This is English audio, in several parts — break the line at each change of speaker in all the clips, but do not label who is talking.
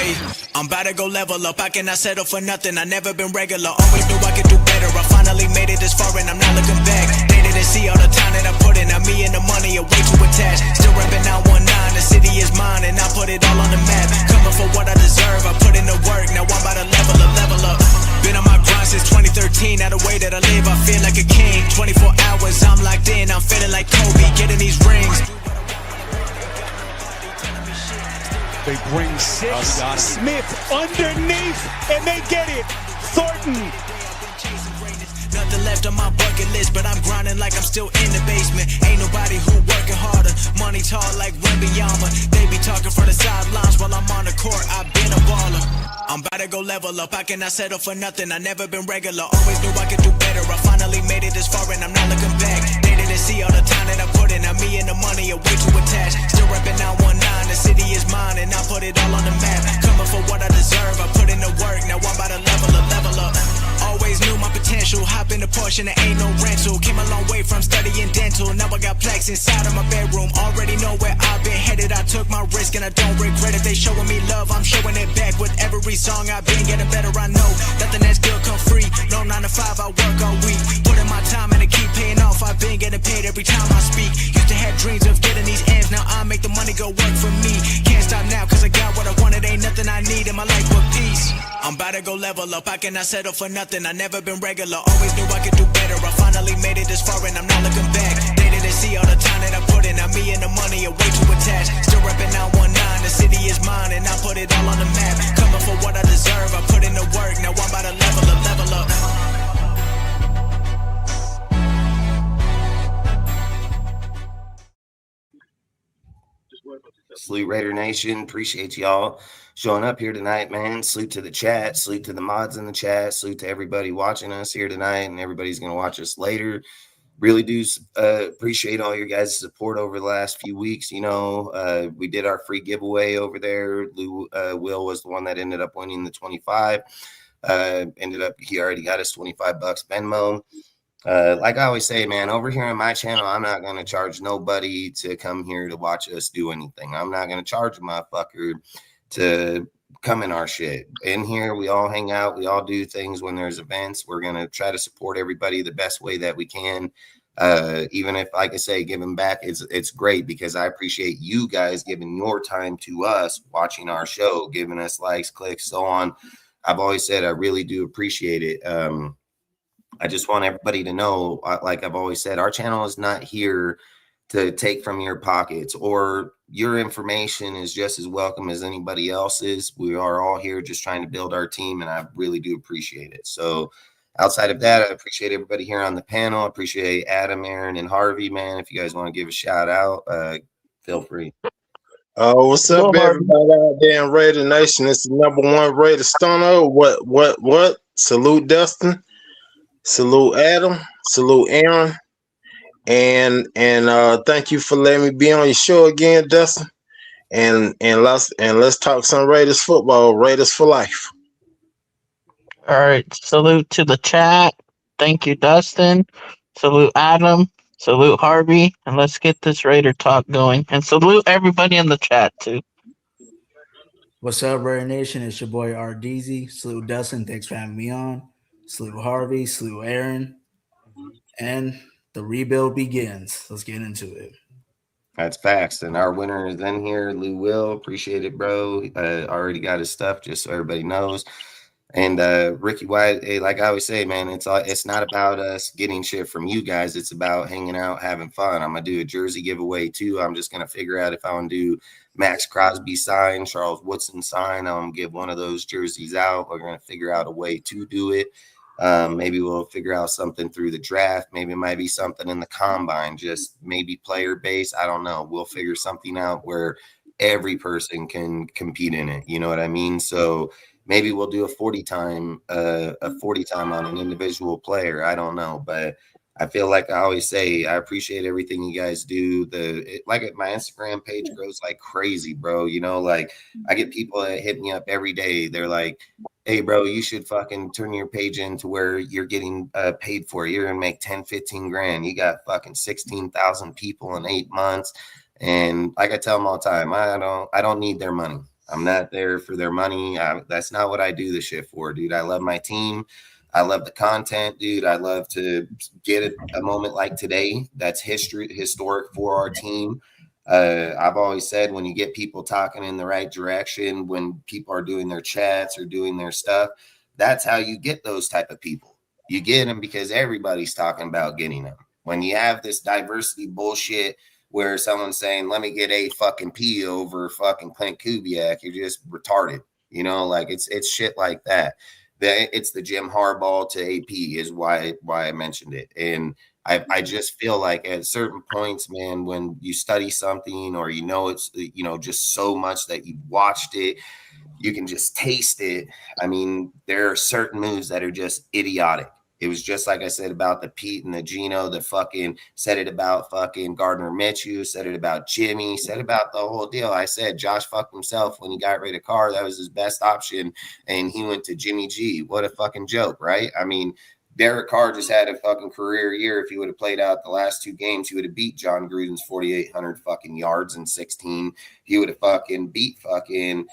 Hey, I'm about to go level up. I cannot settle for nothing. I never been regular. Always knew I could do better. I finally made it this far and I'm not looking back. They didn't see all the time that I put in. Now me and the money are way too attached. Still repping 919. The city is mine and I put it all on the map. Coming for what I deserve. I put in the work. Now I'm about to level up. Been on my grind since 2013. Now the way that I live, I feel like a king. 24 hours, I'm locked in. I'm feeling like Kobe, getting these rings.
They bring six. Smith underneath, and they get it. Thornton.
Nothing left on my bucket list, but I'm grinding like I'm still in the basement. Ain't nobody who working harder. Money tall like Wembanyama. They be talking for the sidelines while I'm on the court. I've been a baller. I'm about to go level up. I cannot settle for nothing. I never been regular. Always knew I could do better. I finally made it this far and I'm not looking back. They didn't see all the time that I put in. Now me and the money are way too attached. Still repping 919. The city is mine and I put it all on the map. Coming for what I deserve. I put in the work. Now I'm about to level up. Always knew my potential. Hop in the Porsche and there ain't no rental. Came a long way from studying dental. Now I got plaques inside of my bedroom. Already know where I've been headed. I took my risk and I don't regret it. They showing me love, I'm showing it back. With every song I've been getting better. I know nothing that's good come free. No 9 to 5, I work all week. Put in my time and it keep paying off. I've been getting paid every time I speak. Used to have dreams of getting these ends. Now I make the money go work for me. Can't stop now cause I got what I wanted. Ain't nothing I need in my life but peace. I'm about to go level up. I cannot settle for nothing. I never been regular. Always knew I could do better. I finally made it this far and I'm not looking back. They didn't see all the time that I put in. Now me and the money are way too attached. Still repping 919. The city is mine and I put it all on the map. Coming for what I deserve. I put in the work. Now I'm about to level up.
Salute Raider Nation. Appreciate y'all showing up here tonight, man. Salute to the chat. Salute to the mods in the chat. Salute to everybody watching us here tonight, and everybody's going to watch us later. Really do appreciate all your guys' support over the last few weeks. You know, we did our free giveaway over there. Will was the one that ended up winning the 25. He already got his $25 Venmo. Like I always say, man, over here on my channel, I'm not going to charge nobody to come here to watch us do anything. I'm not going to charge a motherfucker to come in our shit. In here, we all hang out. We all do things when there's events. We're going to try to support everybody the best way that we can. Even if, like I say, giving back, it's great because I appreciate you guys giving your time to us, watching our show, giving us likes, clicks, so on. I've always said I really do appreciate it. I just want everybody to know, like I've always said, our channel is not here to take from your pockets, or your information is just as welcome as anybody else's. We are all here just trying to build our team, and I really do appreciate it. So outside of that, I appreciate everybody here on the panel. I appreciate Adam, Aaron, and Harvey, man. If you guys want to give a shout out, feel free.
What's up, everybody out there in Raider Nation? It's the #1 Raider Stunner. What? Salute Dustin. Salute Adam. Salute Aaron. And thank you for letting me be on your show again, Dustin. And let's talk some Raiders football. Raiders for life.
All right. Salute to the chat. Thank you, Dustin. Salute Adam. Salute Harvey. And let's get this Raider talk going. And salute everybody in the chat too.
What's up, Raider Nation? It's your boy RDZ. Salute Dustin. Thanks for having me on. Salute Harvey. Salute Aaron. And the rebuild begins. Let's get into it.
That's facts. And our winner is in here, Lou Will. Appreciate it, bro. Already got his stuff, just so everybody knows. And Ricky White, hey, like I always say, man, it's not about us getting shit from you guys. It's about hanging out, having fun. I'm going to do a jersey giveaway, too. I'm just going to figure out if I want to do Max Crosby sign, Charles Woodson sign. I'm going to give one of those jerseys out. We're going to figure out a way to do it. Maybe we'll figure out something through the draft. Maybe it might be something in the combine, just maybe player base. I don't know. We'll figure something out where every person can compete in it. You know what I mean? So maybe we'll do a 40 time on an individual player. I don't know, but I feel like I always say, I appreciate everything you guys do. Like my Instagram page grows like crazy, bro. You know, like I get people that hit me up every day. They're like, hey, bro, you should fucking turn your page into where you're getting paid for it. You're going to make 10, 15 grand. You got fucking 16,000 people in 8 months. And like I tell them all the time, I don't need their money. I'm not there for their money. That's not what I do this shit for, dude. I love my team. I love the content, dude. I love to get a moment like today that's historic for our team. I've always said when you get people talking in the right direction, when people are doing their chats or doing their stuff, that's how you get those type of people. You get them because everybody's talking about getting them. When you have this diversity bullshit where someone's saying, let me get a fucking P over fucking Klint Kubiak, you're just retarded. You know, like it's shit like that. It's the Jim Harbaugh to AP is why I mentioned it. And I just feel like at certain points, man, when you study something or it's just so much that you've watched it, you can just taste it. I mean, there are certain moves that are just idiotic. It was just like I said about the Pete and the Gino, the fucking said it about fucking Gardner Minshew, said it about Jimmy, said about the whole deal. I said Josh fucked himself when he got rid of Carr. That was his best option. And he went to Jimmy G. What a fucking joke, right? I mean, Derek Carr just had a fucking career year. If he would have played out the last 2 games, he would have beat John Gruden's 4,800 fucking yards in 16. He would have fucking beat fucking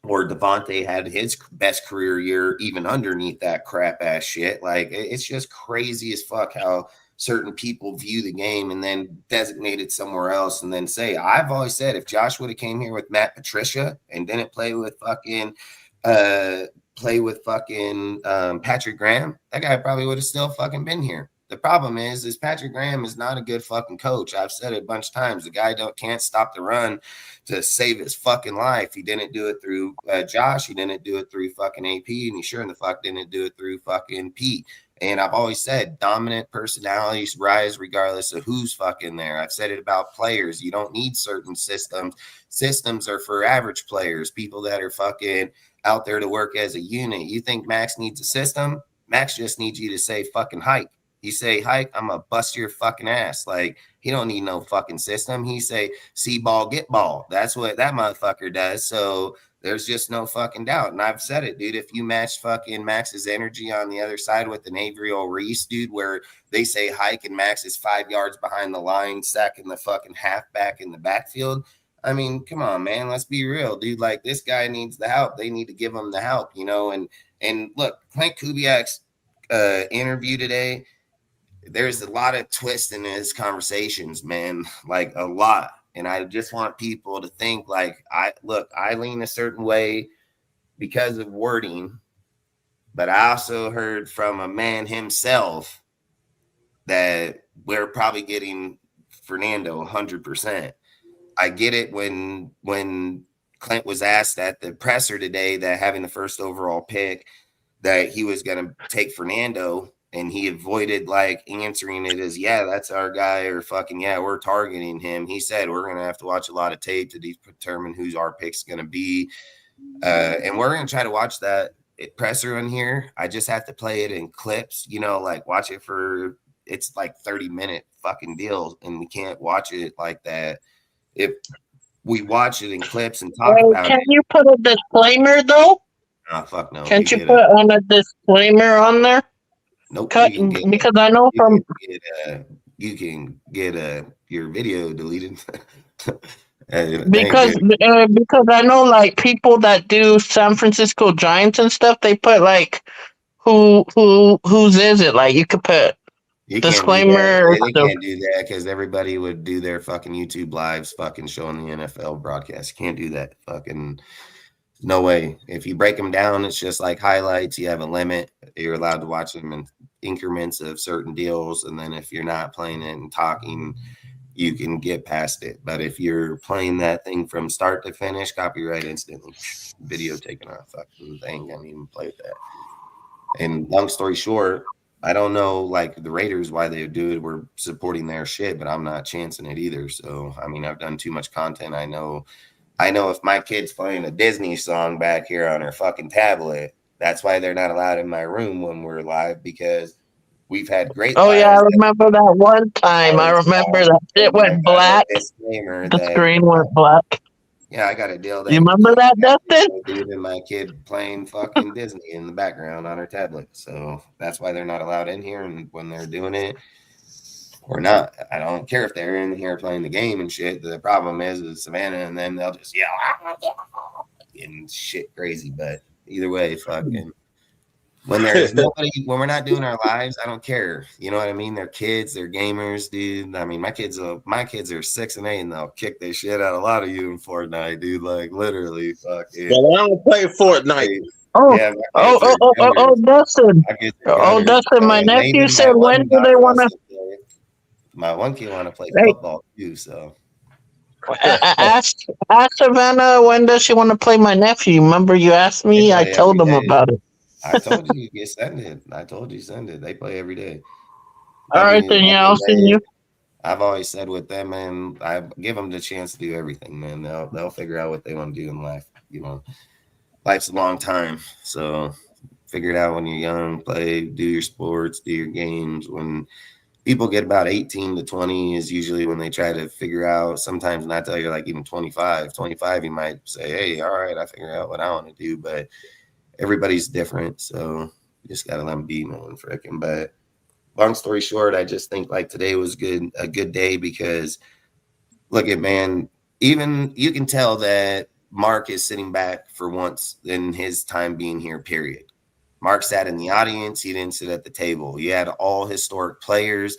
or Devontae had his best career year even underneath that crap ass shit. Like it's just crazy as fuck how certain people view the game and then designate it somewhere else and then say, I've always said if Josh would have came here with Matt Patricia and didn't play with fucking Patrick Graham, that guy probably would have still fucking been here. The problem is Patrick Graham is not a good fucking coach. I've said it a bunch of times. The guy can't stop the run to save his fucking life. He didn't do it through Josh. He didn't do it through fucking AP, and he sure in the fuck didn't do it through fucking Pete. And I've always said dominant personalities rise regardless of who's fucking there. I've said it about players. You don't need certain systems. Systems are for average players, people that are fucking out there to work as a unit. You think Max needs a system? Max just needs you to say fucking hike. You say hike, I'm gonna bust your fucking ass. Like he don't need no fucking system. He say see ball, get ball. That's what that motherfucker does. So there's just no fucking doubt. And I've said it, dude. If you match fucking Max's energy on the other side with an Avery Reese, dude, where they say hike and Max is 5 yards behind the line, sacking the fucking halfback in the backfield. I mean, come on, man. Let's be real, dude. Like this guy needs the help. They need to give him the help, you know. And look, Klint Kubiak's interview today. There's a lot of twists in his conversations, man, like a lot. And I just want people to think like, I lean a certain way because of wording, but I also heard from a man himself that we're probably getting Fernando 100%. I get it when Klint was asked at the presser today that having the first overall pick, that he was going to take Fernando. And he avoided like answering it as, yeah, that's our guy, or fucking, yeah, we're targeting him. He said, we're going to have to watch a lot of tape to determine who's our pick's going to be. And we're going to try to watch that presser in here. I just have to play it in clips, you know, like watch it for, it's like 30-minute fucking deal. And we can't watch it like that. If we watch it in clips and talk about
can
it.
you put a disclaimer though?
Oh, fuck no.
Can't you put on a disclaimer on there?
Nope.
Because I know
you can get your video deleted.
because I know like people that do San Francisco Giants and stuff, they put like whose is it? Like you could put disclaimer.
They can't do that because everybody would do their fucking YouTube lives fucking showing the NFL broadcast. You can't do that. Fucking no way. If you break them down, it's just like highlights. You have a limit. You're allowed to watch them in increments of certain deals. And then if you're not playing it and talking, you can get past it. But if you're playing that thing from start to finish, copyright instantly. Video taken off. Fucking thing. Can't even play with that. And long story short, I don't know like the Raiders why they do it. We're supporting their shit, but I'm not chancing it either. So I mean, I've done too much content. I know if my kid's playing a Disney song back here on her fucking tablet, that's why they're not allowed in my room when we're live, because we've had great.
Oh yeah, I remember that one time. I remember that it went black. The screen went black.
Yeah, I got a deal.
You remember that, Dustin?
Even my kid playing fucking Disney in the background on her tablet. So that's why they're not allowed in here. And when they're doing it, or not. I don't care if they're in here playing the game and shit. The problem is Savannah and them, they'll just yell and shit crazy. But either way, fucking when there's nobody, when we're not doing our lives, I don't care. You know what I mean? They're kids, they're gamers, dude. I mean, my kids are 6 and 8, and they'll kick their shit out of a lot of you in Fortnite, dude. Like literally, fucking.
But I don't play Fortnite.
Oh,
Yeah, my kids are gunners.
Dustin.
My kids are
Oh,
gunners,
Dustin, my
and
nephew
even
said,
my
when
one
do they
daughter
want
wants
to?
to play. My one kid want to play
Hey,
football too, so.
ask Savannah, when does she want to play my nephew? Remember you asked
They
me? I
play every
told him
day.
about it.
I told you you send it. I told you send it. They play every day.
All right, then, yeah, I'll send you.
I've always said with them, man, I give them the chance to do everything, man. They'll figure out what they want to do in life. You know, life's a long time, so figure it out when you're young. Play, do your sports, do your games. When people get about 18 to 20 is usually when they try to figure out. Sometimes not till you're like even 25. 25, you might say, "Hey, all right, I figured out what I want to do," but everybody's different, so you just gotta let them be, man, frickin'. But long story short, I just think like today was a good day because look at, man, even you can tell that Mark is sitting back for once in his time being here, period. Mark sat in the audience, he didn't sit at the table. He had all historic players,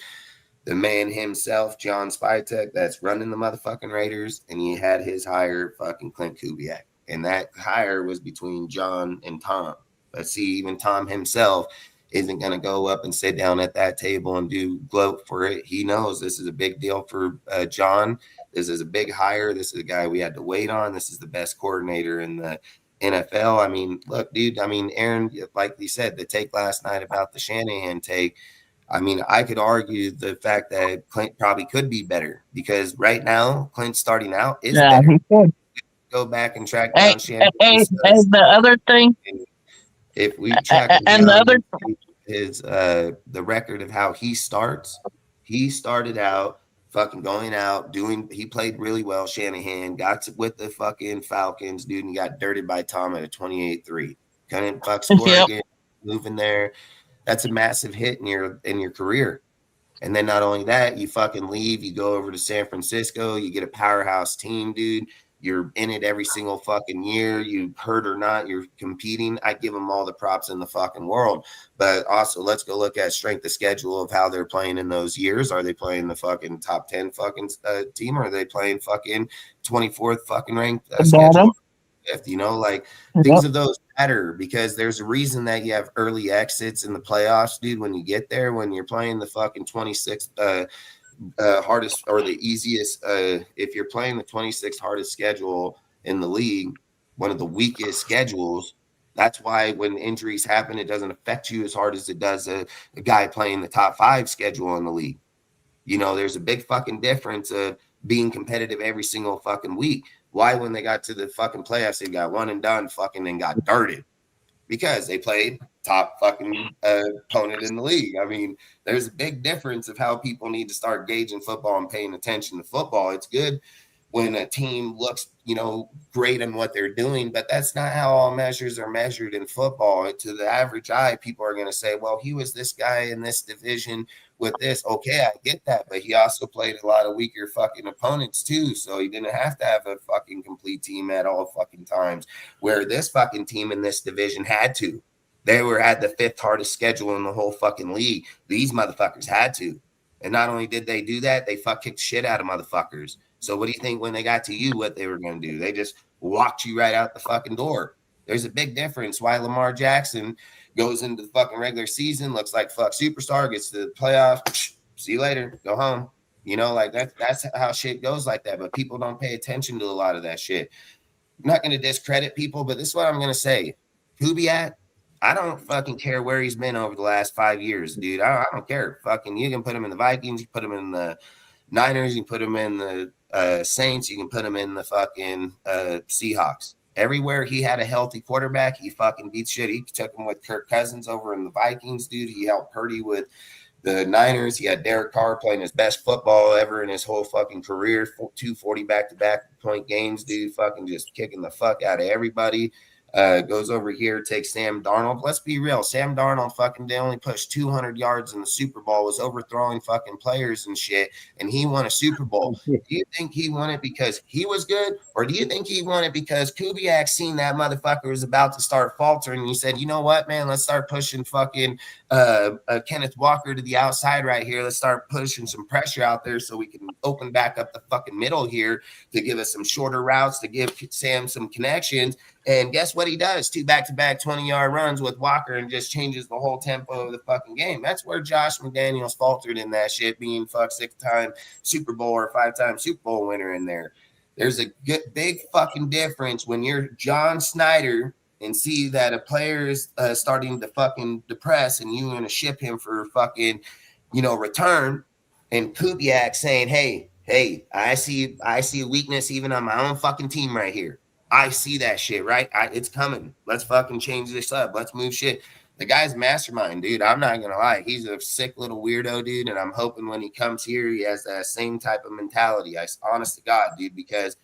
the man himself, John Spytek, that's running the motherfucking Raiders, and he had his hire, fucking Klint Kubiak. And that hire was between John and Tom. But see, even Tom himself isn't going to go up and sit down at that table and do gloat for it. He knows this is a big deal for John. This is a big hire. This is a guy we had to wait on. This is the best coordinator in the NFL. I mean, look, dude, I mean, Aaron, like you said, the take last night about the Shanahan take, I mean, I could argue the fact that Klint probably could be better because right now, Klint starting out is
Yeah,
better.
he said.
Go back and track
Hey,
down Shanahan's
the other thing,
if we track him
and the
down
other,
his the record of how he starts, he started out fucking going out doing. He played really well. Shanahan got with the fucking Falcons, dude, and he got dirted by Tom at a 28-3. Couldn't score
yep,
again. Moving there, that's a massive hit in your career. And then not only that, you fucking leave, you go over to San Francisco, you get a powerhouse team, dude. You're in it every single fucking year. You hurt or not, you're competing. I give them all the props in the fucking world. But also, let's go look at strength of schedule of how they're playing in those years. Are they playing the fucking top 10 fucking team, or are they playing fucking 24th fucking ranked schedule? You know, like things of those matter because there's a reason that you have early exits in the playoffs, dude. When you get there, when you're playing the fucking 26th hardest or the easiest, if you're playing the 26th hardest schedule in the league, one of the weakest schedules, that's why when injuries happen, it doesn't affect you as hard as it does a guy playing the top 5 schedule in the league. You know, there's a big fucking difference of being competitive every single fucking week. Why, when they got to the fucking playoffs, they got one and done fucking and got dirted? Because they played top fucking opponent in the league. I mean, there's a big difference of how people need to start gauging football and paying attention to football. It's good when a team looks, you know, great in what they're doing, but that's not how all measures are measured in football. To the average eye, people are going to say, well, he was this guy in this division with this. Okay, I get that, but he also played a lot of weaker fucking opponents too, so he didn't have to have a fucking complete team at all fucking times, where this fucking team in this division had to. They had the 5th hardest schedule in the whole fucking league. These motherfuckers had to. And not only did they do that, they kicked shit out of motherfuckers. So what do you think when they got to you, what they were going to do? They just walked you right out the fucking door. There's a big difference why Lamar Jackson goes into the fucking regular season, looks like fuck superstar, gets to the playoffs, see you later, go home. You know, like that's how shit goes like that. But people don't pay attention to a lot of that shit. I'm not going to discredit people, but this is what I'm going to say. Kubiak, I don't fucking care where he's been over the last 5 years, dude. I don't care. Fucking, you can put him in the Vikings, you can put him in the Niners, you can put him in the Saints, you can put him in the fucking Seahawks. Everywhere he had a healthy quarterback, he fucking beat shit. He took him with Kirk Cousins over in the Vikings, dude. He helped Purdy with the Niners. He had Derek Carr playing his best football ever in his whole fucking career. 240 back-to-back point games, dude. Fucking just kicking the fuck out of everybody. Goes over here, takes Sam Darnold. Let's be real. Sam Darnold fucking did only push 200 yards in the Super Bowl, was overthrowing fucking players and shit, and he won a Super Bowl. Do you think he won it because he was good, or do you think he won it because Kubiak seen that motherfucker was about to start faltering and he said, you know what, man, let's start pushing fucking Kenneth Walker to the outside right here. Let's start pushing some pressure out there so we can open back up the fucking middle here to give us some shorter routes, to give Sam some connections. And guess what he does? 2 back-to-back 20-yard runs with Walker and just changes the whole tempo of the fucking game. That's where Josh McDaniels faltered in that shit, being 6-time Super Bowl or 5-time Super Bowl winner in there. There's a good, big fucking difference when you're John Snyder and see that a player is starting to fucking depress and you're going to ship him for fucking, return, and Kubiak saying, hey, I see a weakness even on my own fucking team right here. I see that shit, right? It's coming. Let's fucking change this up. Let's move shit. The guy's mastermind, dude. I'm not going to lie. He's a sick little weirdo, dude, and I'm hoping when he comes here, he has that same type of mentality. Honest to God, dude, because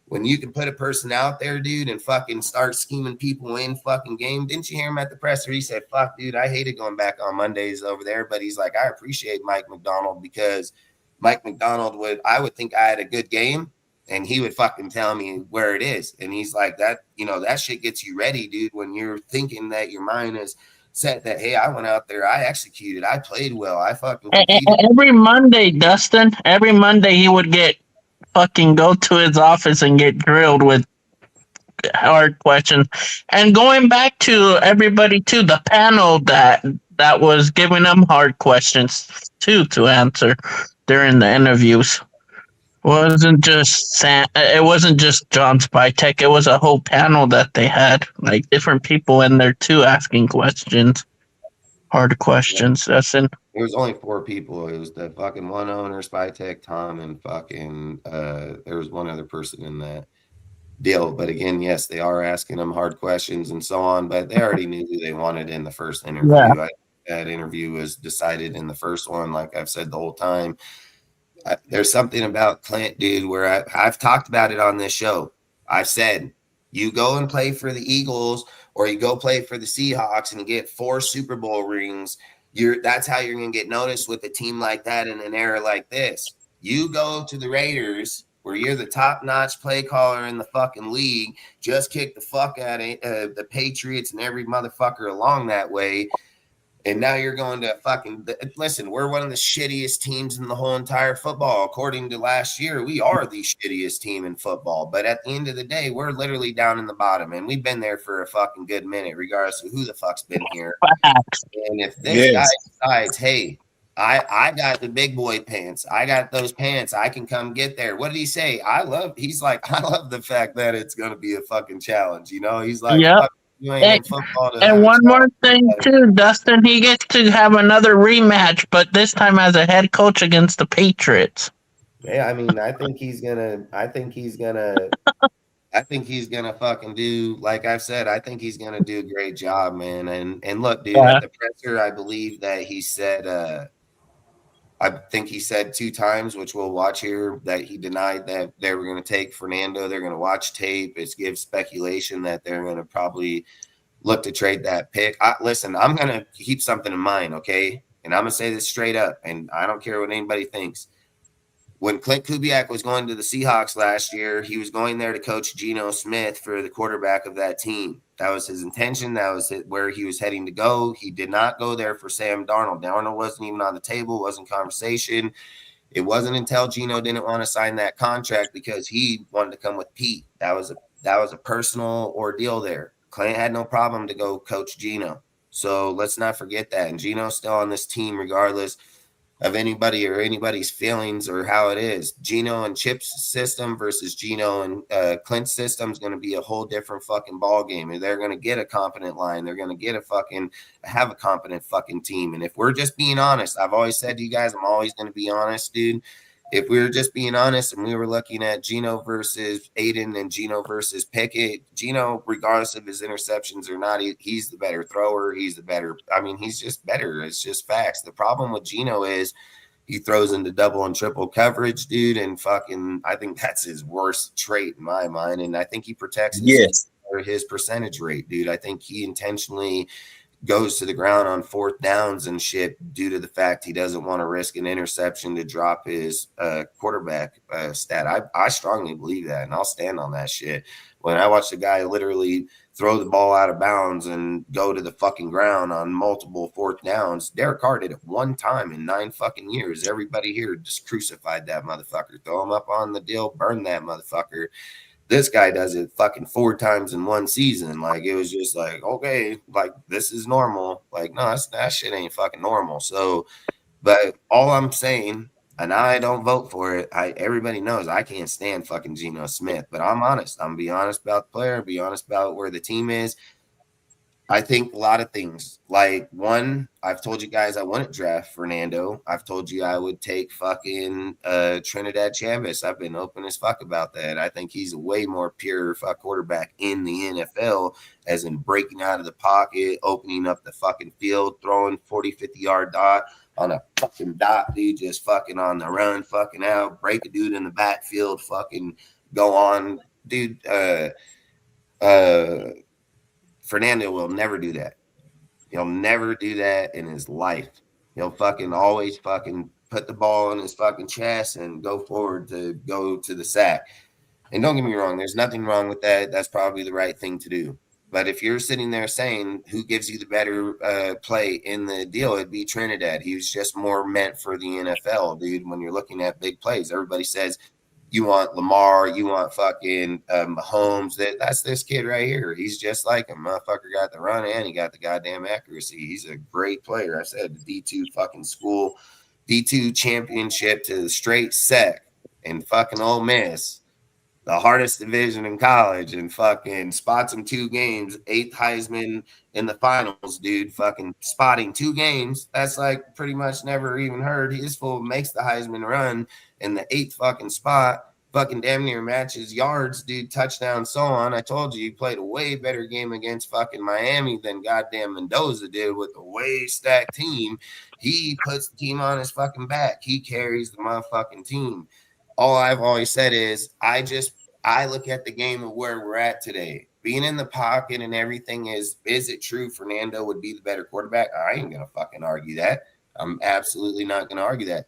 when you can put a person out there, dude, and fucking start scheming people in fucking game. Didn't you hear him at the presser? He said, fuck, dude, I hated going back on Mondays over there, but he's like, I appreciate Mike McDonald because Mike McDonald I would think I had a good game, and he would fucking tell me where it is. And he's like, that shit gets you ready, dude, when you're thinking that your mind is set that, hey, I went out there, I executed, I played well, I fucking competed.
Every Monday, Dustin, every Monday he would fucking go to his office and get drilled with hard questions. And going back to everybody, too, the panel that was giving them hard questions, too, to answer during the interviews. It wasn't just John Spytek. It was a whole panel that they had, like different people in there too, asking questions, hard questions. There
was only 4 people. It was the fucking one owner, Spytek, Tom, and fucking there was one other person in that deal. But again, yes, they are asking them hard questions and so on. But they already knew who they wanted in the first interview.
Yeah.
That interview was decided in the first one, like I've said the whole time. There's something about Klint, dude, where I've talked about it on this show. I've said, you go and play for the Eagles or you go play for the Seahawks and you get 4 Super Bowl rings. That's how you're going to get noticed with a team like that in an era like this. You go to the Raiders where you're the top-notch play caller in the fucking league, just kick the fuck out of the Patriots and every motherfucker along that way. And now you're going to fucking listen. We're one of the shittiest teams in the whole entire football. According to last year, we are the shittiest team in football. But at the end of the day, we're literally down in the bottom, and we've been there for a fucking good minute, regardless of who the fuck's been here. And if this guy decides, hey, I got the big boy pants, I got those pants, I can come get there. What did he say? He's like, I love the fact that it's going to be a fucking challenge. He's like,
yep. And one more thing too, Dustin, he gets to have another rematch, but this time as a head coach against the Patriots.
Yeah, I mean, I think he's gonna fucking do, like I've said, I think he's gonna do a great job, man. And look, dude, at the presser, I believe that he said I think he said 2 times, which we'll watch here, that he denied that they were going to take Fernando. They're going to watch tape. It gives speculation that they're going to probably look to trade that pick. Listen, I'm going to keep something in mind, okay? And I'm going to say this straight up, and I don't care what anybody thinks. When Klint Kubiak was going to the Seahawks last year, he was going there to coach Geno Smith for the quarterback of that team. That was his intention. That was where he was heading to go. He did not go there for Sam Darnold. Darnold wasn't even on the table, wasn't conversation. It wasn't until Geno didn't want to sign that contract because he wanted to come with Pete. That was a personal ordeal there. Klint had no problem to go coach Geno. So let's not forget that. And Geno's still on this team regardless of anybody or anybody's feelings or how it is. Geno and Chip's system versus Geno and Klint's system is going to be a whole different fucking ball game. And they're going to get a competent line. They're going to get have a competent fucking team. And if we're just being honest, I've always said to you guys, I'm always going to be honest, dude. If we were just being honest and we were looking at Geno versus Aiden and Geno versus Pickett, Geno, regardless of his interceptions or not, he's the better thrower. He's just better. It's just facts. The problem with Geno is he throws into double and triple coverage, dude, and fucking I think that's his worst trait in my mind. And I think he protects his or his percentage rate, dude. I think he intentionally goes to the ground on fourth downs and shit due to the fact he doesn't want to risk an interception to drop his quarterback stat. I strongly believe that, and I'll stand on that shit. When I watch the guy literally throw the ball out of bounds and go to the fucking ground on multiple fourth downs, Derek Carr did it one time in 9 fucking years. Everybody here just crucified that motherfucker. Throw him up on the deal, burn that motherfucker. This guy does it fucking 4 times in one season. Like, it was just like, okay, like, this is normal. Like, no, that shit ain't fucking normal. So, but all I'm saying, and I don't vote for it, everybody knows I can't stand fucking Geno Smith, but I'm honest. I'm gonna be honest about the player, be honest about where the team is. I think a lot of things. Like, one, I've told you guys I wouldn't draft Fernando. I've told you I would take fucking Trinidad Chambers. I've been open as fuck about that. I think he's a way more pure fuck quarterback in the NFL, as in breaking out of the pocket, opening up the fucking field, throwing 40, 50-yard dot on a fucking dot, dude, just fucking on the run, fucking out, break a dude in the backfield, fucking go on. Dude, Fernando will never do that. He'll never do that in his life. He'll fucking always fucking put the ball in his fucking chest and go forward to go to the sack. And don't get me wrong, there's nothing wrong with that. That's probably the right thing to do. But if you're sitting there saying who gives you the better play in the deal, it'd be Trinidad. He was just more meant for the NFL, dude. When you're looking at big plays, everybody says you want Lamar, you want fucking Mahomes. That's this kid right here. He's just like him. Motherfucker got the run and he got the goddamn accuracy. He's a great player. I said the D2 fucking school, D2 championship to the straight sec and fucking Ole Miss, the hardest division in college, and fucking spots him 2 games, 8th Heisman in the finals, dude. Fucking spotting 2 games. That's like pretty much never even heard. His fool makes the Heisman run in the 8th fucking spot. Fucking damn near matches yards, dude, touchdown, so on. I told you he played a way better game against fucking Miami than goddamn Mendoza did with a way stacked team. He puts the team on his fucking back. He carries the motherfucking team. All I've always said is I look at the game of where we're at today. Being in the pocket and everything is it true Fernando would be the better quarterback? I ain't going to fucking argue that. I'm absolutely not going to argue that.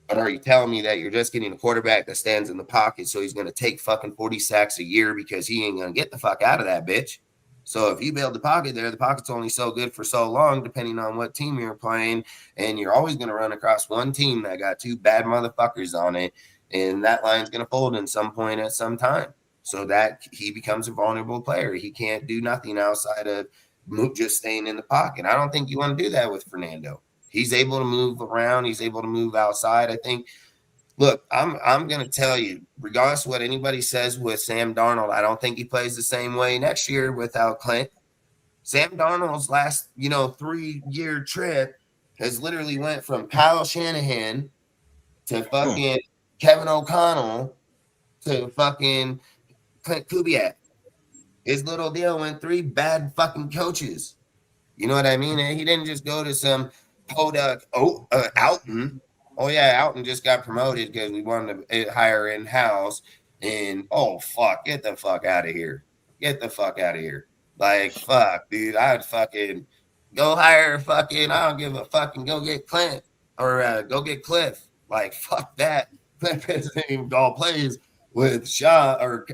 But are you telling me that you're just getting a quarterback that stands in the pocket so he's going to take fucking 40 sacks a year because he ain't going to get the fuck out of that bitch? So if you build the pocket there, the pocket's only so good for so long, depending on what team you're playing. And you're always going to run across one team that got 2 bad motherfuckers on it. And that line's going to fold in some point at some time. So that he becomes a vulnerable player. He can't do nothing outside of just staying in the pocket. I don't think you want to do that with Fernando. He's able to move around. He's able to move outside. I think, look, I'm going to tell you, regardless of what anybody says with Sam Darnold, I don't think he plays the same way next year without Klint. Sam Darnold's last, 3-year trip has literally went from Kyle Shanahan to fucking Kevin O'Connell to fucking Klint Kubiak. His little deal went 3 bad fucking coaches. You know what I mean? And he didn't just go to some Podunk Alton. Oh, yeah, Alton just got promoted because we wanted to hire in-house. And, oh, fuck, get the fuck out of here. Get the fuck out of here. Like, fuck, dude, I'd fucking go hire fucking, I don't give a fucking, go get Clint or go get Cliff. Like, fuck that. Cliff isn't even all plays with Sean or,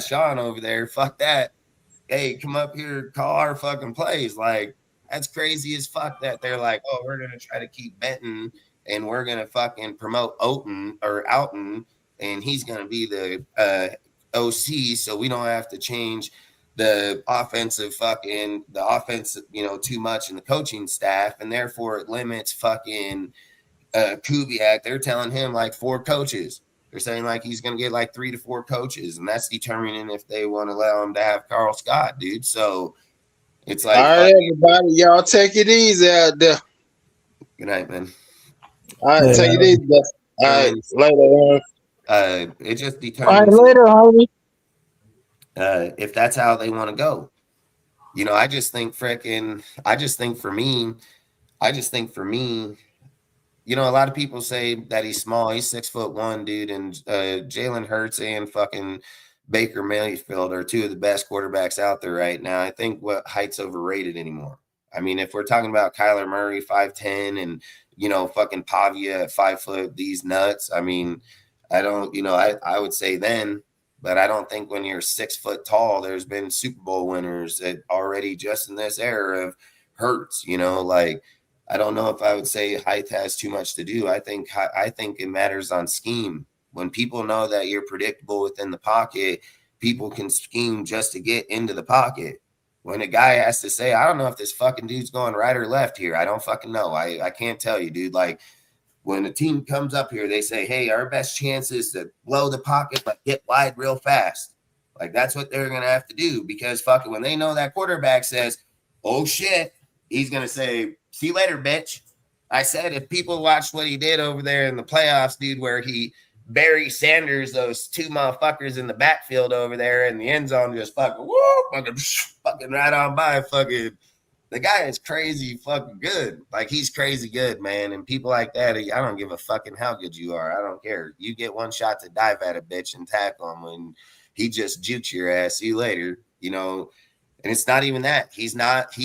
Sean over there. Fuck that. Hey, come up here, call our fucking plays. Like, that's crazy as fuck that they're like, oh, we're going to try to keep Benton and we're going to fucking promote Alton, and he's going to be the OC, so we don't have to change the offense, too much in the coaching staff, and therefore it limits fucking Kubiak. They're telling him like 4 coaches. They're saying like he's going to get like 3 to 4 coaches, and that's determining if they want to allow him to have Carl Scott, dude. So it's like,
all right, everybody, y'all take it easy out there.
Good night, man.
All right, take it easy. All right, later.
It just
All
determines
right, later, Harvey.
If that's how they want to go. I just think for me, a lot of people say that he's small. He's 6'1", dude, and Jalen Hurts and fucking Baker Mayfield are two of the best quarterbacks out there right now. I think what height's overrated anymore. I mean, if we're talking about Kyler Murray, 5'10", and, fucking Pavia at 5 foot, these nuts, I mean, I don't, I would say then, but I don't think when you're 6 foot tall, there's been Super Bowl winners that already just in this era of Hurts, like, I don't know if I would say height has too much to do. I think it matters on scheme. When people know that you're predictable within the pocket, people can scheme just to get into the pocket. When a guy has to say, I don't know if this fucking dude's going right or left here. I don't fucking know. I can't tell you, dude. Like, when a team comes up here, they say, hey, our best chance is to blow the pocket, but get wide real fast. Like, that's what they're going to have to do, because fucking when they know that quarterback says, oh, shit, he's going to say, see you later, bitch. I said, if people watched what he did over there in the playoffs, dude, where he Barry Sanders, those two motherfuckers in the backfield over there in the end zone, just fucking fucking right on by. Fucking the guy is crazy fucking good. Like, he's crazy good, man. And people like that, I don't give a fucking how good you are. I don't care. You get one shot to dive at a bitch and tackle him when he just jukes your ass. See you later. And it's not even that. He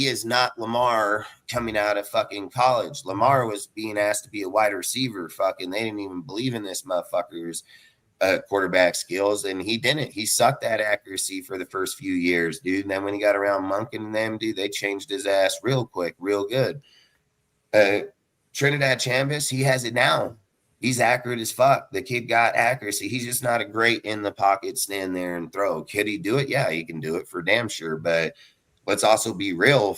is not Lamar coming out of fucking college. Lamar was being asked to be a wide receiver. Fucking, they didn't even believe in this motherfucker's quarterback skills, and he didn't. He sucked at accuracy for the first few years, dude. And then when he got around Monken and them, dude, they changed his ass real quick, real good. Trinidad Chambers, he has it now. He's accurate as fuck. The kid got accuracy. He's just not a great in the pocket, stand there and throw. Could he do it? Yeah, he can do it for damn sure. But let's also be real.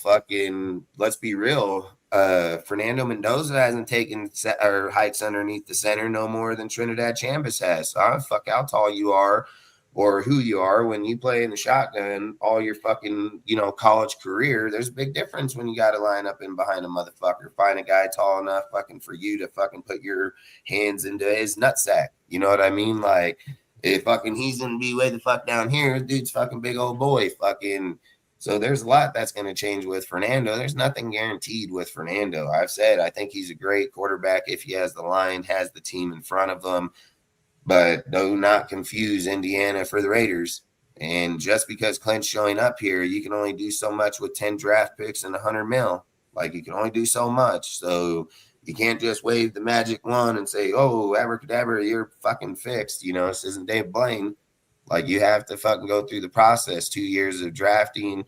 Let's be real. Fernando Mendoza hasn't taken or heights underneath the center no more than Trinidad Chambers has. So I don't fuck how tall you are or who you are when you play in the shotgun all your fucking, college career. There's a big difference when you got to line up in behind a motherfucker. Find a guy tall enough fucking for you to fucking put your hands into his nutsack. You know what I mean? Like, if fucking he's going to be way the fuck down here, dude's fucking big old boy. Fucking. So there's a lot that's going to change with Fernando. There's nothing guaranteed with Fernando. I've said I think he's a great quarterback if he has the line, has the team in front of him. But do not confuse Indiana for the Raiders. And just because Clint's showing up here, you can only do so much with 10 draft picks and $100 million. Like, you can only do so much. So you can't just wave the magic wand and say, oh, abracadabra, you're fucking fixed. This isn't Dave Blaine. Like, you have to fucking go through the process. 2 years of drafting.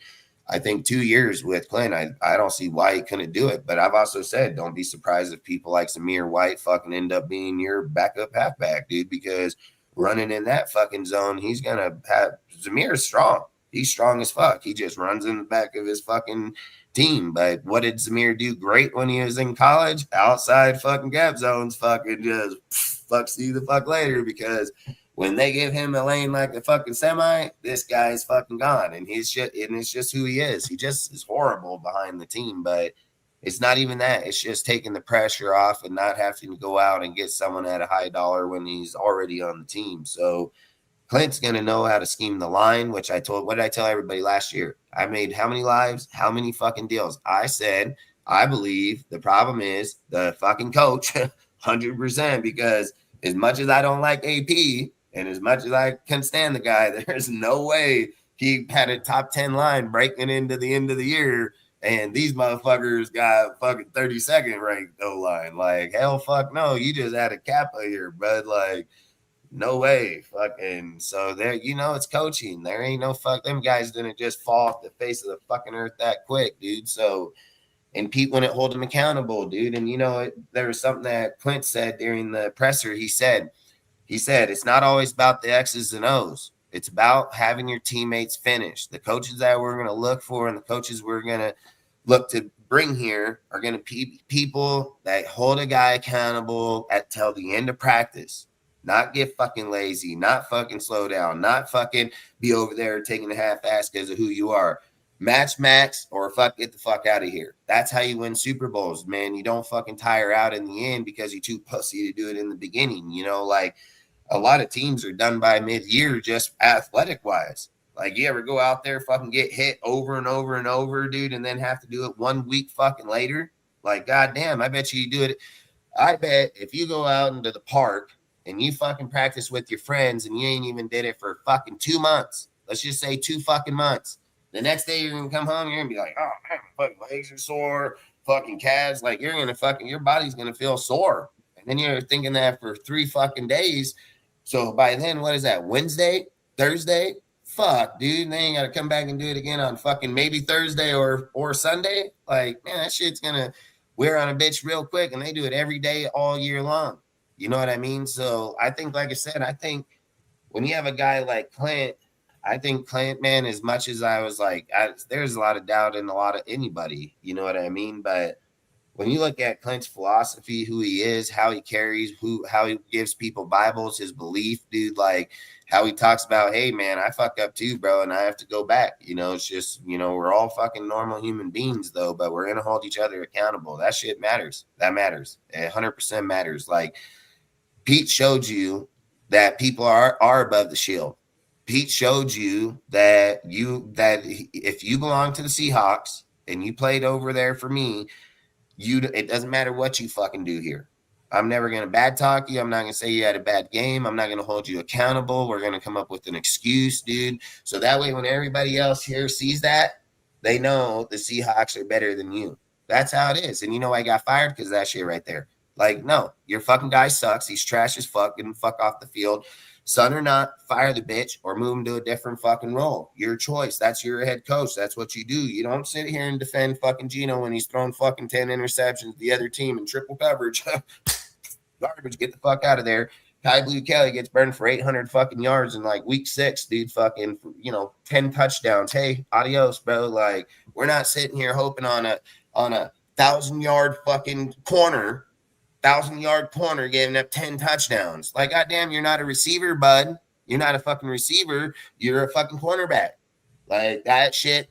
I think 2 years with Clint, I don't see why he couldn't do it. But I've also said, don't be surprised if people like Zamir White fucking end up being your backup halfback, dude, because running in that fucking zone, he's going to have – Zamir's strong. He's strong as fuck. He just runs in the back of his fucking team. But what did Zamir do great when he was in college? Outside fucking gap zones, fucking just fuck see you the fuck later, because – when they give him a lane like the fucking semi, this guy is fucking gone. And he's shit, and it's just who he is. He just is horrible behind the team. But it's not even that. It's just taking the pressure off and not having to go out and get someone at a high dollar when he's already on the team. So Clint's going to know how to scheme the line, what did I tell everybody last year? I made how many lives, how many fucking deals? I said, I believe the problem is the fucking coach, 100%, because as much as I don't like AP, and as much as I can stand the guy, there's no way he had a top 10 line breaking into the end of the year, and these motherfuckers got fucking 32nd ranked O-line. Like, hell fuck no. You just had a Kappa here, bud. Like, no way. Fucking. So there, it's coaching. There ain't no fuck. Them guys didn't just fall off the face of the fucking earth that quick, dude. So, and Pete wouldn't hold him accountable, dude. And, there was something that Clint said during the presser. He said, it's not always about the X's and O's. It's about having your teammates finish. The coaches that we're going to look for and the coaches we're going to look to bring here are going to be people that hold a guy accountable till the end of practice. Not get fucking lazy, not fucking slow down, not fucking be over there taking a half-ass because of who you are. Match max or get the fuck out of here. That's how you win Super Bowls, man. You don't fucking tire out in the end because you're too pussy to do it in the beginning. Like, a lot of teams are done by mid-year just athletic-wise. Like, you ever go out there, fucking get hit over and over and over, dude, and then have to do it 1 week fucking later? Like, goddamn, I bet you do it. I bet if you go out into the park and you fucking practice with your friends and you ain't even did it for fucking 2 months. Let's just say 2 fucking months. The next day you're gonna come home, you're gonna be like, oh man, my fucking legs are sore, fucking calves, like you're gonna fucking, your body's gonna feel sore. And then you're thinking that for 3 fucking days. So by then, what is that? Wednesday, Thursday? Fuck, dude. They ain't gotta come back and do it again on fucking maybe Thursday or Sunday. Like, man, that shit's gonna wear on a bitch real quick, and they do it every day all year long. You know what I mean? So I think, like I said, I think when you have a guy like Klint, I think Klint, man, as much as I was like, there's a lot of doubt in a lot of anybody, you know what I mean? But when you look at Klint's philosophy, who he is, how he carries, how he gives people Bibles, his belief, dude, like how he talks about, hey, man, I fuck up too, bro, and I have to go back. You know, it's just, you know, we're all fucking normal human beings, though, but we're going to hold each other accountable. That shit matters. That matters. It 100% matters. Like, Pete showed you that people are above the shield. Pete showed you that if you belong to the Seahawks and you played over there for me, it doesn't matter what you fucking do here. I'm never going to bad talk you. I'm not going to say you had a bad game. I'm not going to hold you accountable. We're going to come up with an excuse, dude. So that way, when everybody else here sees that, they know the Seahawks are better than you. That's how it is. And you know, I got fired because of that shit right there. Like, no, your fucking guy sucks. He's trash as fuck. Get him fuck off the field. Son or not, fire the bitch or move him to a different fucking role. Your choice. That's your head coach. That's what you do. You don't sit here and defend fucking Geno when he's thrown fucking 10 interceptions to the other team in triple coverage. Garbage. Get the fuck out of there. Ty Blue Kelly gets burned for 800 fucking yards in like week 6, dude. Fucking, 10 touchdowns. Hey, adios, bro. Like, we're not sitting here hoping on a 1,000-yard fucking corner. 1,000-yard corner giving up 10 touchdowns. Like, goddamn, you're not a receiver, bud. You're not a fucking receiver. You're a fucking cornerback. Like, that shit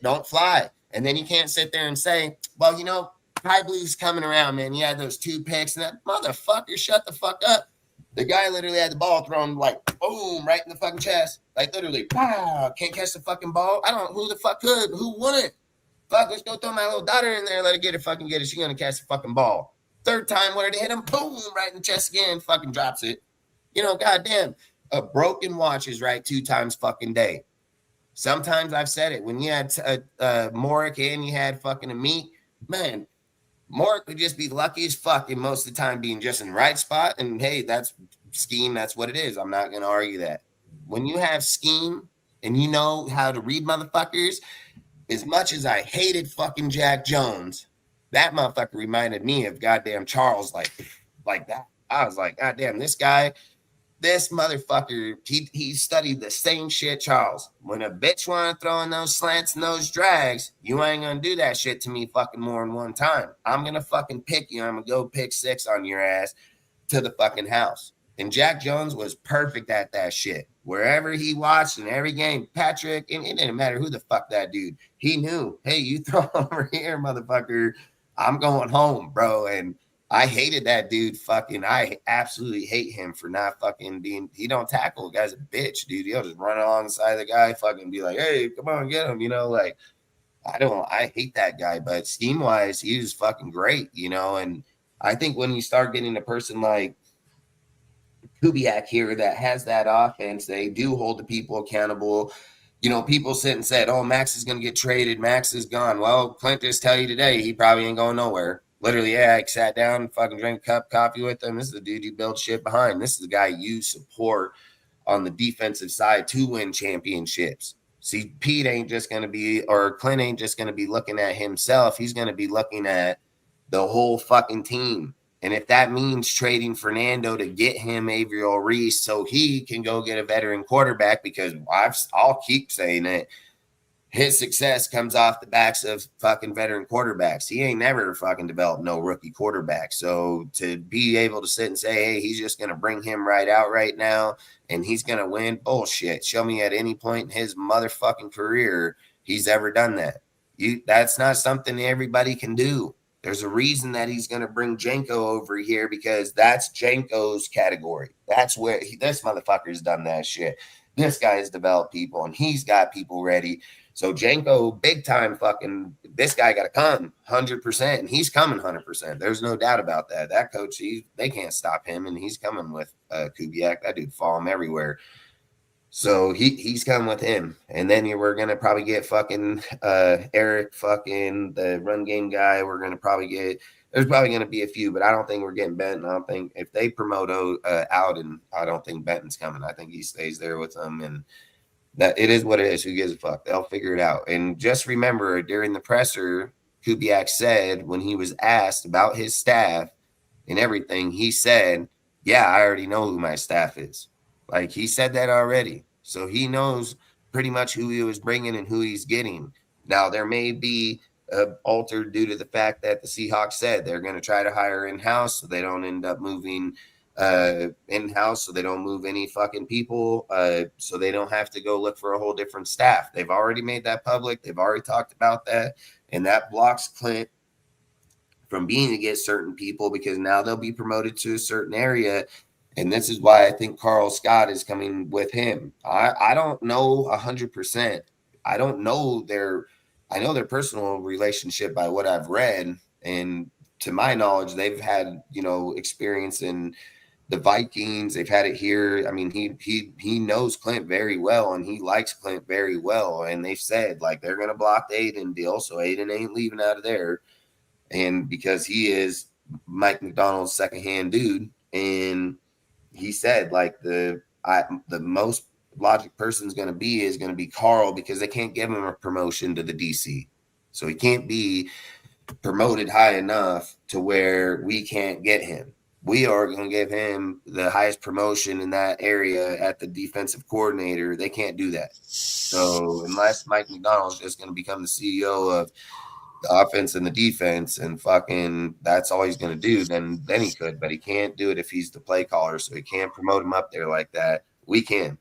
don't fly. And then you can't sit there and say, well, Ty Blue's coming around, man. He had those 2 picks, and that motherfucker, shut the fuck up. The guy literally had the ball thrown like, boom, right in the fucking chest. Like, literally, wow, can't catch the fucking ball. I don't know who the fuck could. Who wouldn't? Fuck, let's go throw my little daughter in there. Let her get it. She's going to catch the fucking ball. 3rd time, where to hit him, boom, right in the chest again, fucking drops it. Goddamn, a broken watch is right 2 times fucking day. Sometimes I've said it. When you had Morick and you had fucking a meat, man, Morick would just be lucky as fuck and most of the time being just in the right spot. And hey, that's scheme. That's what it is. I'm not going to argue that. When you have scheme and you know how to read motherfuckers, as much as I hated fucking Jack Jones, that motherfucker reminded me of goddamn Charles like that. I was like, goddamn, this motherfucker, he studied the same shit, Charles. When a bitch want to throw in those slants and those drags, you ain't going to do that shit to me fucking more than one time. I'm going to fucking pick you. I'm going to go pick 6 on your ass to the fucking house. And Jack Jones was perfect at that shit. Wherever he watched in every game, Patrick, and it didn't matter who the fuck that dude, he knew, hey, you throw over here, motherfucker, I'm going home, bro. And I hated that dude fucking. I absolutely hate him for not fucking being. He don't tackle. The guy's a bitch, dude. He'll just run alongside the guy, fucking be like, hey, come on, get him. Like, I hate that guy. But scheme wise, he was fucking great, And I think when you start getting a person like Kubiak here that has that offense, they do hold the people accountable. People sit and said, oh, Max is going to get traded. Max is gone. Well, Klint just tell you today, he probably ain't going nowhere. Literally, yeah, I sat down and fucking drank a cup of coffee with him. This is the dude you build shit behind. This is the guy you support on the defensive side to win championships. See, Pete ain't just going to be, or Klint ain't just going to be looking at himself. He's going to be looking at the whole fucking team. And if that means trading Fernando to get him Averill Reese so he can go get a veteran quarterback, because I'll keep saying it, his success comes off the backs of fucking veteran quarterbacks. He ain't never fucking developed no rookie quarterback. So to be able to sit and say, hey, he's just going to bring him right out right now and he's going to win, bullshit. Show me at any point in his motherfucking career he's ever done that. That's not something everybody can do. There's a reason that he's going to bring Jenko over here, because that's Jenko's category. That's where this motherfucker's done that shit. This guy has developed people and he's got people ready. So Janko, big time fucking, this guy got to come 100%, and he's coming 100%. There's no doubt about that. That coach, they can't stop him, and he's coming with Kubiak. That dude follow him everywhere. So he's coming with him. And then we're going to probably get fucking Eric, fucking the run game guy. We're going to probably get, there's probably going to be a few, but I don't think we're getting Benton. I don't think if they promote Alden, I don't think Benton's coming. I think he stays there with them, and that it is what it is. Who gives a fuck? They'll figure it out. And just remember, during the presser, Kubiak said when he was asked about his staff and everything, he said, yeah, I already know who my staff is. Like, he said that already. So he knows pretty much who he was bringing and who he's getting. Now, there may be altered due to the fact that the Seahawks said they're going to try to hire in-house so they don't end up moving in-house, so they don't move any fucking people, so they don't have to go look for a whole different staff. They've already made that public. They've already talked about that, and that blocks Klint from being to get certain people, because now they'll be promoted to a certain area. And this is why I think Carl Scott is coming with him. I don't know 100%. I don't know I know their personal relationship by what I've read, and to my knowledge, they've had, experience in the Vikings. They've had it here. I mean, he knows Klint very well, and he likes Klint very well. And they've said, like, they're going to block the Aiden deal, so Aiden ain't leaving out of there. And because he is Mike McDonald's secondhand dude, and he said, like, the most logic person is going to be Carl, because they can't give him a promotion to the DC. So he can't be promoted high enough to where we can't get him. We are going to give him the highest promotion in that area at the defensive coordinator. They can't do that. So unless Mike McDonald's just going to become the CEO of the offense and the defense, and fucking that's all he's going to do, then he could. But he can't do it if he's the play caller, so he can't promote him up there like that. We can.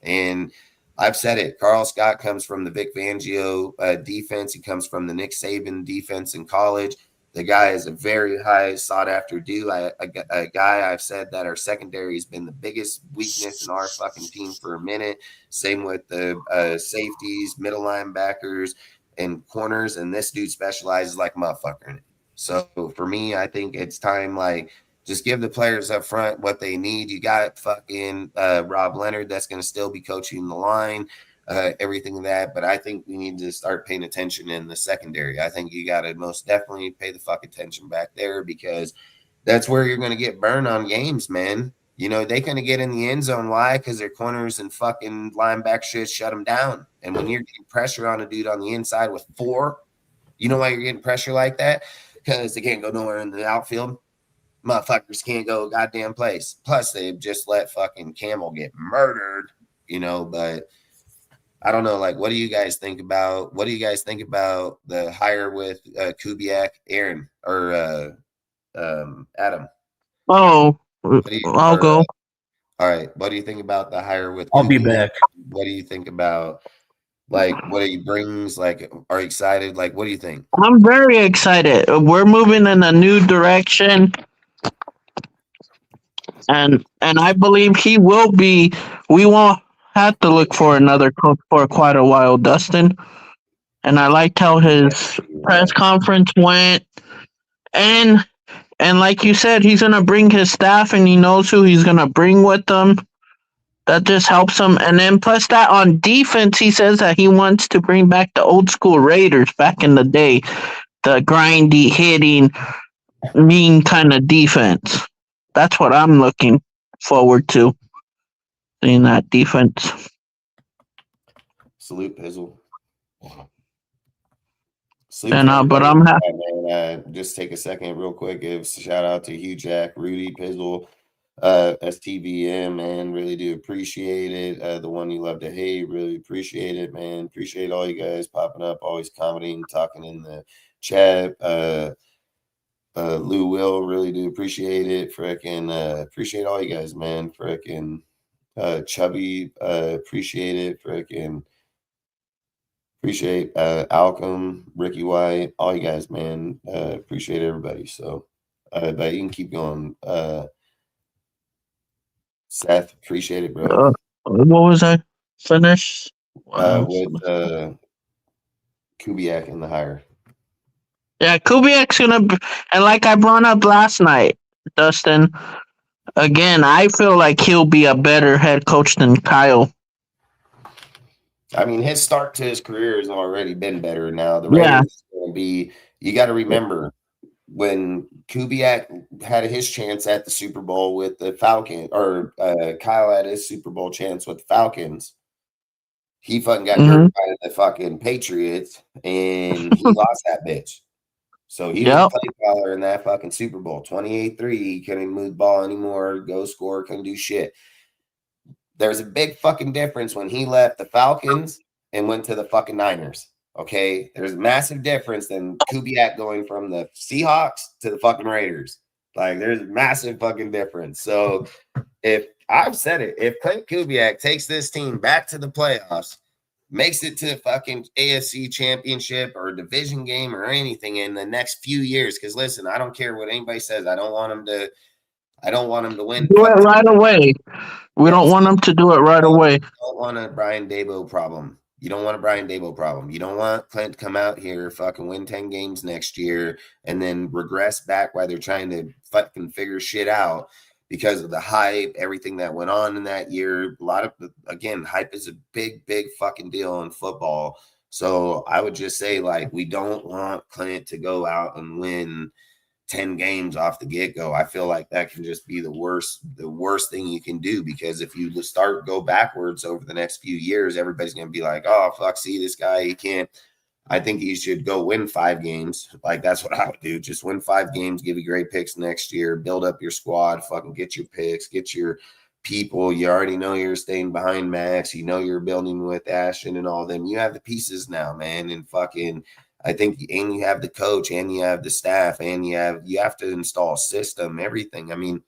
And I've said it. Carl Scott comes from the Vic Fangio defense. He comes from the Nick Saban defense in college. The guy is a very high sought-after dude. A guy I've said that our secondary has been the biggest weakness in our fucking team for a minute. Same with the safeties, middle linebackers, and corners. And this dude specializes like a motherfucker in it. So for me, I think it's time, like, just give the players up front what they need. You got fucking Rob Leonard that's going to still be coaching the line, everything of that. But I think we need to start paying attention in the secondary. I think you got to most definitely pay the fuck attention back there, because that's where you're going to get burned on games, man. They going to get in the end zone. Why? Because their corners and fucking linebacker shit shut them down. And when you're getting pressure on a dude on the inside with 4, you know why you're getting pressure like that? Because they can't go nowhere in the outfield. Motherfuckers can't go a goddamn place. Plus, they've just let fucking Camel get murdered, but I don't know. Like, what do you guys think about the hire with Kubiak, Aaron, or Adam?
Oh, I'll go.
All right. What do you think about the hire with
I'll
Kubiak?
be back.
What do you think about, like, what he brings? Like, are you excited? Like, what do you think?
I'm very excited. We're moving in a new direction. And I believe he will be. We won't have to look for another coach for quite a while, Dustin. And I liked how his press conference went. And like you said, he's going to bring his staff, and he knows who he's going to bring with them. That just helps him. And then plus that, on defense, he says that he wants to bring back the old school Raiders back in the day. The grindy, hitting, mean kind of defense. That's what I'm looking forward to, seeing that defense.
Salute, Pizzle.
But I'm happy.
Just take a second real quick. Give a shout out to Hugh Jack, Rudy, Pizzle, STVM, man. Really do appreciate it. The one you love to hate, really appreciate it, man. Appreciate all you guys popping up, always commenting, talking in the chat. Lou Will, really do appreciate it. Frickin' appreciate all you guys, man. Frickin' Chubby, appreciate it. Frickin' appreciate Alcom, Ricky White, all you guys, man. Appreciate everybody. So but you can keep going. Seth, appreciate it, bro.
What was I finished?
With Kubiak in the hire.
Yeah, Kubiak's gonna be, and like I brought up last night, Dustin. Again, I feel like he'll be a better head coach than Kyle.
I mean, his start to his career has already been better. Now the
Yeah.
Raiders is going to be. You got to remember when Kubiak had his chance at the Super Bowl with the Falcons, or Kyle had his Super Bowl chance with the Falcons. He fucking got dirt by the fucking Patriots, and he lost that bitch. So he was a play caller in that fucking Super Bowl. 28-3. He couldn't move the ball anymore, go score, couldn't do shit. There's a big fucking difference when he left the Falcons and went to the fucking Niners. Okay? There's a massive difference than Kubiak going from the Seahawks to the fucking Raiders. Like, there's a massive fucking difference. So if I've said it, if Klint Kubiak takes this team back to the playoffs, makes it to fucking AFC championship or division game or anything in the next few years, because listen, I don't care what anybody says. I don't want him to win.
Do it right away. We don't want him to do it right away.
You don't want a Brian Daboll problem. You don't want a Brian Daboll problem. You don't want Klint to come out here, fucking win 10 games next year, and then regress back while they're trying to fucking figure shit out because of the hype, everything that went on in that year. A lot of, again, hype is a big, big fucking deal in football. So I would just say, like, we don't want Klint to go out and win 10 games off the get-go. I feel like that can just be the worst thing you can do, because if you go backwards over the next few years, everybody's going to be like, oh, fuck, see this guy, he can't. I think he should go win 5 games. Like, that's what I would do. Just win 5 games, give you great picks next year, build up your squad, fucking get your picks, get your people. You already know you're staying behind Max. You know you're building with Ashton and all them. You have the pieces now, man, and fucking – I think, and you have the coach, and you have the staff, and you have to install a system, everything. I mean,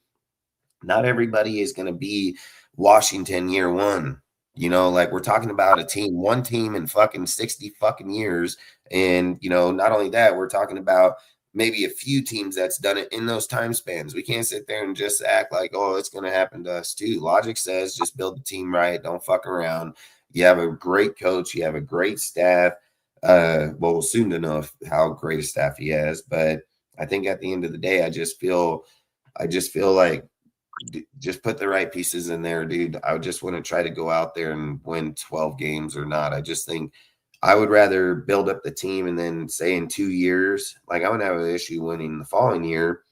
not everybody is going to be Washington year one. You know, like, we're talking about one team in fucking 60 fucking years. And, you know, not only that, we're talking about maybe a few teams that's done it in those time spans. We can't sit there and just act like, oh, it's going to happen to us too. Logic says just build the team right. Don't fuck around. You have a great coach. You have a great staff. Well, soon to know how great a staff he has. But I think at the end of the day, I just feel like just put the right pieces in there, dude. I just want to try to go out there and win 12 games or not. I just think I would rather build up the team and then say in 2 years, like, I wouldn't have an issue winning the following year,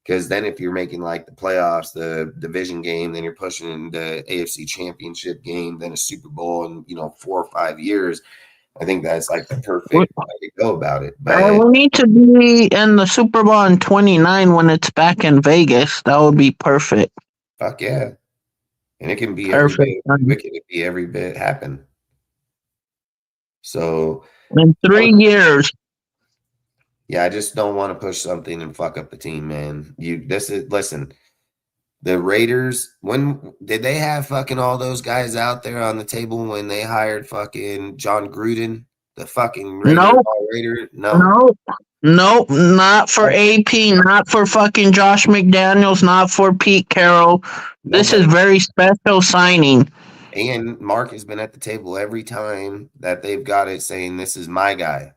because then if you're making like the playoffs, the division game, then you're pushing into AFC championship game, then a Super Bowl in, 4 or 5 years. I think that's like the perfect way to go about it. But
we need to be in the Super Bowl in 29 when it's back in Vegas. That would be perfect.
Fuck yeah. And it can be
perfect.
every bit happen. So
in 3 years.
Yeah, I just don't want to push something and fuck up the team, man. Listen. The Raiders, when did they have fucking all those guys out there on the table when they hired fucking John Gruden, the fucking Raider?
No, not for AP, not for fucking Josh McDaniels, not for Pete Carroll. This is very special signing.
And Mark has been at the table every time that they've got it, saying, this is my guy.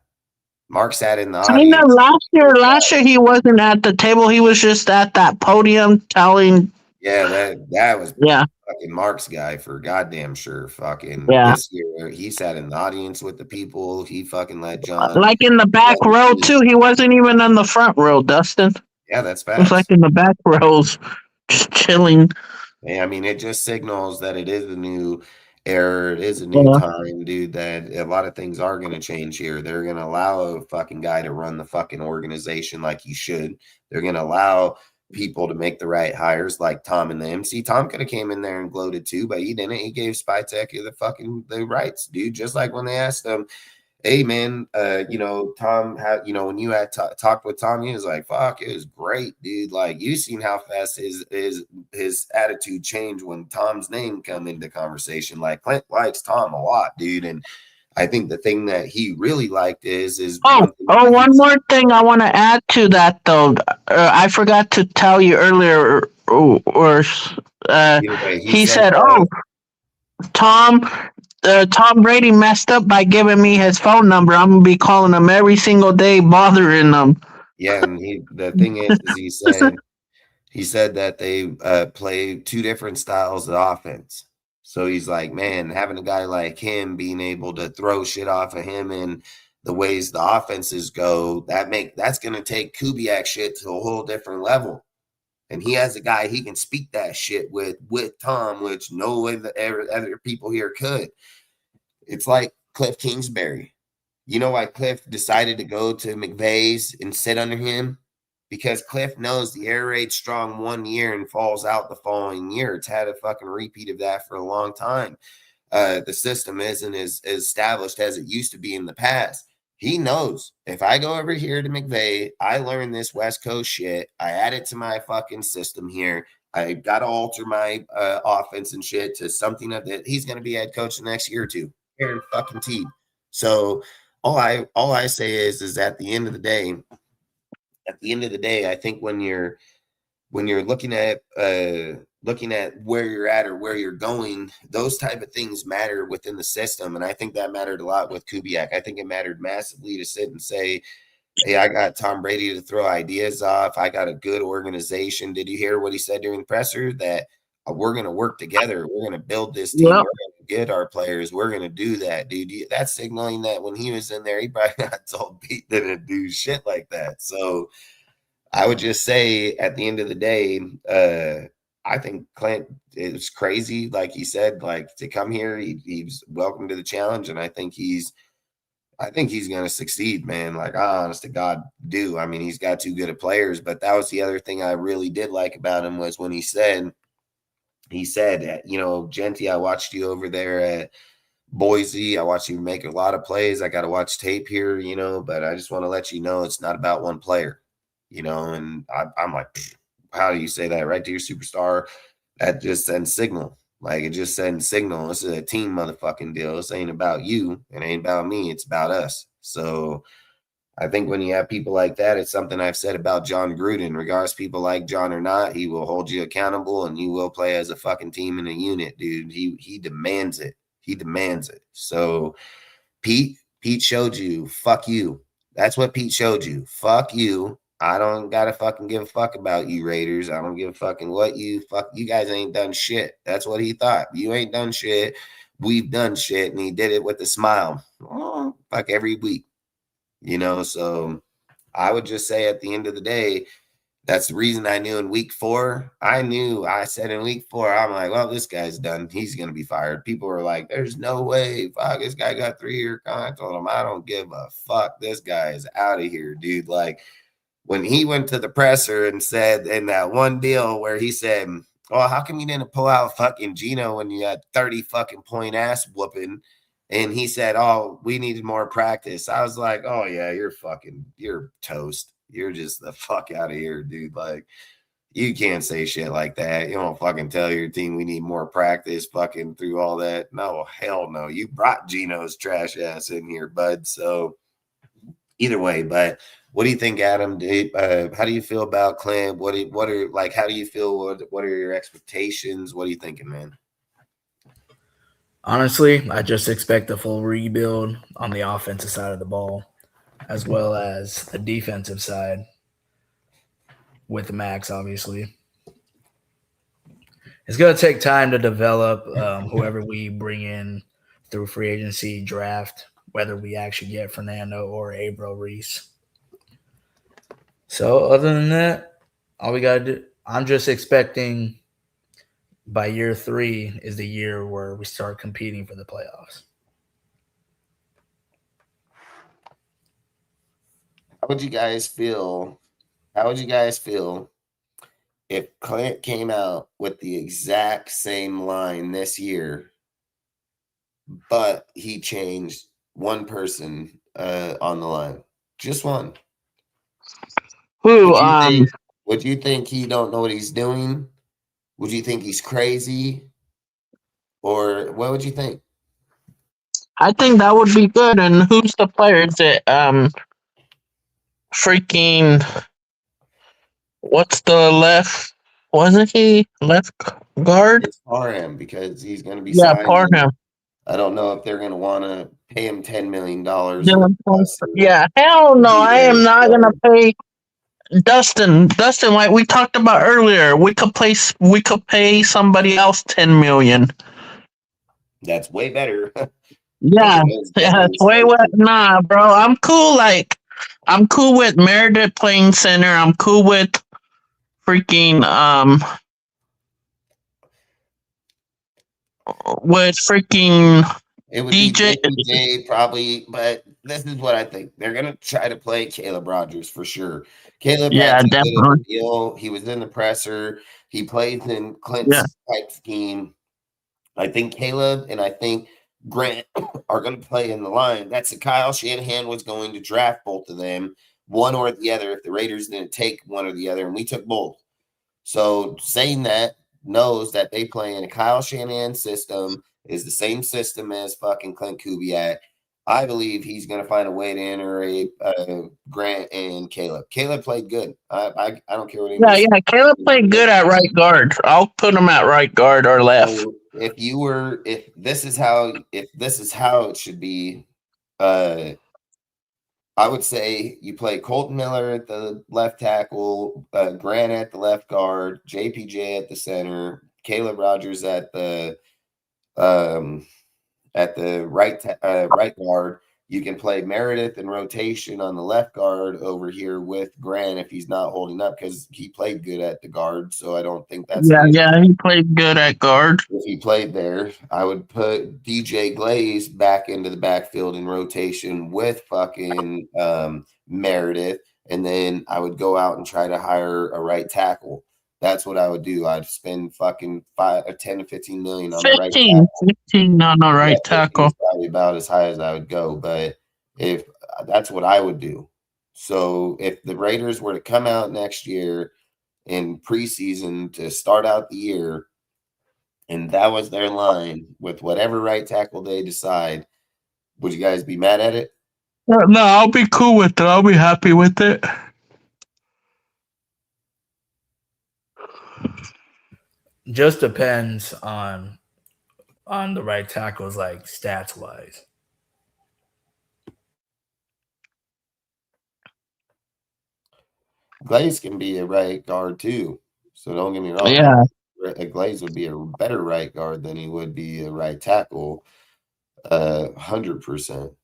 Mark sat in the audience.
Last year he wasn't at the table. He was just at that podium telling.
Yeah, that was fucking Mark's guy for goddamn sure. Fucking this year, he sat in the audience with the people. He fucking let John.
Like in the back row too. He wasn't even in the front row, Dustin.
Yeah, that's fast.
It was like in the back rows, just chilling.
Yeah, I mean, it just signals that it is a new era. It is a new time, dude, that a lot of things are going to change here. They're going to allow a fucking guy to run the fucking organization like he should. They're going to allow people to make the right hires like Tom and the MC. Tom could have came in there and gloated too, but he didn't. He gave Spytek the rights, dude. Just like when they asked him, hey man, Tom, when you had talked with Tom, he was like, fuck, it was great, dude. Like, you seen how fast his attitude changed when Tom's name come into conversation. Like, Klint likes Tom a lot, dude. And I think the thing that he really liked is
one more thing I want to add to that though. I forgot to tell you earlier, he said, Tom, Tom Brady messed up by giving me his phone number. I'm gonna be calling him every single day, bothering him.
Yeah, and the thing is he said that they play two different styles of offense. So he's like, man, having a guy like him being able to throw shit off of him and the ways the offenses go, that's gonna take Kubiak shit to a whole different level. And he has a guy he can speak that shit with Tom, which no way that other people here could. It's like Cliff Kingsbury. You know why Cliff decided to go to McVay's and sit under him? Because Cliff knows the air raid strong 1 year and falls out the following year. It's had a fucking repeat of that for a long time. The system isn't as established as it used to be in the past. He knows if I go over here to McVay, I learn this West Coast shit. I add it to my fucking system here. I got to alter my offense and shit to something that he's going to be head coach the next year or two. Aaron fucking Teed. So all I say is at the end of the day, I think when you're looking at where you're at or where you're going, those type of things matter within the system. And I think that mattered a lot with Kubiak. I think it mattered massively to sit and say, hey, I got Tom Brady to throw ideas off. I got a good organization. Did you hear what he said during the presser? That we're going to work together. We're going to build this team. Yep. We're going to get our players. We're going to do that, dude. That's signaling that when he was in there, he probably got told Pete didn't do shit like that. So I would just say at the end of the day, I think Klint is crazy. Like he said, like to come here, he's welcome to the challenge. And I think he's going to succeed, man. Like I honest to God do. I mean, he's got too good of players, but that was the other thing I really did like about him was when he said, you know, Genty, I watched you over there at Boise. I watched you make a lot of plays. I got to watch tape here, you know, but I just want to let you know it's not about one player, you know, and I'm like, how do you say that right to your superstar? That just sends signal. Like it just sends signal. This is a team motherfucking deal. This ain't about you. It ain't about me. It's about us. So I think when you have people like that, it's something I've said about John Gruden. Regardless people like John or not, he will hold you accountable and you will play as a fucking team in a unit, dude. He demands it. He demands it. So Pete showed you, fuck you. That's what Pete showed you. Fuck you. I don't gotta fucking give a fuck about you Raiders. I don't give a fucking what you guys ain't done shit. That's what he thought. You ain't done shit. We've done shit. And he did it with a smile. Oh, fuck every week. You know, so I would just say at the end of the day, that's the reason I knew in week 4. I said in week 4, I'm like, well, this guy's done. He's going to be fired. People were like, there's no way. Fuck, this guy got 3-year contract. I told him, I don't give a fuck. This guy is out of here, dude. Like when he went to the presser and said in that one deal where he said, oh, how come you didn't pull out fucking Geno when you had 30 fucking point ass whooping? And he said, oh, we needed more practice. I was like, oh, yeah, you're toast. You're just the fuck out of here, dude. Like, you can't say shit like that. You don't fucking tell your team we need more practice fucking through all that. No, hell no. You brought Geno's trash ass in here, bud. So either way, but what do you think, Adam? How do you feel about Klint? How do you feel? What are your expectations? What are you thinking, man?
Honestly, I just expect a full rebuild on the offensive side of the ball, as well as the defensive side with Max, obviously. It's going to take time to develop whoever we bring in through free agency draft, whether we actually get Fernando or Abro Reese. So other than that, all we got to do, I'm just expecting – by year 3 is the year where we start competing for the playoffs.
How would you guys feel if Klint came out with the exact same line this year, but he changed one person on the line? Just one.
Who?
Would you think he don't know what he's doing? Would you think he's crazy? Or what would you think?
I think that would be good. And who's the player? Is it freaking what's the left? Wasn't he left guard?
It's Parham because he's going to be
Parham.
I don't know if they're going to want to pay him $10 million.
Yeah, hell no. I am not going to pay Dustin, like we talked about earlier, we could pay somebody else $10 million.
That's way better.
Yeah, it's way what? Nah, bro. I'm cool. Like, I'm cool with Meredith playing center. I'm cool with freaking
it would
DJ.
be JPJ probably, but this is what I think. They're gonna try to play Caleb Rogers for sure. Caleb
Yeah,
had too good of
definitely.
a deal. He was in the presser. He plays in
Yeah,
Clint's type scheme. I think Caleb and I think Grant are going to play in the line. That's a Kyle Shanahan was going to draft both of them, one or the other, if the Raiders didn't take one or the other, and we took both. So saying that knows that they play in a Kyle Shanahan system is the same system as fucking Klint Kubiak. I believe he's going to find a way to enter a Grant and Caleb. Caleb played good. I don't care what anybody says.
Caleb played good at right guard. I'll put him at right guard or left.
So if this is how it should be, I would say you play Colton Miller at the left tackle, Grant at the left guard, JPJ at the center, Caleb Rogers at the right guard. You can play Meredith in rotation on the left guard over here with Grant if he's not holding up because he played good at the guard. So I don't think that's
he played good at guard.
If he played there. I would put DJ Glaze back into the backfield in rotation with fucking Meredith, and then I would go out and try to hire a right tackle. That's what I would do. I'd spend fucking 10 to 15 million on the right tackle.
15 on the right tackle.
Probably about as high as I would go, but if that's what I would do. So if the Raiders were to come out next year in preseason to start out the year, and that was their line with whatever right tackle they decide, would you guys be mad at it?
No, I'll be cool with it. I'll be happy with it.
Just depends on the right tackles, like stats wise.
Glaze can be a right guard too, so don't get me wrong.
Yeah,
Glaze would be a better right guard than he would be a right tackle, 100%.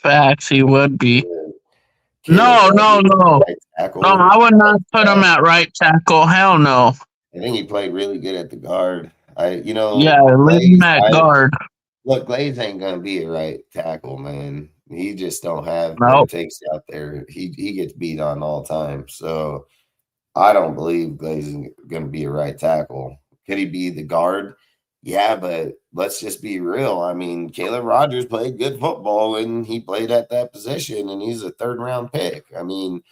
facts. He would be.
Caleb
No.
right tackle.
No, I would not put him at right tackle. Hell no.
I think he played really good at the guard.
Leave him at guard.
Look, Glaze ain't gonna be a right tackle, man. He just don't have what it takes out there. He gets beat on all the time. So I don't believe Glaze is gonna be a right tackle. Could he be the guard? Yeah, but let's just be real. I mean, Caleb Rogers played good football and he played at that position, and he's a third-round pick. I mean,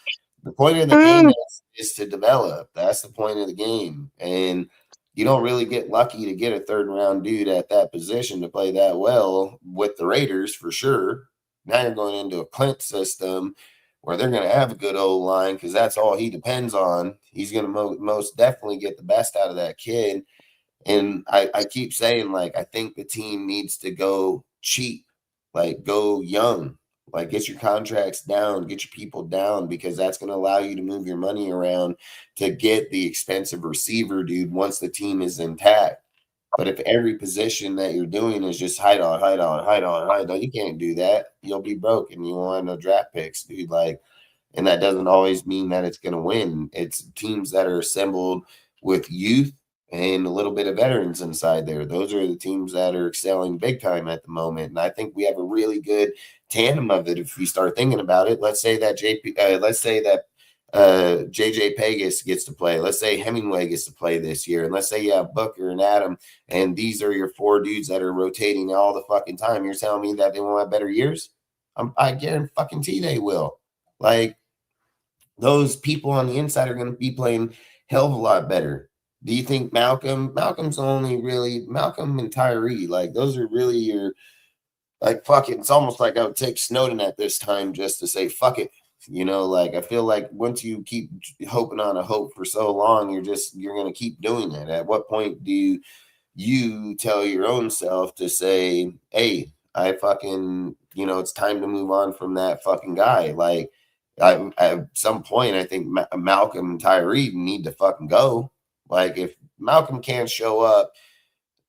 the point of the game is to develop. That's the point of the game. And you don't really get lucky to get a third-round dude at that position to play that well with the Raiders for sure. Now you're going into a Klint system where they're going to have a good old line because that's all he depends on. He's going to most definitely get the best out of that kid. And I keep saying, like, I think the team needs to go cheap, like go young, like get your contracts down, get your people down, because that's going to allow you to move your money around to get the expensive receiver, dude, once the team is intact. But if every position that you're doing is just hide on, you can't do that. You'll be broke and you won't have no draft picks, dude. Like, and that doesn't always mean that it's going to win. It's teams that are assembled with youth and a little bit of veterans inside there. Those are the teams that are excelling big time at the moment. And I think we have a really good tandem of it if we start thinking about it. Let's say that JJ Pegas gets to play. Let's say Hemingway gets to play this year. And let's say you have Booker and Adam, and these are your four dudes that are rotating all the fucking time. You're telling me that they won't have better years? I guarantee they will. Like, those people on the inside are going to be playing hell of a lot better. Do you think Malcolm's only really Malcolm and Tyree? Like those are really your like fuck it. It's almost like I would take Snowden at this time just to say fuck it. You know, like I feel like once you keep hoping on a hope for so long, you're gonna keep doing it. At what point do you tell your own self to say, hey, I fucking, it's time to move on from that fucking guy. Like, at some point, I think Malcolm and Tyree need to fucking go. Like, if Malcolm can't show up,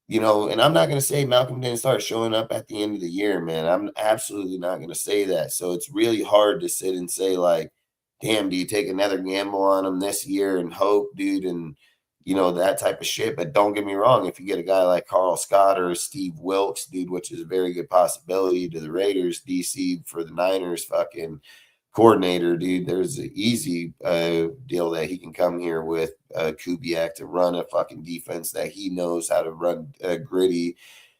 and I'm not going to say Malcolm didn't start showing up at the end of the year, man. I'm absolutely not going to say that. So it's really hard to sit and say, like, damn, do you take another gamble on him this year and hope, dude? And, that type of shit. But don't get me wrong. If you get a guy like Carl Scott or Steve Wilkes, dude, which is a very good possibility to the Raiders, DC for the Niners fucking coordinator, dude, there's an easy deal that he can come here with Kubiak to run a fucking defense that he knows how to run gritty,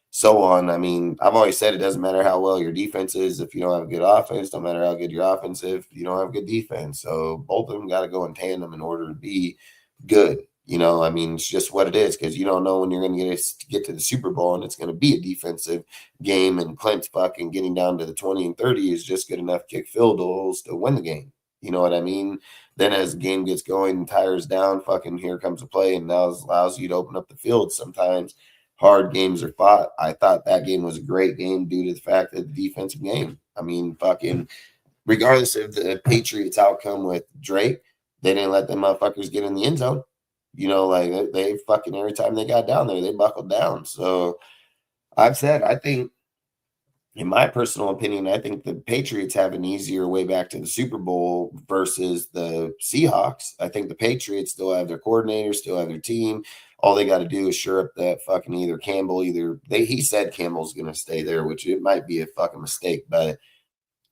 so on. I mean, I've always said it doesn't matter how well your defense is if you don't have a good offense. No matter how good your offense is if you don't have good defense. So both of them got to go in tandem in order to be good. I mean, it's just what it is because you don't know when you're going to get to the Super Bowl and it's going to be a defensive game. And Klint fucking getting down to the 20 and 30 is just good enough kick field goals to win the game. You know what I mean? Then as the game gets going and tires down, fucking here comes a play and now allows you to open up the field. Sometimes hard games are fought. I thought that game was a great game due to the fact that the defensive game. I mean, fucking regardless of the Patriots outcome with Drake, they didn't let them motherfuckers get in the end zone. Like they fucking every time they got down there, they buckled down. So I've said, I think, in my personal opinion, I think the Patriots have an easier way back to the Super Bowl versus the Seahawks. I think the Patriots still have their coordinator, still have their team. All they got to do is sure up that fucking either Campbell, he said Campbell's going to stay there, which it might be a fucking mistake, but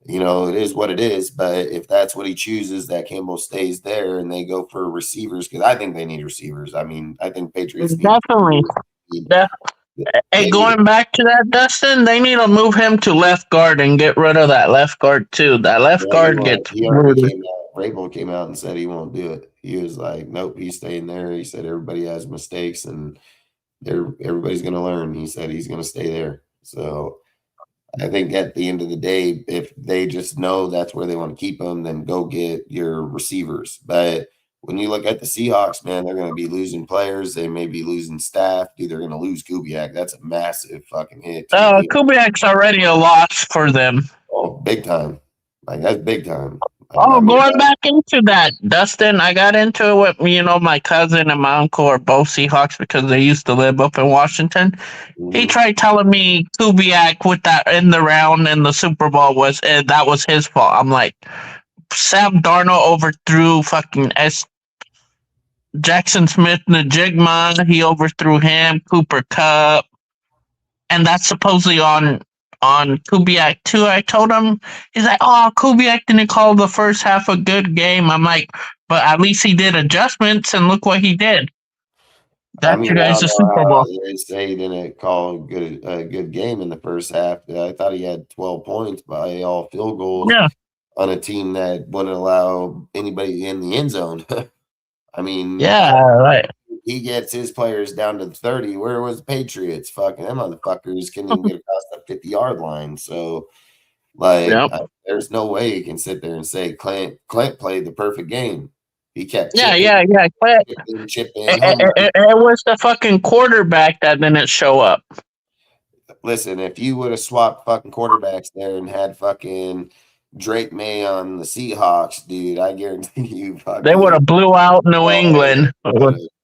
it is what it is. But if that's what he chooses, that Campbell stays there and they go for receivers, because I think they need receivers. I mean, I think Patriots
definitely. Hey, going back to that, Dustin, they need to move him to left guard and get rid of that left guard too. That left guard gets
Rabel came out and said he won't do it. He was like, nope, he's staying there. He said everybody has mistakes and everybody's going to learn. He said he's going to stay there. So I think at the end of the day, if they just know that's where they want to keep them, then go get your receivers. But when you look at the Seahawks, man, they're going to be losing players. They may be losing staff. Dude, they're going to lose Kubiak. That's a massive fucking hit.
Kubiak's already a loss for them.
Oh, big time. Like, that's big time.
Going back into that, Dustin, I got into it with, my cousin and my uncle are both Seahawks because they used to live up in Washington. Mm-hmm. He tried telling me Kubiak with that in the round in the Super Bowl that was his fault. I'm like, Sam Darnold overthrew fucking Jackson Smith-Njigba. He overthrew him, Cooper Kupp. And that's supposedly on Kubiak too. I told him, he's like, oh, Kubiak didn't call the first half a good game. I'm like, but at least he did adjustments and look what he did. That's your guys' Super Bowl.
They say he didn't call a good game in the first half. I thought he had 12 points by all field goals on a team that wouldn't allow anybody in the end zone. I mean,
right.
He gets his players down to the 30. Where was the Patriots? Fucking them motherfuckers couldn't even get across the 50-yard line. So, there's no way you can sit there and say Klint played the perfect game. He kept
Klint. It was the fucking quarterback that didn't show up.
Listen, if you would have swapped fucking quarterbacks there and had fucking Drake May on the Seahawks, dude, I guarantee you
they would have blew out New England.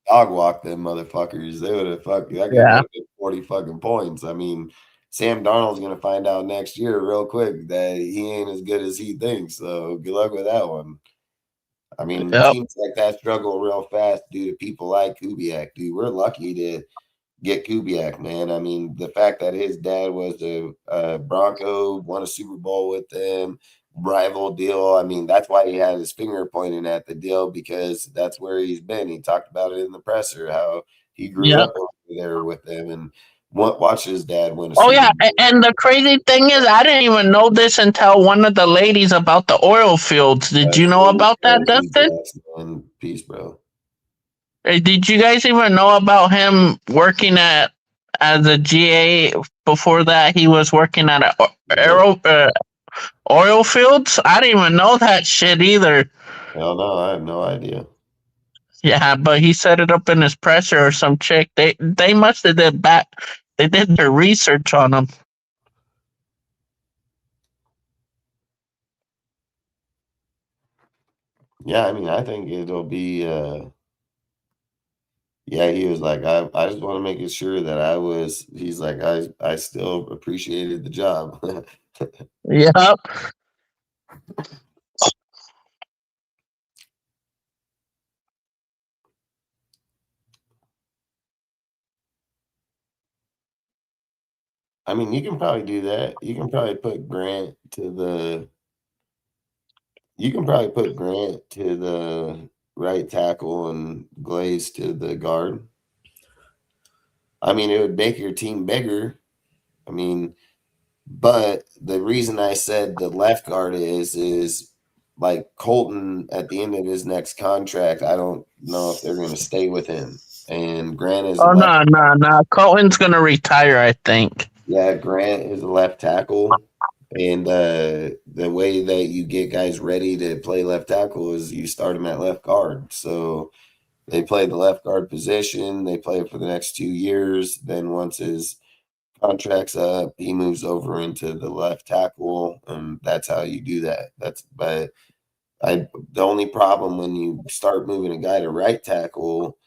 Dog walk them motherfuckers. They would have fucking 40 fucking points. I mean, Sam Darnold's gonna find out next year real quick that he ain't as good as he thinks. So good luck with that one. I mean, teams like that struggle real fast due to people like Kubiak. Dude, we're lucky to get Kubiak, man. I mean, the fact that his dad was a Bronco, won a Super Bowl with them, rival deal. I mean, that's why he had his finger pointing at the deal because that's where he's been. He talked about it in the presser, how he grew up over there with them and watched his dad win a Super Bowl.
And the crazy thing is, I didn't even know this until one of the ladies about the oil fields. Did you know about that, Dustin?
Peace, bro.
Hey, did you guys even know about him working as a GA? Before that, he was working at oil fields. I didn't even know that shit either.
Hell no, I have no idea.
Yeah, but he set it up in his presser or some chick. They must have They did their research on him.
Yeah, I mean, I think it'll be. Yeah, he was like, I just want to make it sure that I was. He's like, I still appreciated the job.
Yep.
I mean, you can probably do that. You can probably put Grant to the. You can probably put Grant to the right tackle and Glaze to the guard. I mean, it would make your team bigger. I mean, but the reason I said the left guard is like Colton at the end of his next contract. I don't know if they're going to stay with him. And Grant is a
Oh
left.
no! Colton's gonna retire, I think.
Yeah, Grant is a left tackle. And the way that you get guys ready to play left tackle is you start them at left guard. So they play the left guard position. They play it for the next 2 years. Then once his contract's up, he moves over into the left tackle, and that's how you do that. The only problem when you start moving a guy to right tackle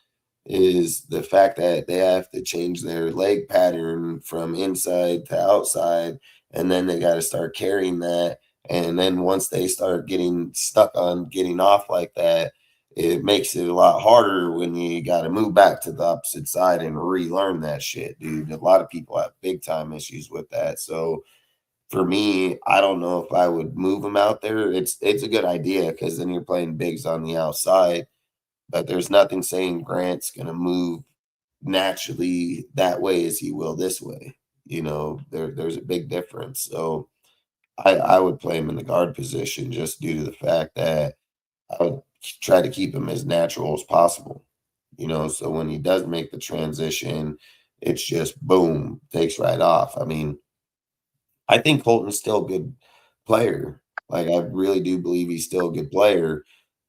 is the fact that they have to change their leg pattern from inside to outside, and then they got to start carrying that. And then once they start getting stuck on getting off like that, it makes it a lot harder when you got to move back to the opposite side and relearn that shit, dude. A lot of people have big time issues with that. So for me, I don't know if I would move them out there. It's a good idea because then you're playing bigs on the outside. But there's nothing saying Grant's going to move naturally that way as he will this way. You know, there's a big difference. So I would play him in the guard position just due to the fact that I would try to keep him as natural as possible. You know, so when he does make the transition, it's just boom, takes right off. I mean, I think Colton's still a good player. Like, I really do believe he's still a good player.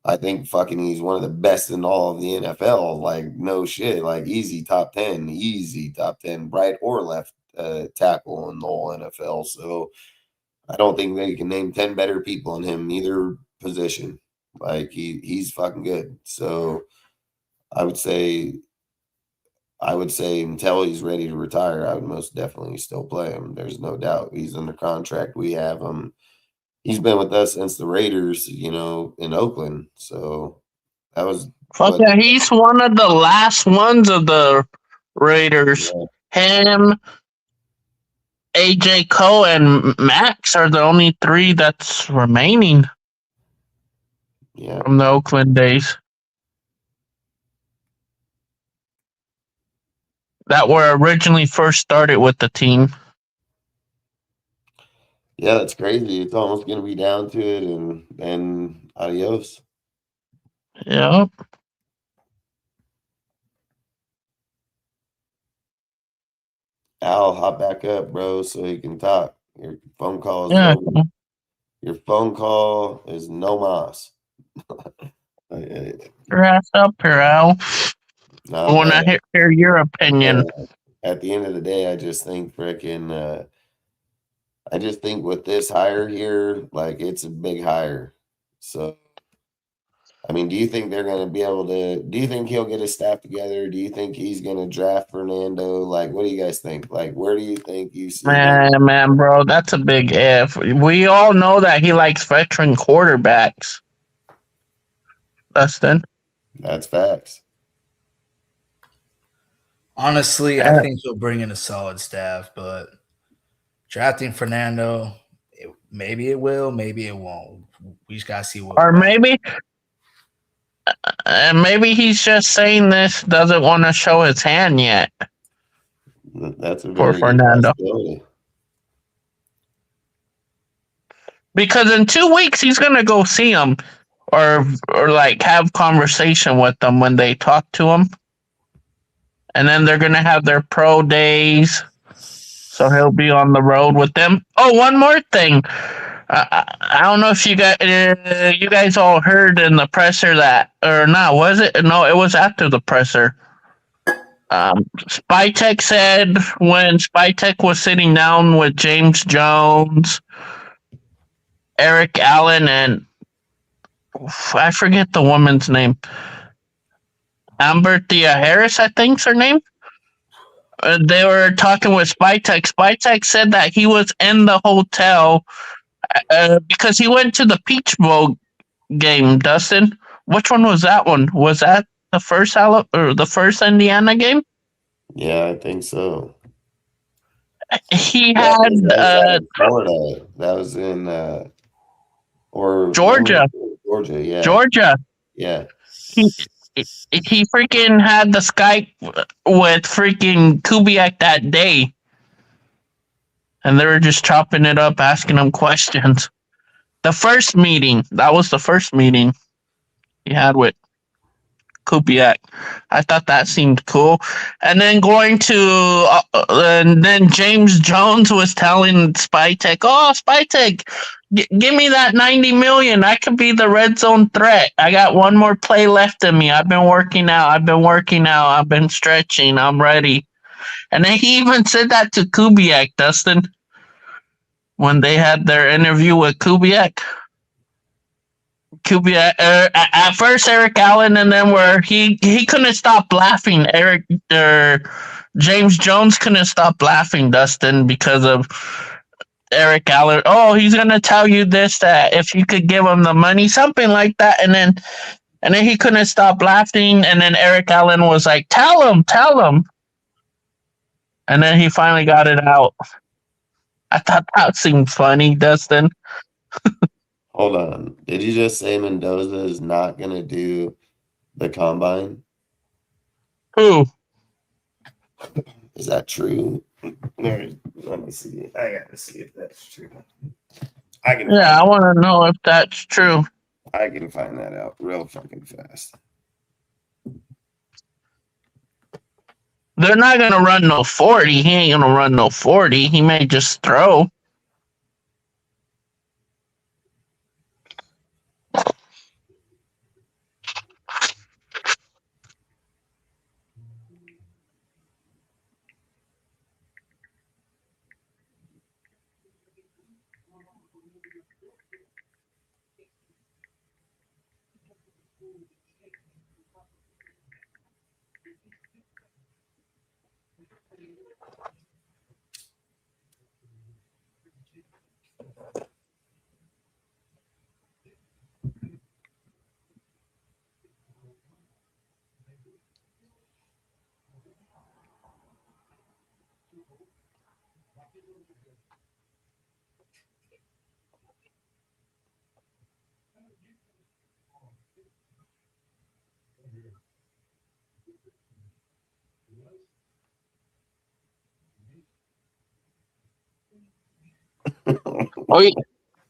I think fucking he's one of the best in all of the NFL. Like, no shit. Like, easy top 10, right or left tackle in the whole NFL. So I don't think they can name 10 better people in him, either position. Like, he's fucking good. So I would say until he's ready to retire, I would most definitely still play him. There's no doubt. He's under contract. We have him. He's been with us since the Raiders, you know, in Oakland. So that was
Fuck yeah, he's one of the last ones of the Raiders. Yeah. Him, AJ Cole, and Max are the only three that's remaining. Yeah. From the Oakland days. That were originally first started with the team.
Yeah, that's crazy. It's almost going to be down to it, and adios.
Yep.
Al, hop back up, bro, so you can talk. Your phone call is over. Your phone call is no mas.
Your ass up here, Al. I want to hear your opinion.
At the end of the day, I just think freaking I just think with this hire here, like, it's a big hire. So, I mean, do you think they're going to be able to – do you think he'll get his staff together? Do you think he's going to draft Fernando? Like, what do you guys think? Like, where do you think you see –
Man, bro, that's a big if. We all know that he likes veteran quarterbacks. Dustin?
That's facts.
Honestly, I think he'll bring in a solid staff, but drafting Fernando, maybe it will, maybe it won't. We just gotta see what.
Or maybe he's just saying this, doesn't want to show his hand yet.
That's a very
for Fernando. Because in 2 weeks he's gonna go see him, or like have conversation with them when they talk to him. And then they're gonna have their pro days, so he'll be on the road with them. Oh, one more thing. I don't know if you guys all heard in the presser that, or not, was it? No, it was after the presser. Spytek said when Spytek was sitting down with James Jones, Eric Allen, and I forget the woman's name. Amberthea Harris, I think's her name. They were talking with Spytek. Spytek said that he was in the hotel because he went to the Peach Bowl game. Dustin, which one was that one? Was that the first the first Indiana game?
Yeah, I think so.
He
That
had
was in Florida. That was in or
Georgia.
Georgia, yeah.
Georgia.
Yeah.
He freaking had the Skype with freaking Kubiak that day. And they were just chopping it up, asking him questions. The first meeting, that was the first meeting he had with Kubiak. I thought that seemed cool. And then going to, and then James Jones was telling Spytek, "Oh, Spytek, give me that $90 million. I could be the red zone threat. I got one more play left in me. I've been working out. I've been stretching. I'm ready." And then he even said that to Kubiak, Dustin, when they had their interview with Kubiak. At first Eric Allen, and then where he couldn't stop laughing. James Jones couldn't stop laughing, Dustin, because of Eric Allen. Oh, he's gonna tell you this, that if you could give him the money, something like that, and then he couldn't stop laughing, and then Eric Allen was like, tell him, and then he finally got it out. I thought that seemed funny, Dustin.
Hold on. Did you just say Mendoza is not going to do the combine?
Who?
Is that true? Let me see. I got to see if that's true.
I want to know if that's true.
I can find that out real fucking fast.
They're not going to run no 40. He ain't going to run no 40. He may just throw.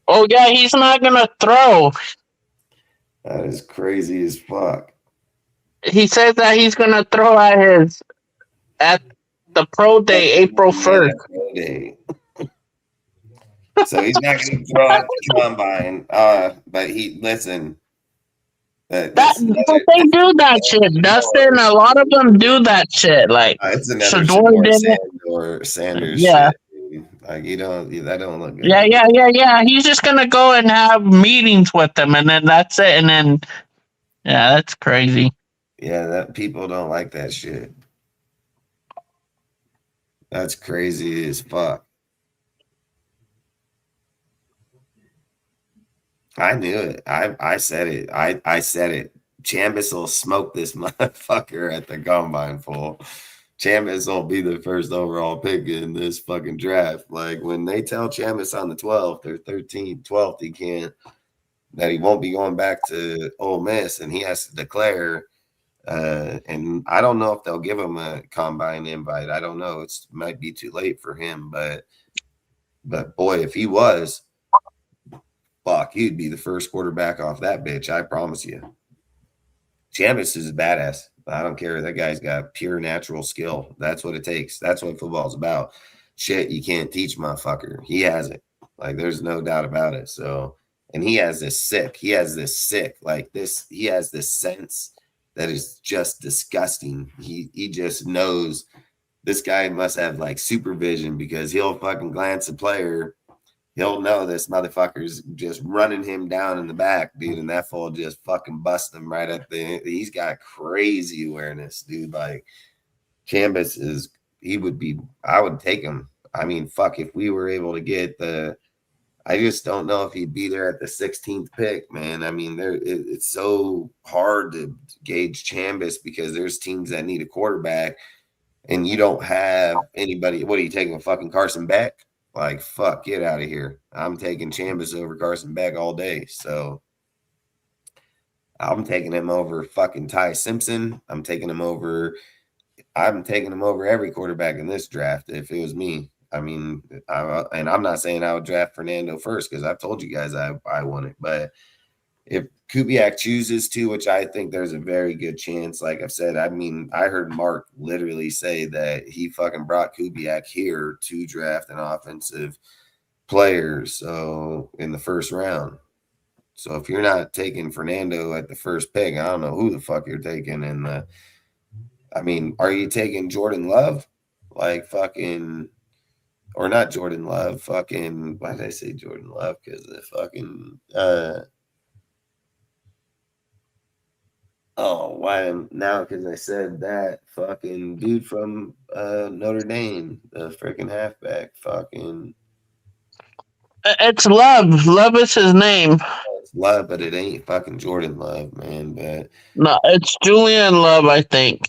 Oh yeah, he's not gonna throw.
That is crazy as fuck.
He says that he's gonna throw at the pro day, April 1st.
So he's not gonna throw at the combine. But listen.
They do that shit, Dustin. A lot of them do that shit. Like
it's another Sanders
yeah.
shit. Like that don't look good.
Yeah. He's just gonna go and have meetings with them, and then that's it. And then, yeah, that's crazy.
Yeah, that people don't like that shit. That's crazy as fuck. I knew it. I said it. I said it. Chambers will smoke this motherfucker at the combine full. Chambers will be the first overall pick in this fucking draft. Like when they tell Chambers on the 12th or 13th, 12th, that he won't be going back to Ole Miss and he has to declare. And I don't know if they'll give him a combine invite. I don't know. It might be too late for him, but boy, if he was, fuck, he'd be the first quarterback off that bitch. I promise you. Chambers is a badass. I don't care. That guy's got pure natural skill. That's what it takes. That's what football's about. Shit, you can't teach, motherfucker. He has it. Like, there's no doubt about it. So, and he has this sick. He has this sense that is just disgusting. He just knows this guy must have like supervision because he'll fucking glance a player. He'll know this motherfucker's just running him down in the back, dude, and that fool just fucking bust him right at the. He's got crazy awareness, dude. Like Chambers I would take him. I mean, fuck, if we were able to get I just don't know if he'd be there at the 16th pick, man. I mean, it's so hard to gauge Chambers because there's teams that need a quarterback, and you don't have anybody. What are you taking, fucking Carson Beck? Like, fuck, get out of here. I'm taking Chambers over Carson Beck all day. So I'm taking him over fucking Ty Simpson. I'm taking him over every quarterback in this draft if it was me. I mean, and I'm not saying I would draft Fernando first because I've told you guys I want it. But if Kubiak chooses to, which I think there's a very good chance, like I've said, I mean, I heard Mark literally say that he fucking brought Kubiak here to draft an offensive player, so in the first round. So if you're not taking Fernando at the first pick, I don't know who the fuck you're taking. I mean, are you taking Jordan Love? Like fucking, or not Jordan Love, fucking, why did I say Jordan Love? Because the fucking, why now? Because I said that fucking dude from Notre Dame, the freaking halfback, fucking.
It's Love. Love is his name.
It's Love, but it ain't fucking Jordan Love, man. But
no, it's Julian Love, I think.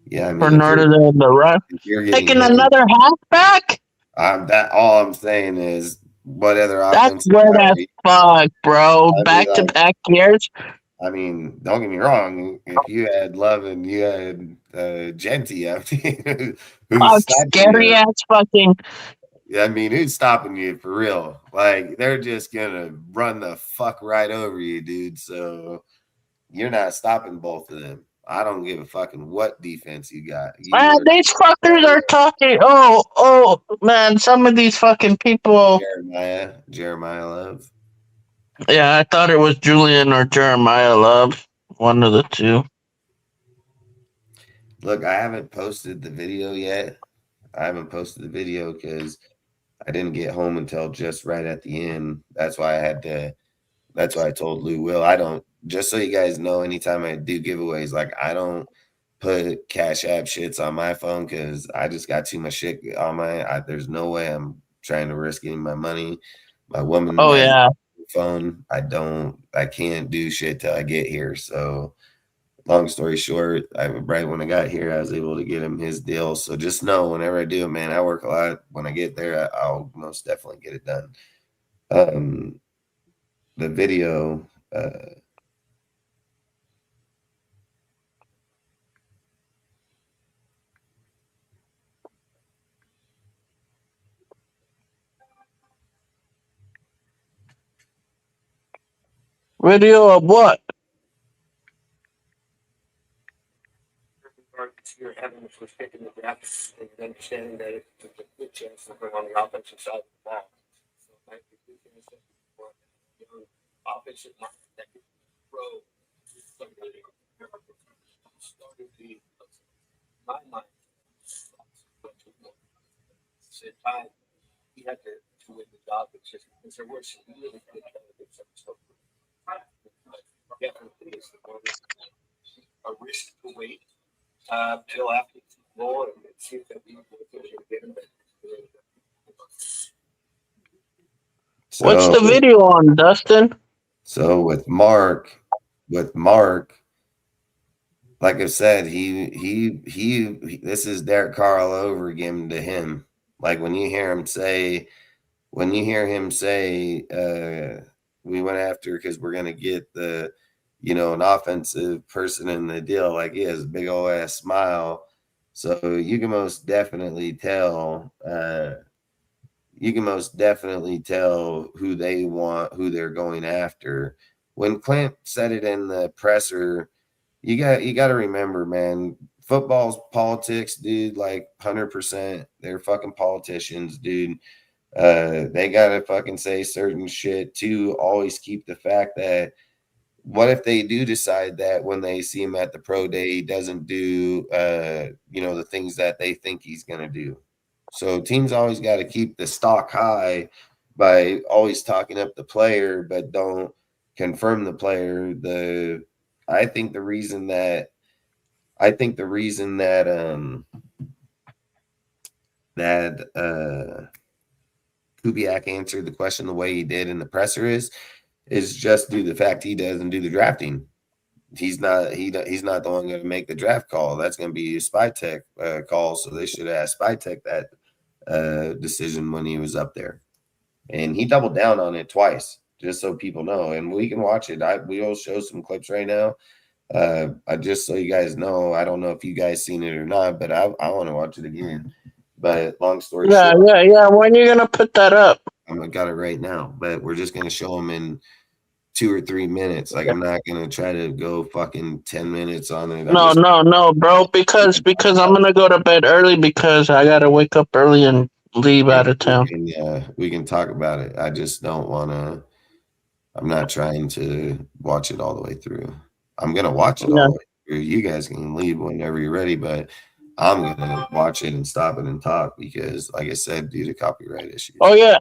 Yeah, I mean,
for Notre Dame, the run. Taking another halfback.
All I'm saying is, what other offense?
That's good as fuck, bro. Back-to-back years.
I mean, don't get me wrong. If you had Love and you had Genty, I mean, who's
scary ass fucking.
I mean, who's stopping you for real? Like, they're just gonna run the fuck right over you, dude. So you're not stopping both of them. I don't give a fucking what defense you got.
These fuckers are talking. Oh, man. Some of these fucking people.
Jeremiah Love.
Yeah, I thought it was Julian or Jeremiah Love. One of the two.
Look, I haven't posted the video yet. I haven't posted the video because I didn't get home until just right at the end. That's why I told Lou Will. I don't, just so you guys know, anytime I do giveaways, like I don't put Cash App shits on my phone because I just got too much shit on there's no way I'm trying to risk getting my money. My woman phone. I can't do shit till I get here. So long story short, right when I got here, I was able to get him his deal. So just know whenever I do it, man, I work a lot. When I get there, I'll most definitely get it done. The video,
video of what?
You're having to pick in the draft and understanding that it's a good chance to bring on the offensive side of the ball. So I think we can for young offensive line that can grow somebody starting to my mind. Same time, he had to win the job. It's just because there were some really good candidates. So definitely is a risk to wait. Till after the Bowl and see if that we can get him.
What's the video on, Dustin?
So with Mark, like I said, he this is Derek Carr all over again to him. Like when you hear him say, we went after because we're gonna get an offensive person in the deal, like he has a big old ass smile. So you can most definitely tell, you can most definitely tell who they want, who they're going after. When Klint said it in the presser, you got to remember, man, football's politics, dude, like 100%. They're fucking politicians, dude. They got to fucking say certain shit to always keep the fact that what if they do decide that when they see him at the pro day, he doesn't do, the things that they think he's going to do. So teams always got to keep the stock high by always talking up the player, but don't confirm the player. I think the reason that Kubiak answered the question the way he did in the presser is just due to the fact he doesn't do the drafting. He's not the one going to make the draft call. That's going to be a Spytek call. So they should ask Spytek that decision when he was up there, and he doubled down on it twice, just so people know. And we can watch it. We'll show some clips right now. I just so you guys know. I don't know if you guys seen it or not, but I want to watch it again. But long story short,
yeah. When are you gonna put that up?
I got it right now. But we're just gonna show them in 2 or 3 minutes. Like, I'm not gonna try to go fucking 10 minutes on it.
No, bro. Because I'm gonna go to bed early because I gotta wake up early and leave out of town.
We can talk about it. I just don't want to. I'm not trying to watch it all the way through. I'm gonna watch it all the way through. You guys can leave whenever you're ready, but I'm gonna watch it and stop it and talk because, like I said, due to copyright issues.
Oh yeah.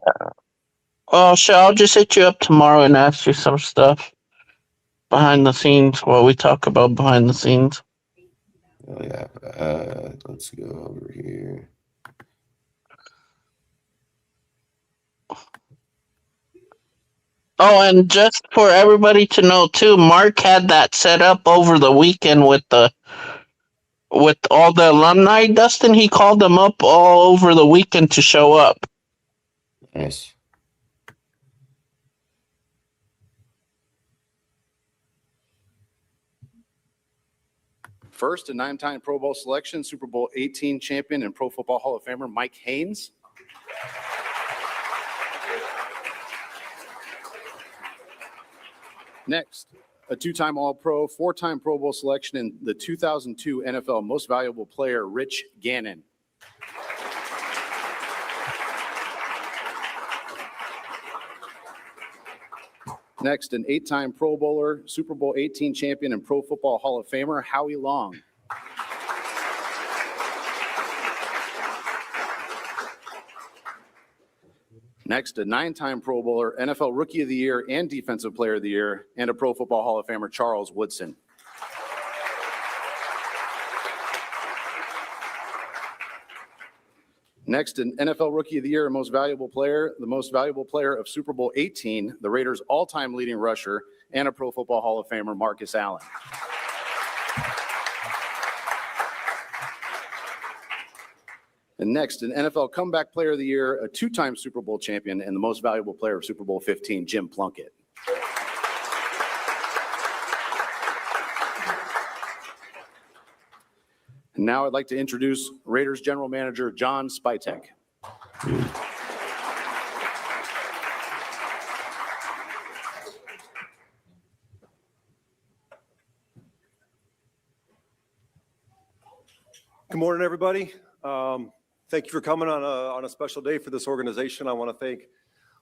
Oh shit! I'll just hit you up tomorrow and ask you some stuff behind the scenes. What we talk about behind the scenes.
Oh yeah. Let's go over here.
Oh, and just for everybody to know too, Mark had that set up over the weekend with all the alumni. Dustin, he called them up all over the weekend to show up.
Nice.
First, a 9-time Pro Bowl selection, Super Bowl 18 champion and Pro Football Hall of Famer Mike Haynes. Next, a 2-time All-Pro, 4-time Pro Bowl selection, and the 2002 NFL Most Valuable Player, Rich Gannon. Next, an 8-time Pro Bowler, Super Bowl 18 champion, and Pro Football Hall of Famer, Howie Long. Next, a 9-time Pro Bowler, NFL Rookie of the Year and Defensive Player of the Year, and a Pro Football Hall of Famer, Charles Woodson. Next, an NFL Rookie of the Year and Most Valuable Player, the Most Valuable Player of Super Bowl 18, the Raiders' all-time leading rusher, and a Pro Football Hall of Famer, Marcus Allen. And next, an NFL Comeback Player of the Year, a 2-time Super Bowl champion, and the Most Valuable Player of Super Bowl 15, Jim Plunkett. And now I'd like to introduce Raiders General Manager John Spytek.
Good morning, everybody. Thank you for coming on a special day for this organization. I want to thank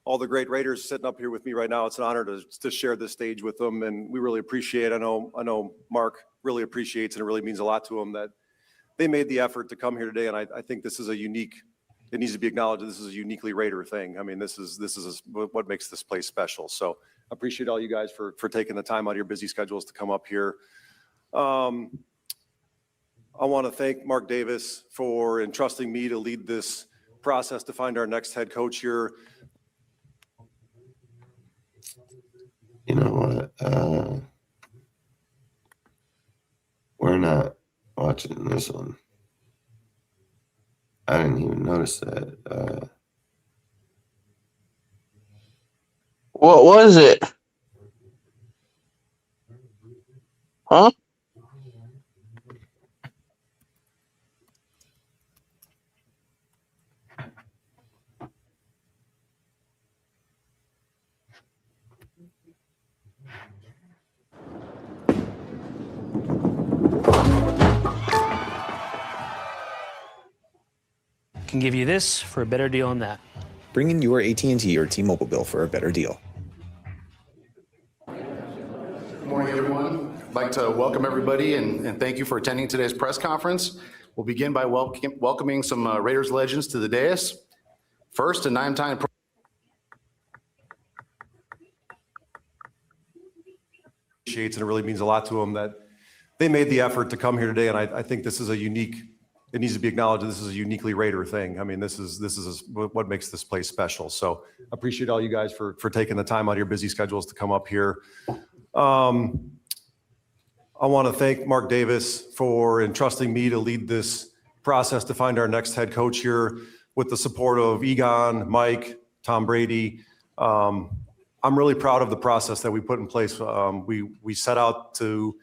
all the great Raiders sitting up here with me right now. It's an honor to share this stage with them, and we really appreciate it. I know Mark really appreciates it, and it really means a lot to him that they made the effort to come here today. And I think this is a unique. It needs to be acknowledged that this is a uniquely Raider thing. I mean, this is what makes this place special. So I appreciate all you guys for taking the time out of your busy schedules to come up here. I want to thank Mark Davis for entrusting me to lead this process to find our next head coach here.
You know what? We're not watching this one. I didn't even notice that.
What was it? Huh?
can give you this for a better deal on that.
Bring in your AT&T or T-Mobile bill for a better deal.
Good morning, everyone. I'd like to welcome everybody and thank you for attending today's press conference. We'll begin by welcoming some Raiders legends to the dais. First, a 9-time pro.
Appreciates, and it really means a lot to them that they made the effort to come here today. And I think this is a unique, it needs to be acknowledged that this is a uniquely Raider thing. I mean, this is what makes this place special. So I appreciate all you guys for taking the time out of your busy schedules to come up here. I want to thank Mark Davis for entrusting me to lead this process to find our next head coach here with the support of Egon, Mike, Tom Brady. I'm really proud of the process that we put in place. We set out to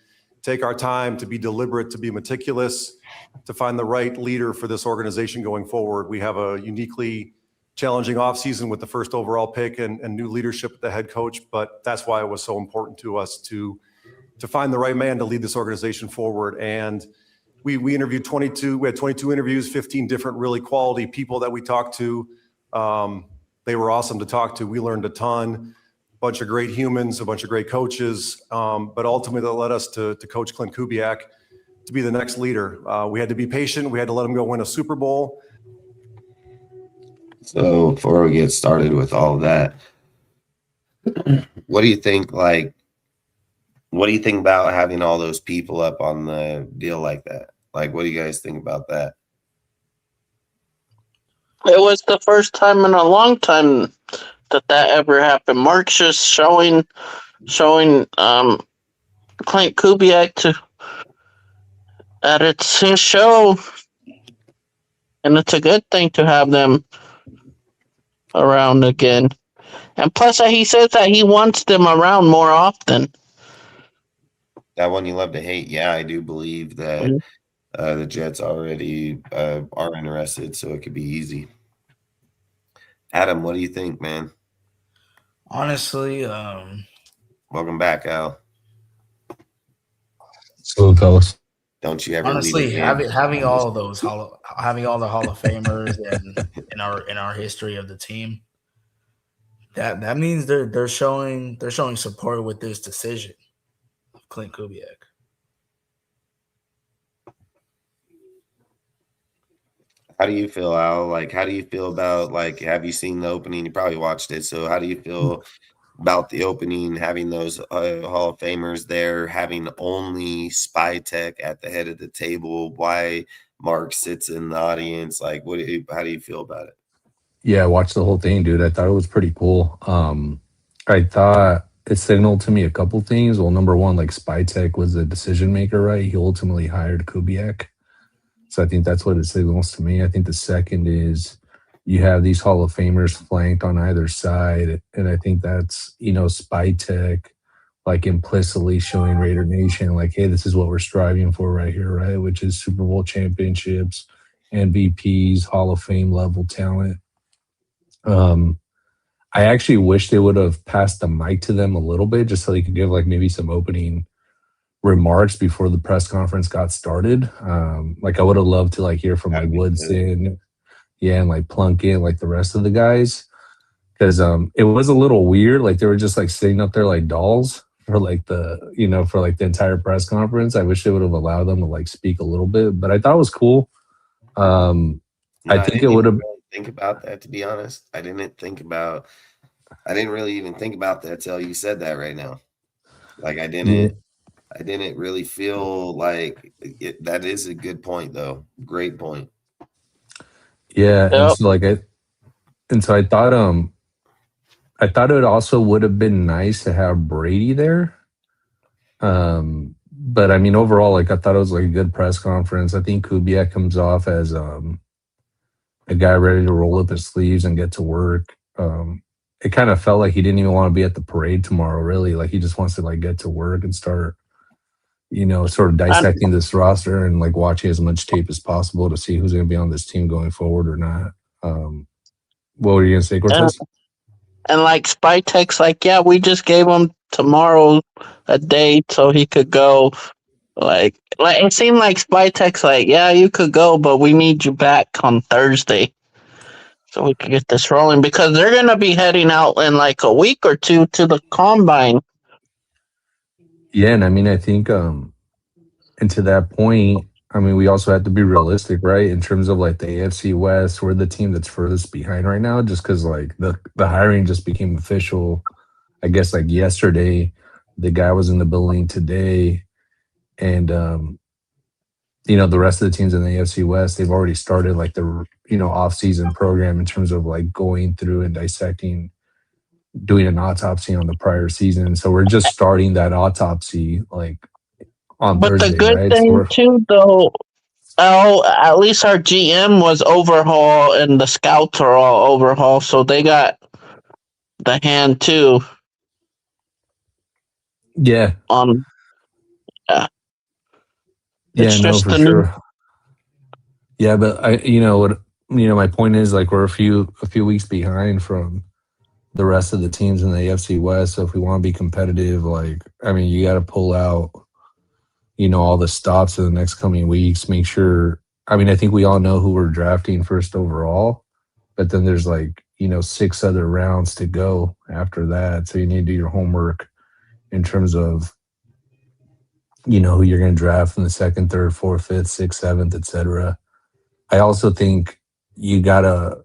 take our time, to be deliberate, to be meticulous, to find the right leader for this organization going forward. We have a uniquely challenging offseason with the first overall pick and new leadership at the head coach, but that's why it was so important to us to find the right man to lead this organization forward. And we interviewed 22, we had 22 interviews, 15 different really quality people that we talked to. They were awesome to talk to. We learned a ton. Bunch of great humans, a bunch of great coaches, but ultimately that led us to Coach Klint Kubiak to be the next leader. We had to be patient. We had to let him go win a Super Bowl.
So before we get started with all of that, what do you think about having all those people up on the deal like that? Like, what do you guys think about that?
It was the first time in a long time that ever happened. Mark's just showing Klint Kubiak that it's his show, and it's a good thing to have them around again. And plus, he says that he wants them around more often.
That one you love to hate. Yeah, I do believe that the Jets already are interested, so it could be easy. Adam, what do you think, man?
Honestly,
welcome back, Al.
Salute, fellas.
Don't you ever
honestly
leave
having all those having all the Hall of Famers in our history of the team, that means they're showing support with this decision of Klint Kubiak.
How do you feel, Al? Like, how do you feel about, like, have you seen the opening? You probably watched it. So how do you feel about the opening, having those Hall of Famers there, having only Spytek at the head of the table? Why Mark sits in the audience? Like, how do you feel about it?
Yeah, I watched the whole thing, dude. I thought it was pretty cool. I thought it signaled to me a couple things. Well, number one, like Spytek was the decision maker, right? He ultimately hired Kubiak. So I think that's what it signals to me. I think the second is you have these Hall of Famers flanked on either side. And I think that's, Spytek, like implicitly showing Raider Nation, like, hey, this is what we're striving for right here, right? Which is Super Bowl championships, MVPs, Hall of Fame level talent. I actually wish they would have passed the mic to them a little bit just so they could give like maybe some opening remarks before the press conference got started. Like I would have loved to like hear from like Woodson, and like Plunkett, like the rest of the guys, because it was a little weird. Like they were just like sitting up there like dolls for like the entire press conference. I wish they would have allowed them to like speak a little bit, but I thought it was cool. I think it would have.
Think about that, to be honest. I didn't really even think about that till you said that right now. Like I didn't really feel like it. That is a good point, though. Great point.
Yeah, and so I thought it also would have been nice to have Brady there. But I mean, overall, like I thought it was like a good press conference. I think Kubiak comes off as a guy ready to roll up his sleeves and get to work. It kind of felt like he didn't even want to be at the parade tomorrow, really. Like he just wants to like get to work and start, sort of dissecting this roster and like watching as much tape as possible to see who's going to be on this team going forward or not. What were you going to say, Cortez?
And like Spytek's like, yeah, we just gave him tomorrow a date so he could go. Like it seemed like Spytek's like, yeah, you could go, but we need you back on Thursday. so we can get this rolling because they're going to be heading out in like a week or two to the combine.
Yeah, and I mean, I think, and to that point, I mean, we also have to be realistic, right? In terms of like the AFC West, we're the team that's furthest behind right now, just because like the hiring just became official, I guess, like yesterday. The guy was in the building today, and the rest of the teams in the AFC West, they've already started like the off-season program in terms of like going through and dissecting, doing an autopsy on the prior season. So we're just starting that autopsy like on
But the
Thursday,
good
right? So
thing too, though, at least our GM was overhaul and the scouts are all overhaul, so they got the hand too.
Yeah,
Yeah.
yeah,
It's
no,
just
for
the new.
sure. Yeah, but my point is like we're a few weeks behind from the rest of the teams in the AFC West. So if we want to be competitive, like, I mean, you got to pull out, all the stops in the next coming weeks. Make sure. I mean, I think we all know who we're drafting first overall, but then there's like 6 other rounds to go after that. So you need to do your homework in terms of who you're going to draft in the second, third, fourth, fifth, sixth, seventh, etc. I also think you gotta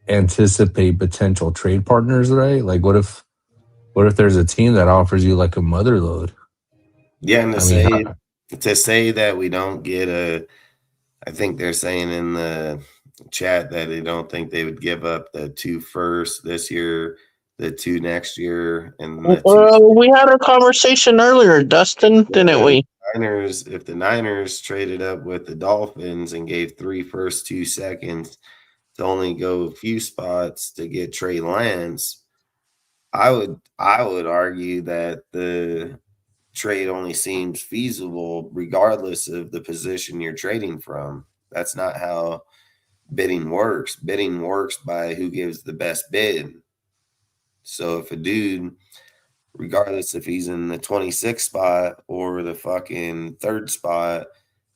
anticipate potential trade partners, right? Like, what if there's a team that offers you like a mother load?
Yeah, and
I mean,
to say that we don't get I think they're saying in the chat that they don't think they would give up the 2 first this year, the 2 next year, and the 2.
We had a conversation earlier, Dustin, didn't we?
If the Niners traded up with the Dolphins and gave 3 firsts, 2 seconds to only go a few spots to get Trey Lance, I would argue that the trade only seems feasible regardless of the position you're trading from. That's not how bidding works. Bidding works by who gives the best bid. So if a dude, regardless if he's in the 26th spot or the fucking 3rd spot,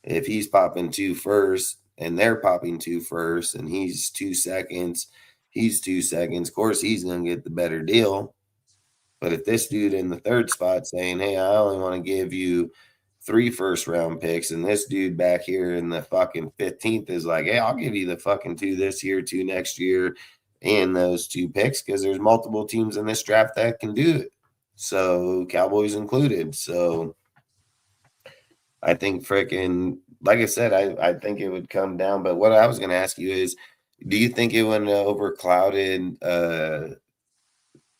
if he's popping 2 first and they're popping 2 first and he's 2 seconds, of course he's going to get the better deal. But if this dude in the 3rd spot saying, hey, I only want to give you 3 first-round picks, and this dude back here in the fucking 15th is like, hey, I'll give you the fucking 2 this year, 2 next year, and those 2 picks, because there's multiple teams in this draft that can do it. So Cowboys included. So I think freaking, like I said, I think it would come down. But what I was going to ask you is, do you think it would overclouded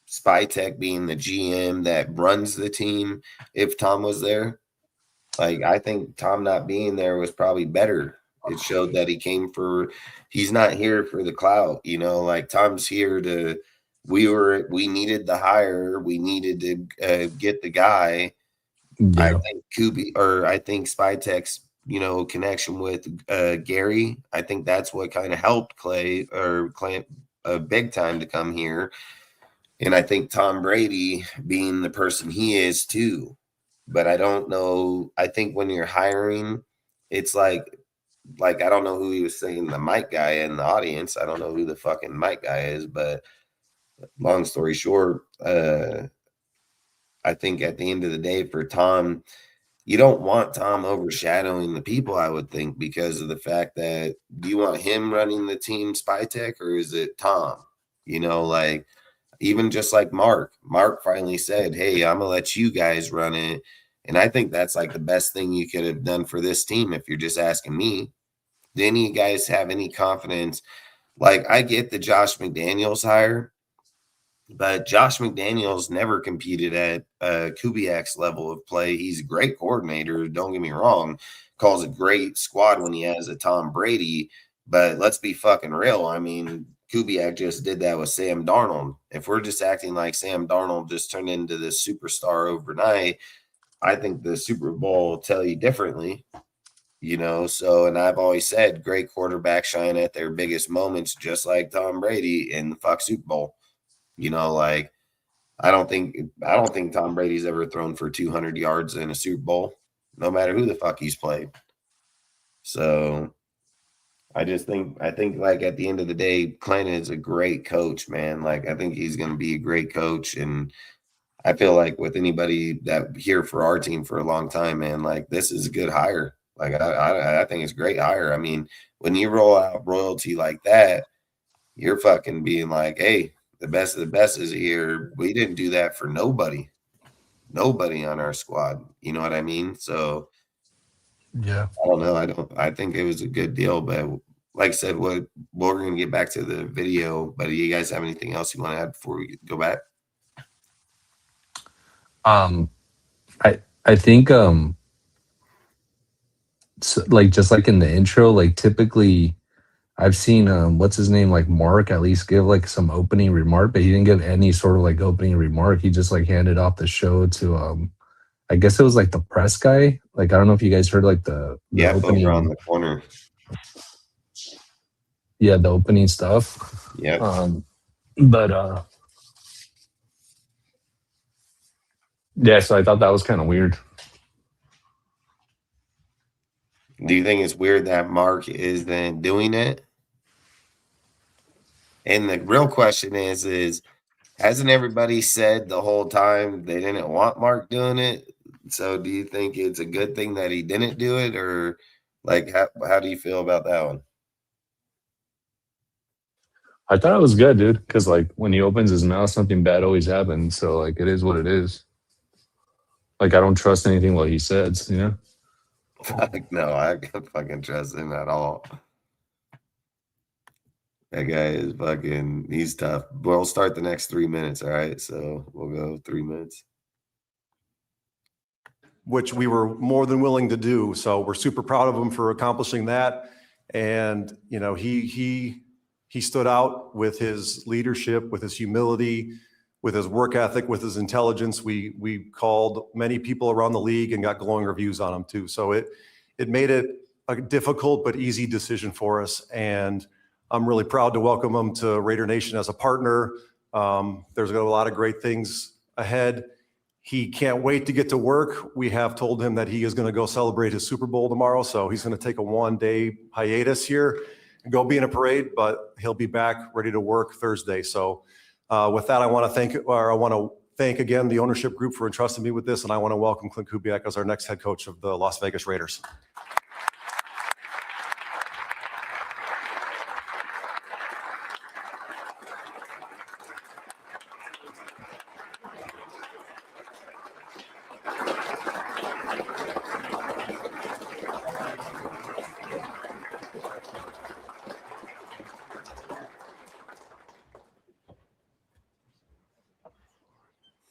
Spytek being the GM that runs the team if Tom was there? Like, I think Tom not being there was probably better. It showed that he's not here for the clout, like Tom's here we needed the hire. We needed to get the guy.
yeah,
I think Spytek's, connection with Gary, I think that's what kind of helped Clint big time to come here. And I think Tom Brady being the person he is too. But I don't know. I think when you're hiring, it's like I don't know who he was saying, the mic guy in the audience. I don't know who the fucking mic guy is, but long story short, I think at the end of the day for Tom, you don't want Tom overshadowing the people, I would think, because of the fact that do you want him running the team Spytek or is it Tom? Like even just like Mark finally said, hey, I'm going to let you guys run it. And I think that's like the best thing you could have done for this team if you're just asking me. Do any of you guys have any confidence? Like, I get the Josh McDaniels hire, but Josh McDaniels never competed at Kubiak's level of play. He's a great coordinator, don't get me wrong. Calls a great squad when he has a Tom Brady. But let's be fucking real. I mean, Kubiak just did that with Sam Darnold. If we're just acting like Sam Darnold just turned into this superstar overnight, I think the Super Bowl will tell you differently, So, and I've always said great quarterbacks shine at their biggest moments, just like Tom Brady in the Super Bowl. Like I don't think Tom Brady's ever thrown for 200 yards in a Super Bowl, no matter who the fuck he's played. So I think like at the end of the day, Klint is a great coach, man. Like I think he's going to be a great coach, and I feel like with anybody that here for our team for a long time, man, like this is a good hire. Like I think it's a great hire. I mean, when you roll out royalty like that, you're fucking being like, hey, the best of the best is here. We didn't do that for nobody on our squad. You know what I mean? So
Yeah.
I don't know. I think it was a good deal, but like I said, we're going to get back to the video, but do you guys have anything else you want to add before we go back?
I think so, like just like in the intro, like typically I've seen what's his name, like Mark, at least give like some opening remark, but he didn't give any sort of like opening remark. He just like handed off the show to I guess it was like the press guy. Like I don't know if you guys heard like the opening
around the corner.
Yeah, the opening stuff.
Yeah.
But yeah, so I thought that was kind of weird.
Do you think it's weird that Mark is then doing it? And the real question is hasn't everybody said the whole time they didn't want Mark doing it? So do you think it's a good thing that he didn't do it, or like how do you feel about that one?
I thought it was good, dude, because like when he opens his mouth, something bad always happens. So like it is what it is. Like I don't trust anything what he says, you know?
No, I can't fucking trust him at all. That guy is fucking, he's tough. We'll start the next 3 minutes, all right? So we'll go 3 minutes.
Which we were more than willing to do. So we're super proud of him for accomplishing that. And, you know, he stood out with his leadership, with his humility, with his work ethic, with his intelligence. We called many people around the league and got glowing reviews on him too. So it made it a difficult but easy decision for us. And I'm really proud to welcome him to Raider Nation as a partner. There's a lot of great things ahead. He can't wait to get to work. We have told him that he is going to go celebrate his Super Bowl tomorrow. So he's going to take a 1-day hiatus here and go be in a parade, but he'll be back ready to work Thursday. So with that, I want to thank again the ownership group for entrusting me with this. And I want to welcome Klint Kubiak as our next head coach of the Las Vegas Raiders.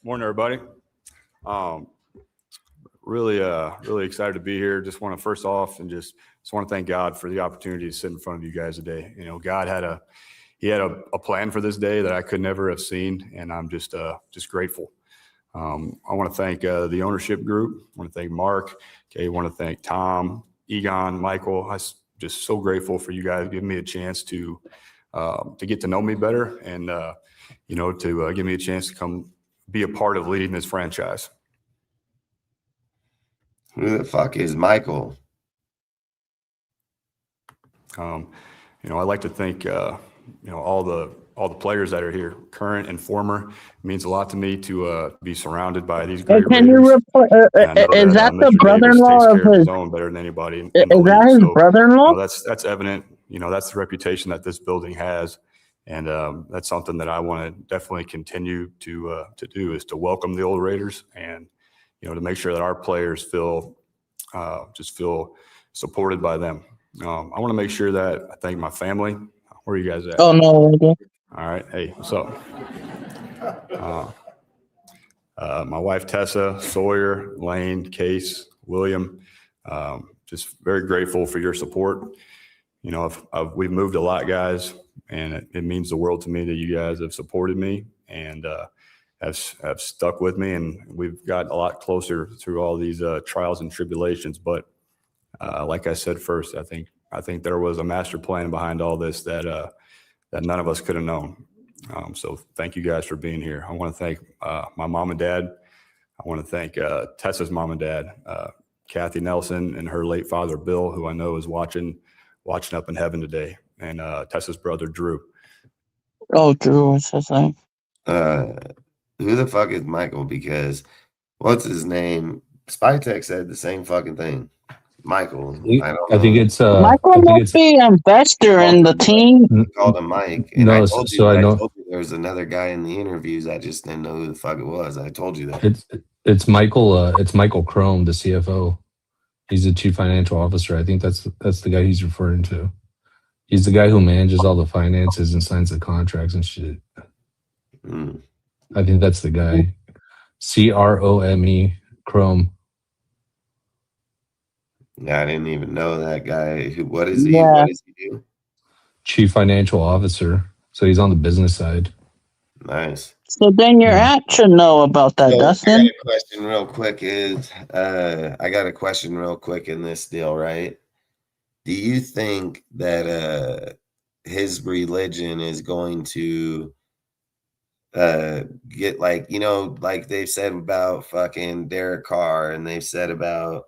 Morning, everybody. Really excited to be here. Just want to first off and just want to thank God for the opportunity to sit in front of you guys today. You know, God had a plan for this day that I could never have seen, and I'm just grateful. I want to thank the ownership group. I want to thank Mark. Okay, I want to thank Tom, Egon, Michael. I'm just so grateful for you guys giving me a chance to get to know me better, and to give me a chance to come be a part of leading this franchise.
Who the fuck is Michael?
I'd like to thank all the players that are here, current and former. It means a lot to me to be surrounded by these great
Can you report? Is that the brother-in-law of his?
Better than anybody.
Is that his brother-in-law?
That's evident. That's the reputation that this building has. And that's something that I want to definitely continue to do, is to welcome the old Raiders and, to make sure that our players feel supported by them. I want to make sure that I thank my family. Where are you guys at?
Oh, no.
All right. Hey, what's up? My wife, Tessa, Sawyer, Lane, Case, William, just very grateful for your support. We've moved a lot, guys, and it means the world to me that you guys have supported me and have stuck with me, and we've got a lot closer through all these trials and tribulations. But like I said first, I think there was a master plan behind all this that none of us could have known. So thank you guys for being here. I want to thank my mom and dad. I want to thank Tessa's mom and dad, Kathy Nelson and her late father, Bill, who I know is watching watching up in heaven today, and Tessa's brother, Drew.
Oh, Drew, what's his name?
Who the fuck is Michael? Because what's his name? Spytek said the same fucking thing. Michael. I don't know.
I think it's
Michael must be an investor in the team.
Called him Mike. And
No,
I told
so
you,
I know
there was another guy in the interviews. I just didn't know who the fuck it was. I told you that.
it's Michael. It's Michael Crome, the CFO. He's the chief financial officer. I think that's the guy he's referring to. He's the guy who manages all the finances and signs the contracts and shit. I think that's the guy. Crome, Chrome.
Yeah, I didn't even know that guy. What is he?
Yeah.
What does he do?
Chief financial officer. So he's on the business side.
Nice.
So then your aunt should know about that, Dustin.
I got a question real quick in this deal, right? Do you think that his religion is going to get like they've said about fucking Derek Carr and they've said about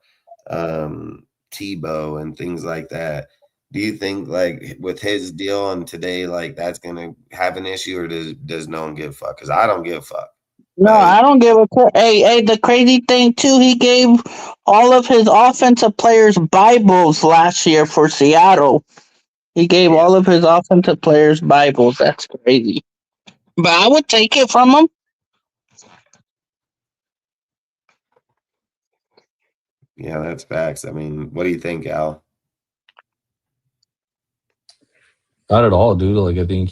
Tebow and things like that? Do you think like with his deal and today, like that's gonna have an issue, or does no one give a fuck? Because I don't give a fuck.
No, I don't give a crap. Hey, the crazy thing too, he gave all of his offensive players Bibles last year for Seattle. He gave all of his offensive players Bibles. That's crazy. But I would take it from him.
Yeah, that's facts. I mean, what do you think, Al?
Not at all, dude. Like I think,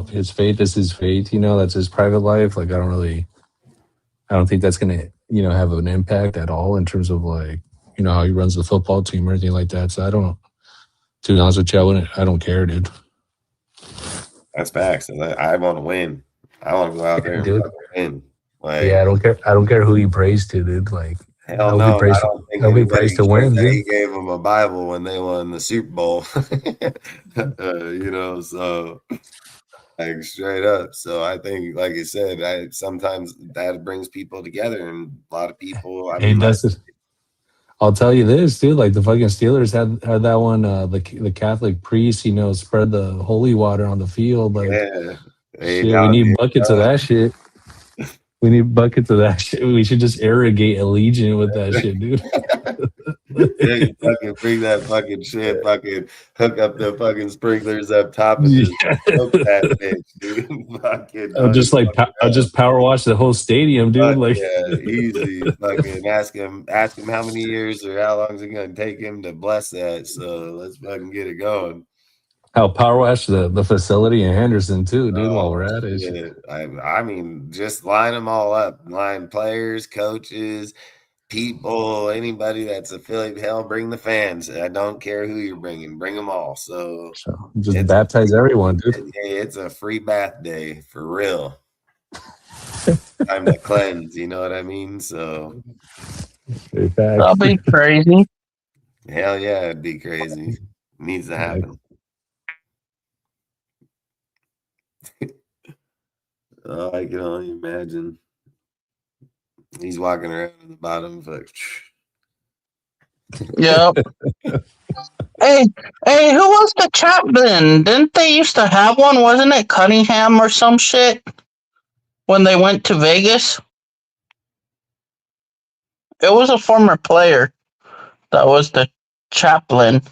his faith is his faith, that's his private life. Like I don't think that's gonna, have an impact at all in terms of like, how he runs the football team or anything like that. So I don't, to be honest with you, I don't care, dude.
That's facts. I want to win. I want to go out there and fucking win. Like,
yeah, I don't care who he prays to, dude. Like,
hell no, I don't think anybody
prays to win, dude.
He gave him a Bible when they won the Super Bowl. So like straight up. So I think, like I said, sometimes that brings people together, and a lot of people.
I'll tell you this, dude. Like the fucking Steelers had that one. The Catholic priest, spread the holy water on the field. Like,
yeah,
shit, we need buckets of that shit. We need buckets of that shit. We should just irrigate a legion with that shit, dude.
Yeah, you fucking bring that fucking shit, fucking hook up the fucking sprinklers up top and just smoke that bitch, dude. Fucking,
I'll just power wash the whole stadium, dude. Like,
yeah, easy. Fucking ask him how many years or how long is it gonna take him to bless that. So let's fucking get it going.
I'll power wash the facility in Henderson too, dude. While we're at it,
yeah. I mean, just line them all up. Line players, coaches, people, anybody that's affiliated. Hell, bring the fans. I don't care who you're bringing. Bring them all. So
just baptize everyone, dude.
It's a free bath day for real. Time to cleanse. You know what I mean? So
that'll be crazy.
Hell yeah, it'd be crazy. Needs to happen. Oh, I can only imagine. He's walking around at the bottom, like.
Yep. Hey, who was the chaplain? Didn't they used to have one? Wasn't it Cunningham or some shit? When they went to Vegas? It was a former player that was the chaplain.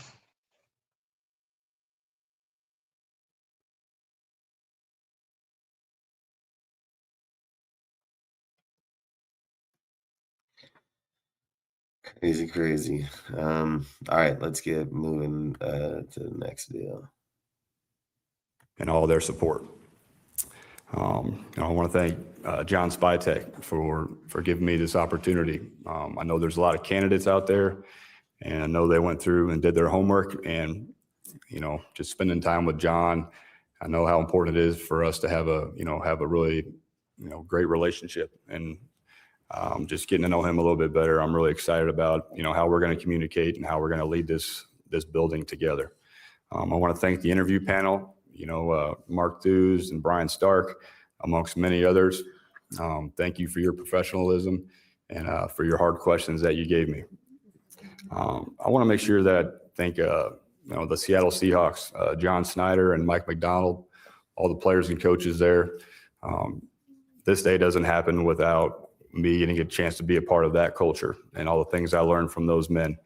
Crazy. All right, let's get moving to the next deal.
And all their support. I want to thank John Spytek for giving me this opportunity. I know there's a lot of candidates out there, and I know they went through and did their homework, and just spending time with John, I know how important it is for us to have a really great relationship, and just getting to know him a little bit better. I'm really excited about how we're going to communicate and how we're going to lead this building together. I want to thank the interview panel. Mark Thews and Brian Stark, amongst many others. Thank you for your professionalism and for your hard questions that you gave me. I want to make sure that I thank the Seattle Seahawks, John Snyder and Mike McDonald, all the players and coaches there. This day doesn't happen without me getting a chance to be a part of that culture and all the things I learned from those men.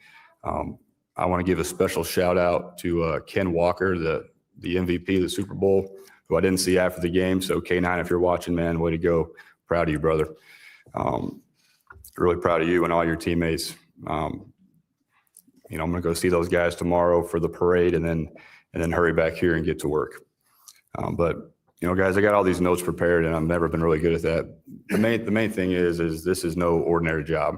I want to give a special shout out to Ken Walker, the MVP of the Super Bowl, who I didn't see after the game. So K9, if you're watching, man, way to go. Proud of you, brother. Really proud of you and all your teammates. I'm going to go see those guys tomorrow for the parade and then hurry back here and get to work. But guys, I got all these notes prepared and I've never been really good at that. The main thing is this is no ordinary job.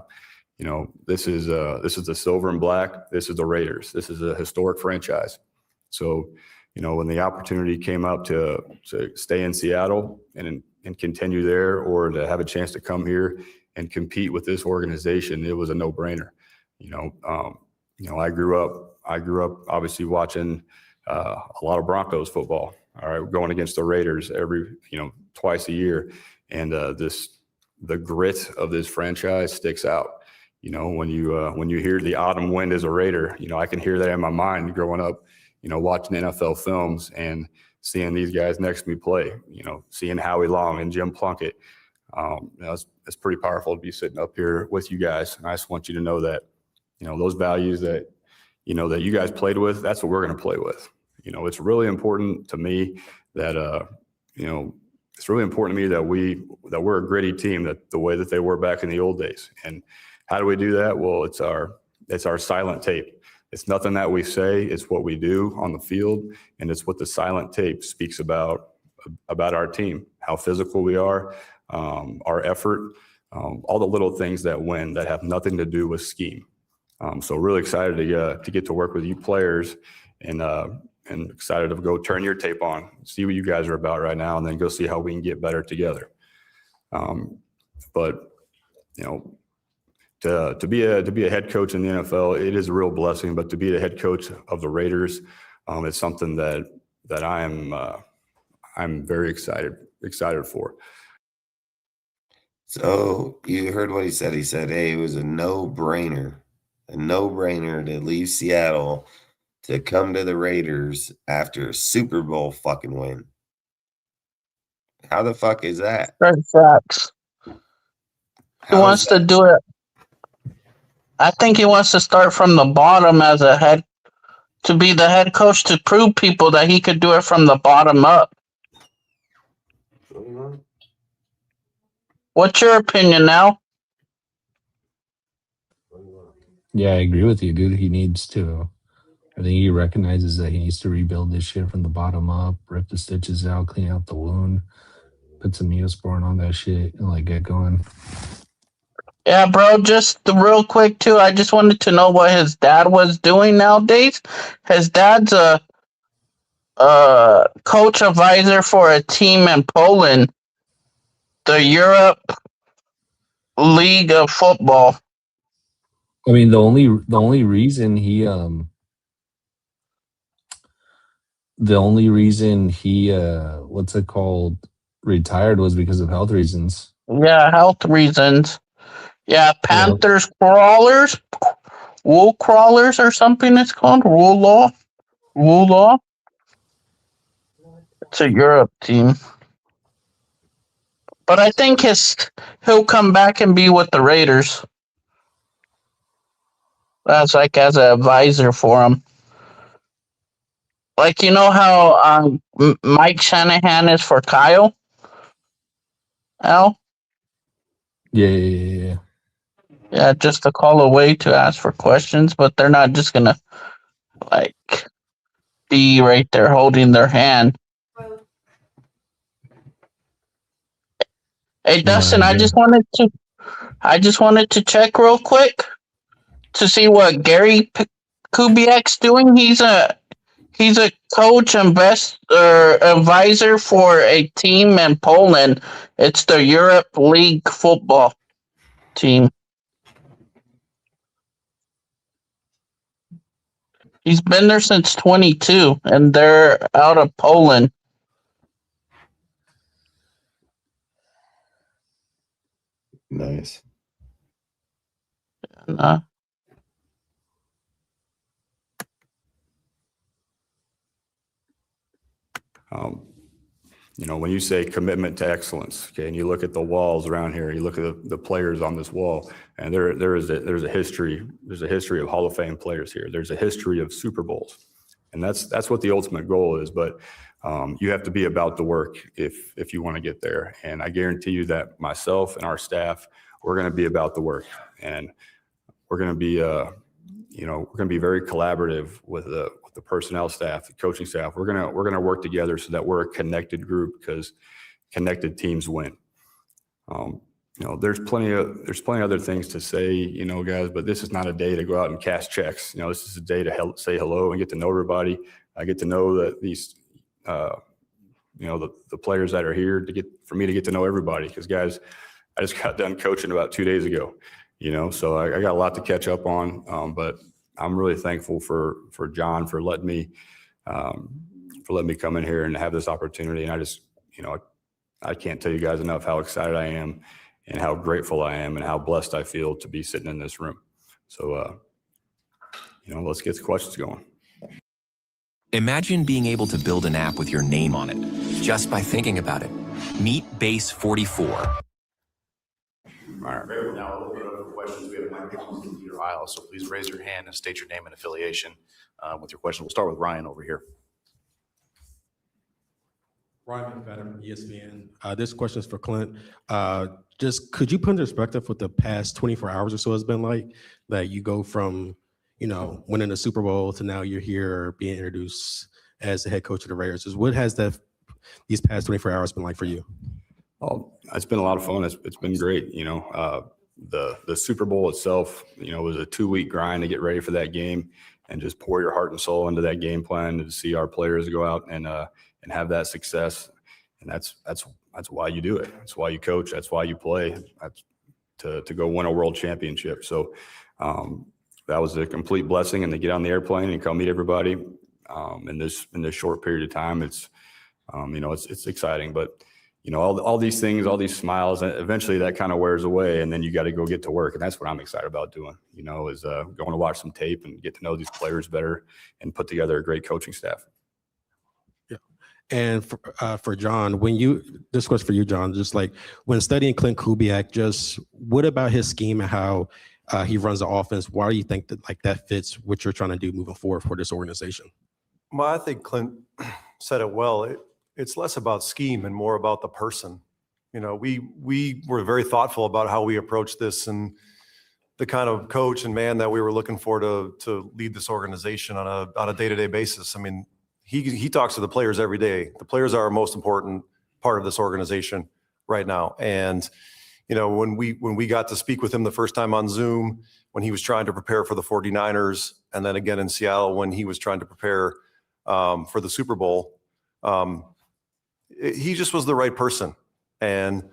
This is the silver and black. This is the Raiders. This is a historic franchise. So, when the opportunity came up to stay in Seattle and continue there, or to have a chance to come here and compete with this organization, it was a no-brainer. I grew up obviously watching a lot of Broncos football. All right, going against the Raiders twice a year, and the grit of this franchise sticks out. When you hear the autumn wind as a Raider, I can hear that in my mind growing up, watching NFL films and seeing these guys next to me play, seeing Howie Long and Jim Plunkett. It's pretty powerful to be sitting up here with you guys. And I just want you to know that, those values that you guys played with, that's what we're going to play with. It's really important to me that, it's really important to me that we're a gritty team, that the way that they were back in the old days. And how do we do that? Well, it's our silent tape. It's nothing that we say, it's what we do on the field. And it's what the silent tape speaks about our team, how physical we are, our effort, all the little things that win that have nothing to do with scheme. So really excited to get to work with you players and excited to go turn your tape on, see what you guys are about right now, and then go see how we can get better together. But to be a head coach in the NFL, it is a real blessing. But to be the head coach of the Raiders, it's something that I'm very excited for.
So you heard what he said. He said, hey, it was a no-brainer to leave Seattle to come to the Raiders after a Super Bowl fucking win. How the fuck is that?
Facts. He wants to do it. I think he wants to start from the bottom to be the head coach, to prove people that he could do it from the bottom up. What's your opinion now?
Yeah, I agree with you, dude. I think he recognizes that he needs to rebuild this shit from the bottom up, rip the stitches out, clean out the wound, put some Neosporin on that shit, and get going.
Yeah, bro, just real quick too, I just wanted to know what his dad was doing nowadays. His dad's a coach advisor for a team in Poland, the Europe League of Football.
I mean, the only reason he what's it called, retired was because of health reasons.
Yeah, health reasons. Yeah, Panthers crawlers, wool crawlers or something it's called, wool law. It's a Europe team. But I think he'll come back and be with the Raiders. That's as an advisor for him. You know how Mike Shanahan is for Kyle? Al?
Yeah.
Yeah, just a call away to ask for questions, but they're not just gonna be right there holding their hand. Hey Dustin, I just wanted to check real quick to see what Gary Kubiak's doing. He's a coach advisor for a team in Poland. It's the Europe League football team. He's been there since 22, and they're out of Poland.
Nice.
When you say commitment to excellence, okay, and you look at the walls around here, you look at the players on this wall, and there's a history of Hall of Fame players here. There's a history of Super Bowls, and that's what the ultimate goal is. But you have to be about the work if you want to get there. And I guarantee you that myself and our staff, we're going to be about the work, and we're going to be very collaborative with the personnel staff, the coaching staff. We're gonna work together so that we're a connected group, because connected teams win. There's plenty of other things to say, guys, but this is not a day to go out and cash checks. This is a day to say hello and get to know everybody. I get to know that these, the players that are here, for me to get to know everybody, because guys, I just got done coaching about 2 days ago, so I got a lot to catch up on, but I'm really thankful for John for letting me come in here and have this opportunity. And I just, I can't tell you guys enough how excited I am and how grateful I am and how blessed I feel to be sitting in this room. So, let's get the questions going.
Imagine being able to build an app with your name on it just by thinking about it. Meet Base 44.
All right, now we'll open it up for questions. We have microphones in either aisle, so please raise your hand and state your name and affiliation with your question. We'll start with Ryan over here.
Ryan McFadden from ESPN. This question is for Klint. Just could you put in perspective what the past 24 hours or so has been like? That you go from, winning the Super Bowl to now you're here being introduced as the head coach of the Raiders. Just what has these past 24 hours been like for you?
Oh, it's been a lot of fun. It's been great. The Super Bowl itself, was a 2-week grind to get ready for that game and just pour your heart and soul into that game plan to see our players go out and have that success. And that's why you do it. That's why you coach. That's why you play. That's to go win a world championship. So that was a complete blessing. And to get on the airplane and come meet everybody in this short period of time, it's exciting. But all these things, all these smiles, and eventually that kind of wears away, and then you got to go get to work. And that's what I'm excited about doing, is going to watch some tape and get to know these players better and put together a great coaching staff.
Yeah. And for John, this question for you, John, just like when studying Klint Kubiak, just what about his scheme and how he runs the offense? Why do you think that fits what you're trying to do moving forward for this organization?
Well, I think Klint said it well. It's less about scheme and more about the person. We were very thoughtful about how we approached this and the kind of coach and man that we were looking for to lead this organization on a day-to-day basis. I mean, he talks to the players every day. The players are our most important part of this organization right now. And when we got to speak with him the first time on Zoom, when he was trying to prepare for the 49ers, and then again in Seattle when he was trying to prepare for the Super Bowl, he just was the right person. And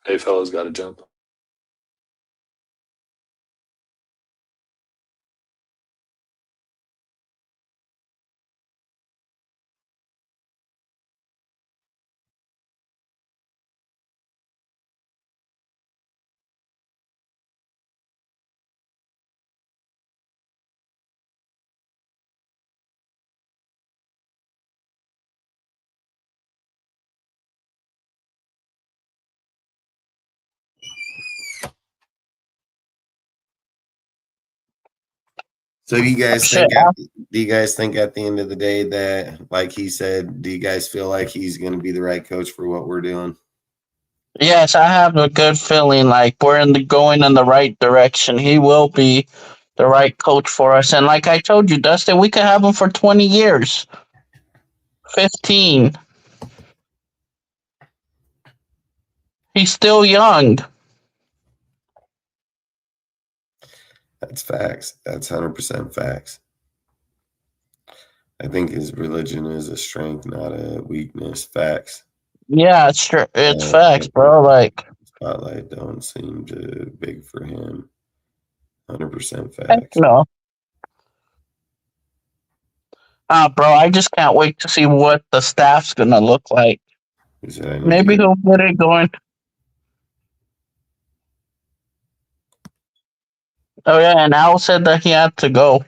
Hey, fellas, got to jump.
So do you guys think at the end of the day that, like he said, do you guys feel like he's going to be the right coach for what we're doing?
Yes, I have a good feeling like we're going in the right direction. He will be the right coach for us. And like I told you, Dustin, we could have him for 20 years, 15. He's still young.
That's facts. That's 100% facts. I think his religion is a strength, not a weakness. Facts.
Yeah, it's true. It's facts, bro. Like,
spotlight don't seem too big for him. 100%
heck
facts.
no. Bro, I just can't wait to see what the staff's gonna look like. Maybe he'll get it going. Oh yeah, and Al said that he had to go.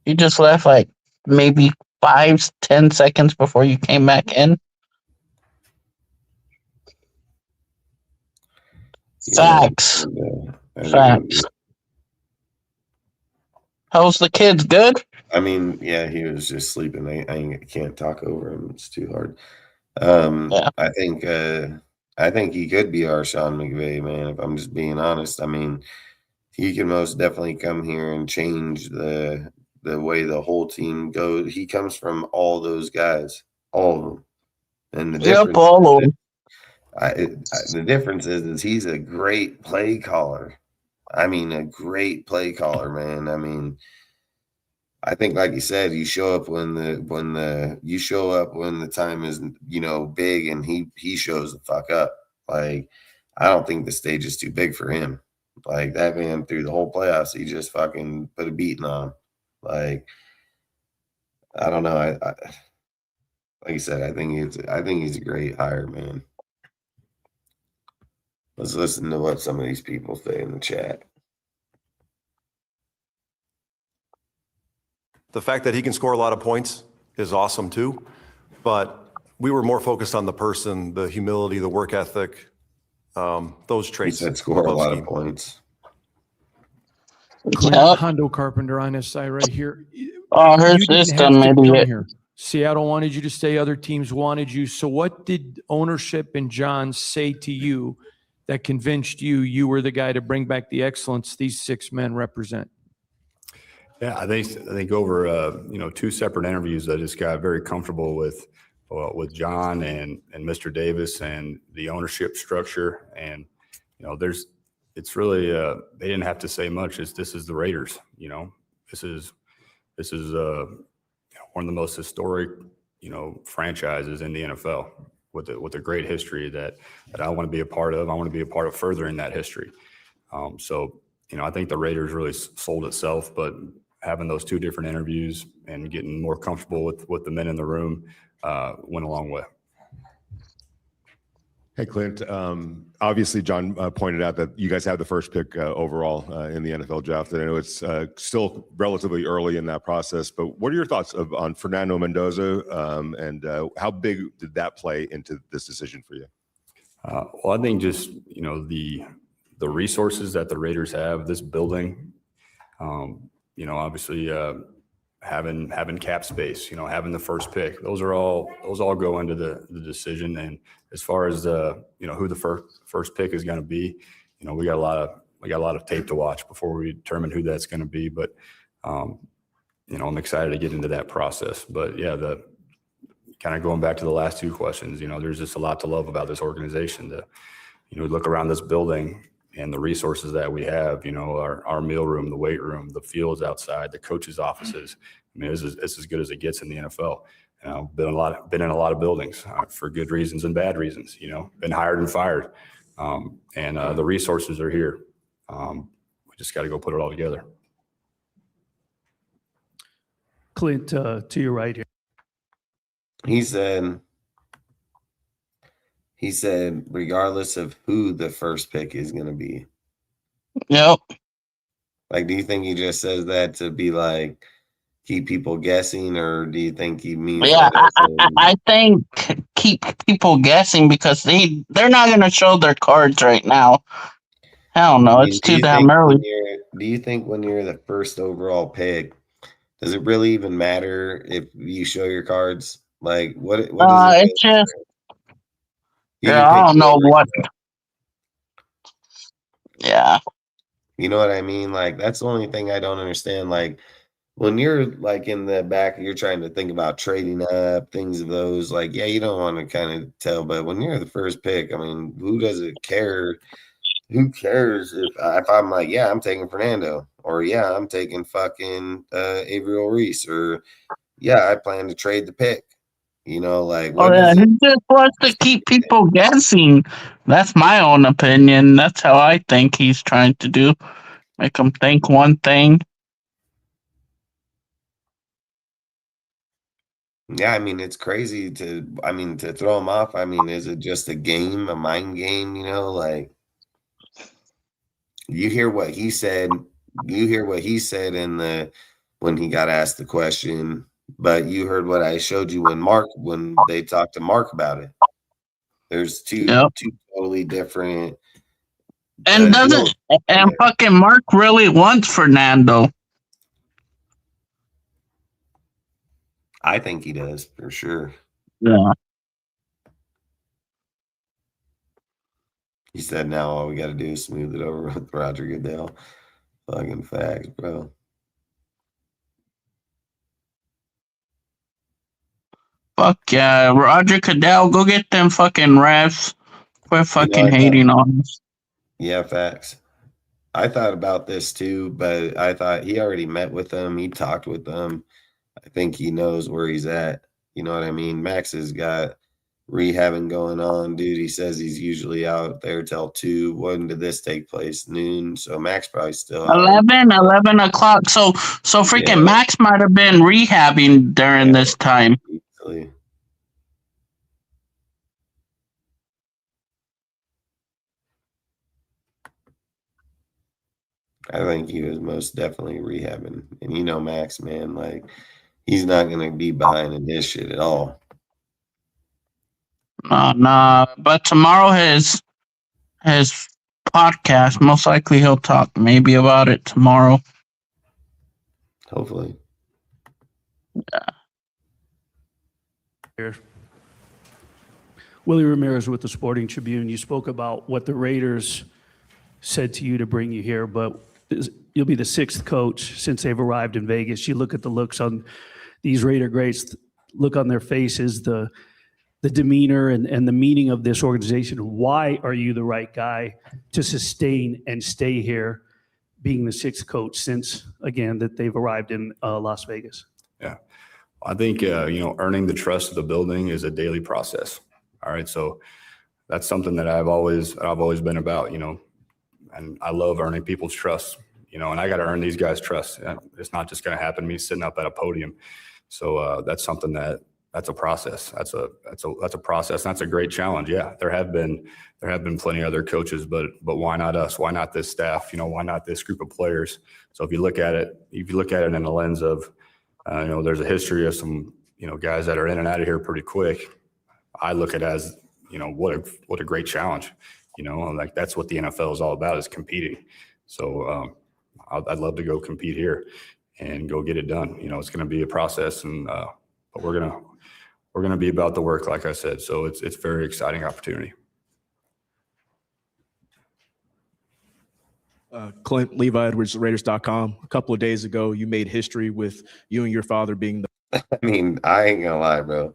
He just left like maybe 5-10 seconds before you came back in. Facts. Facts. How's the kids? Good?
I mean, yeah, he was just sleeping. I can't talk over him. It's too hard. I think he could be our Sean McVay, man, if I'm just being honest. I mean, he can most definitely come here and change the way the whole team goes. He comes from all those guys, all of them. And the difference
all of them.
The difference is he's a great play caller. I mean, a great play caller, man. I mean, I think, like you said, you show up when the time is, big, and he shows the fuck up. Like, I don't think the stage is too big for him. Like, that man through the whole playoffs, he just fucking put a beating on him. Like, I don't know. I like I said, I think he's a great hire, man. Let's listen to what some of these people say in the chat.
The fact that he can score a lot of points is awesome too, but we were more focused on the person, the humility, the work ethic, those traits.
He said score a lot of points.
Hondo Carpenter on his side right here.
Her
You didn't
system,
have to
maybe.
come here. Seattle wanted you to stay. Other teams wanted you. So what did ownership and John say to you that convinced you were the guy to bring back the excellence these 6 men represent?
Yeah, I think over two separate interviews, I just got very comfortable with John and Mr. Davis and the ownership structure. And it's really they didn't have to say much. This is the Raiders. This is one of the most historic franchises in the NFL with a great history that I want to be a part of. I want to be a part of furthering that history. So I think the Raiders really sold itself, but having those 2 different interviews and getting more comfortable with the men in the room went a long way.
Hey, Clint. Obviously, John pointed out that you guys have the first pick overall in the NFL draft. I know it's still relatively early in that process, but what are your thoughts on Fernando Mendoza and how big did that play into this decision for you?
Well, I think just the resources that the Raiders have, this building. Obviously having cap space, having the first pick, those all go into the decision. And as far as who the first pick is going to be, we got a lot of tape to watch before we determine who that's going to be. But I'm excited to get into that process. But yeah, the kind of going back to the last 2 questions, there's just a lot to love about this organization. Look around this building and the resources that we have, our meal room, the weight room, the fields outside, the coaches' offices. I mean, it's as good as it gets in the NFL. Been in a lot of buildings for good reasons and bad reasons. Been hired and fired, and the resources are here. We just got to go put it all together.
Clint, to your right here.
He said, regardless of who the first pick is going to be.
Yep.
Like, do you think he just says that to be like, keep people guessing, or do you think he means?
Yeah, I think keep people guessing because they're not going to show their cards right now. Hell no, it's too damn early.
Do you think when you're the first overall pick, does it really even matter if you show your cards? Like, what does it
it's just
You
Yeah,
can
I
pick
don't know
whoever.
what. Yeah.
You know what I mean? Like, that's the only thing I don't understand. Like, when you're like in the back, you're trying to think about trading up, things of those. Like, yeah, you don't want to kind of tell, but when you're the first pick, I mean, who doesn't care? Who cares if I'm like, yeah, I'm taking Fernando, or yeah, I'm taking fucking Averill Reese, or yeah, I plan to trade the pick. You know, like,
Oh
what
yeah,
does it?
he just wants to keep people guessing. That's my own opinion. That's how I think he's trying to do. Make them think one thing.
Yeah, I mean, it's crazy to throw him off. I mean, is it just a game, a mind game? You know, like you hear what he said. You hear what he said when he got asked the question, but you heard what I showed you when they talked to Mark about it. There's two
Yep.
totally different
And
deals.
fucking Mark really wants Fernando.
I think he does for sure.
Yeah.
He said now all we got to do is smooth it over with Roger Goodell. Fucking facts, bro.
Fuck yeah, Roger Goodell, go get them fucking refs. Quit
You know,
fucking
I thought,
hating on us.
yeah, facts. I thought about this too, but I thought he already met with them. He talked with them. I think he knows where he's at. You know what I mean? Max has got rehabbing going on, dude. He says he's usually out there till 2. When did this take place? Noon. So Max probably still out.
11 o'clock. So freaking
Yeah,
Max might have been rehabbing during this time.
easily. I think he was most definitely rehabbing. And you know Max, man, like he's not gonna be behind in this shit at all.
Nah. But tomorrow his podcast, most likely he'll talk maybe about it tomorrow.
Hopefully.
Here. Willie Ramirez with the Sporting Tribune. You spoke about what the Raiders said to you to bring you here, but you'll be the 6th coach since they've arrived in Vegas. You look at the looks on these Raider greats, look on their faces, the demeanor and the meaning of this organization. Why are you the right guy to sustain and stay here, being the 6th coach since, again, that they've arrived in Las Vegas?
Yeah. I think, earning the trust of the building is a daily process. All right. So that's something that I've always been about, and I love earning people's trust, and I got to earn these guys' trust. It's not just going to happen to me sitting up at a podium. So that's something that's a process. That's a process. And that's a great challenge. Yeah. There have been plenty of other coaches, but why not us? Why not this staff? Why not this group of players? So if you look at it in the lens of, there's a history of some, guys that are in and out of here pretty quick. I look at it as, what a great challenge, like that's what the NFL is all about, is competing. So I'd love to go compete here and go get it done. It's going to be a process, and but we're going to be about the work, like I said. So it's a very exciting opportunity.
Clint, Levi Edwards, Raiders.com. A couple of days ago, you made history with you and your father being the.
I mean, I ain't gonna lie, bro.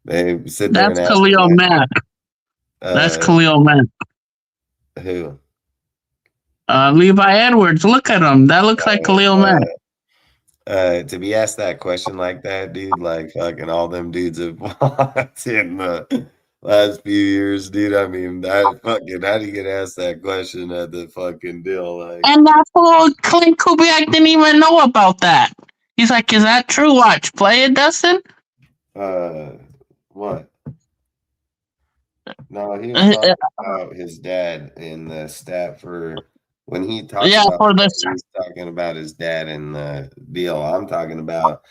They sit there
That's
and ask
Khalil
me,
Mack. That's Khalil Mack.
Who?
Levi Edwards. Look at him. That looks like Khalil Mack.
To be asked that question like that, dude, like fucking all them dudes have walked in the last few years, dude. I mean, how do you get asked that question at the fucking deal? Like,
And that fool Klint Kubiak didn't even know about that. He's like, is that true? Watch. Play it, Dustin?
what? No, he was talking about his dad in the stat for when he talks about he's talking about his dad in the deal. I'm talking about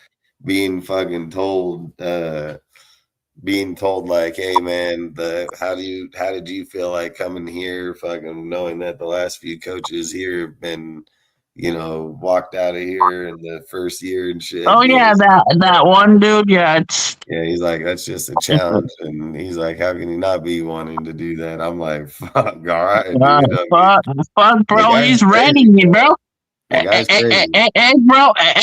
being fucking told like, hey man, how did you feel like coming here, fucking knowing that the last few coaches here have been, walked out of here in the first year and shit.
Oh yeah, that one dude. Yeah, it's
Yeah, he's like, that's just a challenge. And he's like, how can he not be wanting to do that? I'm like, fuck, all right, dude. I mean,
fuck, bro. He's ready,
crazy,
bro.
the guy's crazy.
Hey,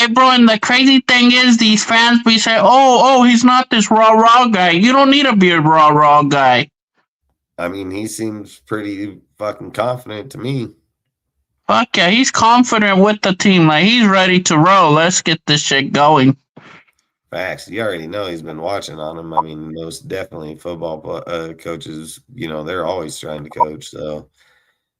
bro. And the crazy thing is, these fans be saying, "Oh, he's not this raw guy." You don't need to be a raw guy.
I mean, he seems pretty fucking confident to me.
Fuck yeah, he's confident with the team. Like, he's ready to roll. Let's get this shit going.
Facts. You already know he's been watching on him. I mean, most definitely football coaches, they're always trying to coach. So,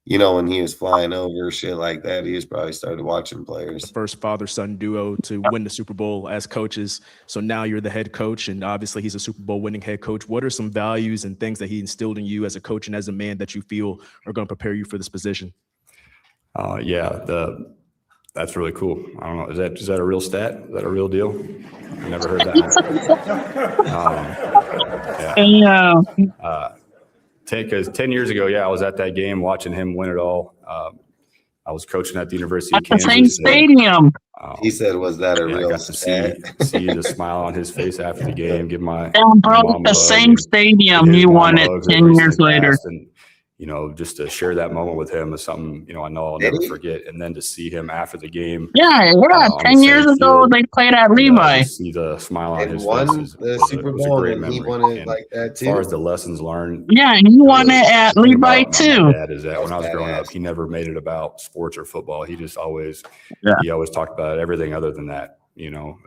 when he was flying over shit like that, he just probably started watching players.
The first father-son duo to win the Super Bowl as coaches. So now you're the head coach, and obviously he's a Super Bowl winning head coach. What are some values and things that he instilled in you as a coach and as a man that you feel are going to prepare you for this position?
That's really cool. I don't know. Is that a real stat? Is that a real deal? I never heard that. Because 10 years ago, I was at that game watching him win it all. I was coaching at the University of Kansas.
The same stadium.
He said, "Was that a real?"
I got to see the smile on his face after the game. Give my
bro,
mom
the same stadium. You won it 10 years later.
And, just to share that moment with him is something, I know I'll never forget. And then to see him after the game.
Yeah. 10 years ago, they played at Levi.
See the smile on his
face. The Super Bowl,
and
he won it like that too.
As far as the lessons learned.
Yeah, he won it at Levi too.
My dad is that when I was growing up, he never made it about sports or football. He just always, he always talked about everything other than that,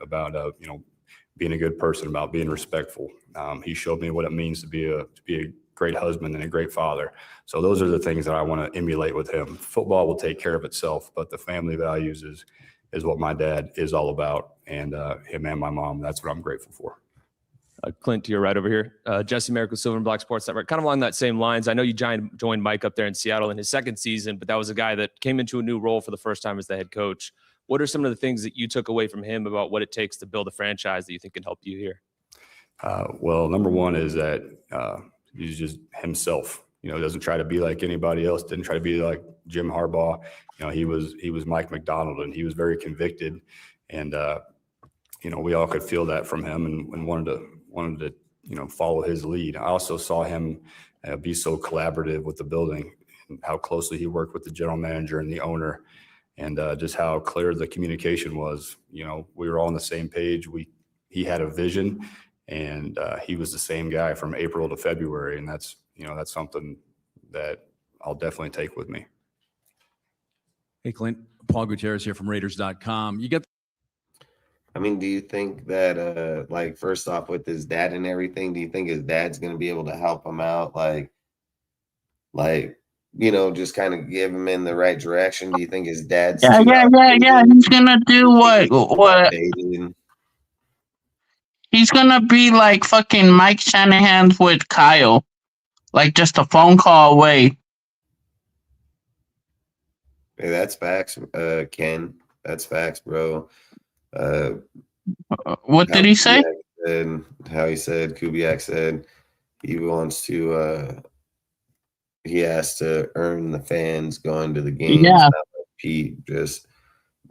about, being a good person, about being respectful. He showed me what it means to be a great husband and a great father. So those are the things that I want to emulate with him. Football will take care of itself, but the family values is what my dad is all about, and him and my mom. That's what I'm grateful for.
Klint, to your right over here. Jesse Merrick with Silver and Black Sports Network. Kind of along that same lines. I know you joined Mike up there in Seattle in his second season, but that was a guy that came into a new role for the first time as the head coach. What are some of the things that you took away from him about what it takes to build a franchise that you think can help you here?
Well, number one is that he's just himself. Doesn't try to be like anybody else. Didn't try to be like Jim Harbaugh. He was Mike McDonald, and he was very convicted. And we all could feel that from him, and wanted to follow his lead. I also saw him be so collaborative with the building, and how closely he worked with the general manager and the owner, and just how clear the communication was. We were all on the same page. He had a vision. And he was the same guy from April to February. And that's something that I'll definitely take with me.
Hey, Klint, Paul Gutierrez here from Raiders.com.
I mean, do you think that, first off, with his dad and everything, do you think his dad's going to be able to help him out? Just kind of give him in the right direction? Do you think his dad's
Yeah. He's going to do what? He's going to be like fucking Mike Shanahan with Kyle. Like just a phone call away.
Hey, that's facts, Ken. That's facts, bro.
What did he say?
Kubiak said he wants to, he has to earn the fans going to the games.
Yeah.
Not like Pete just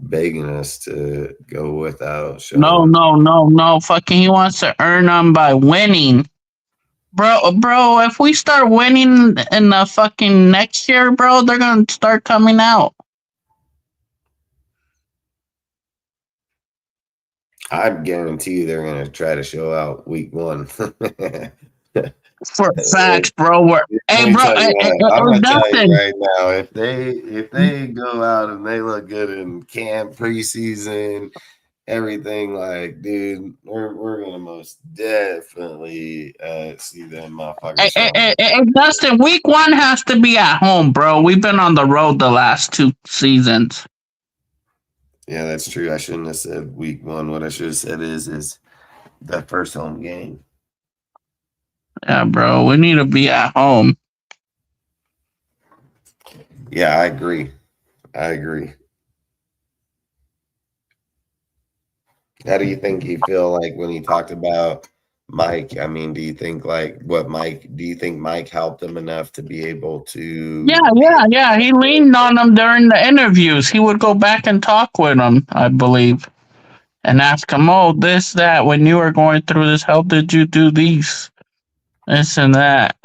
begging us to go without showing.
No. Fucking he wants to earn them by winning. Bro, if we start winning in the fucking next year, bro, they're going to start coming out.
I guarantee they're going to try to show out week 1.
For facts, bro.
I'm gonna tell you right now, if they go out and they look good in camp, preseason, everything, like, dude, we're gonna most definitely see them motherfuckers.
Hey, Dustin, week 1 has to be at home, bro. We've been on the road the last 2 seasons.
Yeah, that's true. I shouldn't have said week 1. What I should have said is the first home game.
Yeah, bro, we need to be at home.
Yeah, I agree. How do you think he feel like when he talked about Mike, I mean, do you think Mike helped them enough to be able to?
Yeah. He leaned on them during the interviews. He would go back and talk with them, I believe, and ask them, "Oh, this, that. When you were going through this, how did you do these, this and that?"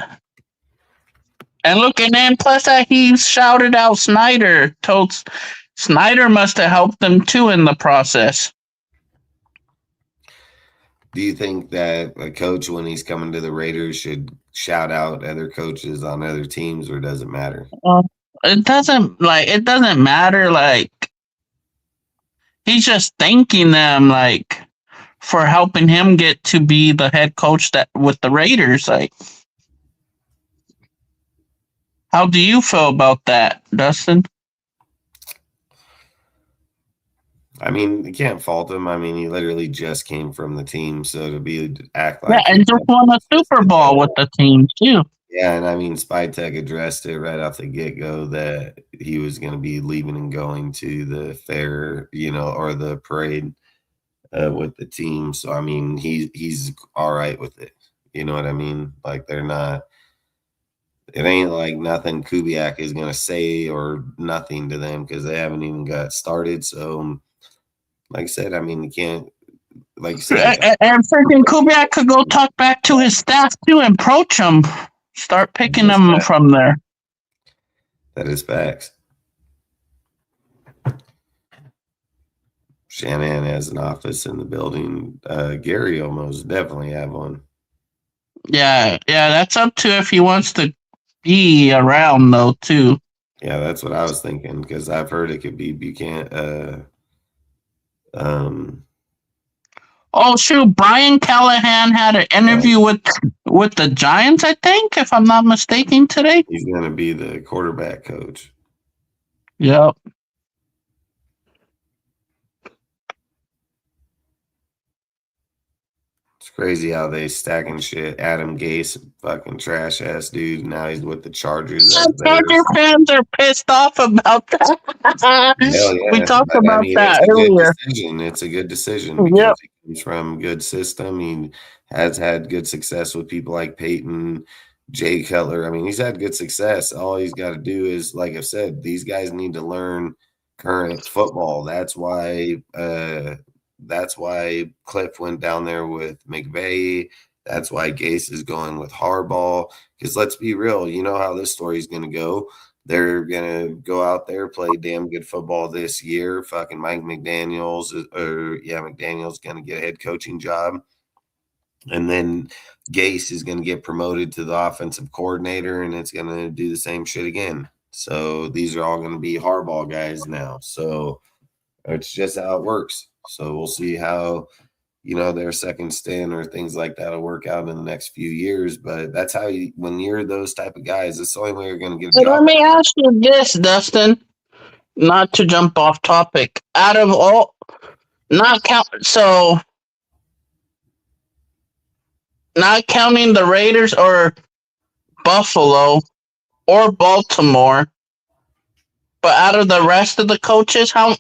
And look, and then plus that he shouted out Snyder. Told Snyder must have helped them too in the process.
Do you think that a coach, when he's coming to the Raiders, should shout out other coaches on other teams, or does it matter?
It doesn't matter. Like, he's just thanking them, like, for helping him get to be the head coach that with the Raiders. Like, how do you feel about that, Dustin?
I mean, you can't fault him. I mean, he literally just came from the team, so to act
Yeah,
like
and just won a Super Bowl with the team too.
yeah, and I mean, Spytek addressed it right off the get-go that he was going to be leaving and going to the fair, or the parade with the team. So I mean, he's all right with it. You know what I mean? Like, they're not. It ain't like nothing Kubiak is going to say or nothing to them because they haven't even got started. So, like I said, I mean, you can't. Like you said,
And freaking Kubiak could go talk back to his staff too and approach them, start picking them from there.
That is facts. Shanahan has an office in the building. Gary almost definitely have one.
Yeah, that's up to if he wants to be around though too.
Yeah, that's what I was thinking because I've heard it could be Buchanan.
Oh shoot, Brian Callahan had an interview with the Giants, I think, if I'm not mistaken, today.
He's going to be the quarterback coach.
Yep.
It's crazy how they stacking shit. Adam Gase, fucking trash ass dude. Now he's with the Chargers.
Charger fans are pissed off about that.
Hell yeah.
We talked
But,
about that
it's
earlier.
It's a good decision because he comes from a good system. He has had good success with people like Peyton, Jay Cutler. I mean, he's had good success. All he's got to do is, like I've said, these guys need to learn current football. That's why Cliff went down there with McVay. That's why Gase is going with Harbaugh. Because let's be real, you know how this story is going to go. They're going to go out there, play damn good football this year. Fucking McDaniel's going to get a head coaching job. And then Gase is going to get promoted to the offensive coordinator, and it's going to do the same shit again. So these are all going to be Harbaugh guys now. So it's just how it works. So we'll see how, their second stint or things like that will work out in the next few years. But that's how when you're those type of guys, it's the only way you're going to get a job.
Let me ask you this, Dustin, not to jump off topic. Out of all, not counting the Raiders or Buffalo or Baltimore, but out of the rest of the coaches, how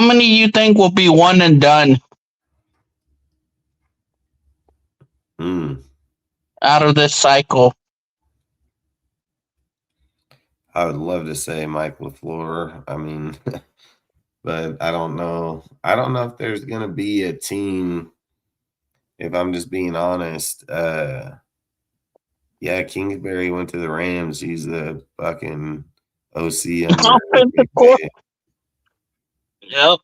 many you think will be one and done? Out of this cycle.
I would love to say Mike LaFleur. I mean, but I don't know. I don't know if there's going to be a team, if I'm just being honest. Kingsbury went to the Rams. He's the fucking OC.
Yep.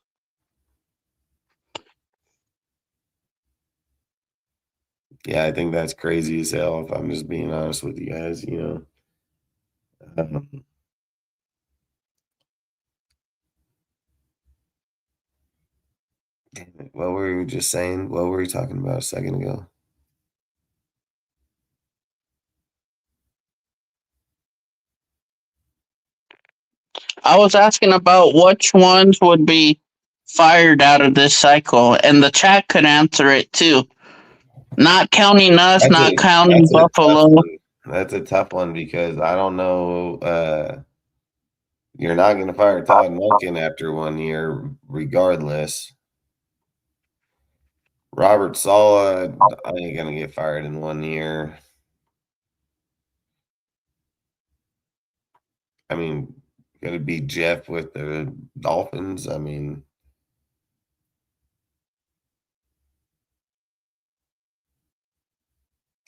Yeah, I think that's crazy as hell, if I'm just being honest with you guys, What were you just saying? What were you talking about a second ago?
I was asking about which ones would be fired out of this cycle, and the chat could answer it too. Not counting us, not counting Buffalo.
That's a tough one because I don't know. You're not going to fire Todd Monken after 1 year, regardless. Robert Sala, I ain't gonna get fired in 1 year. I mean, gonna be Jeff with the Dolphins. I mean,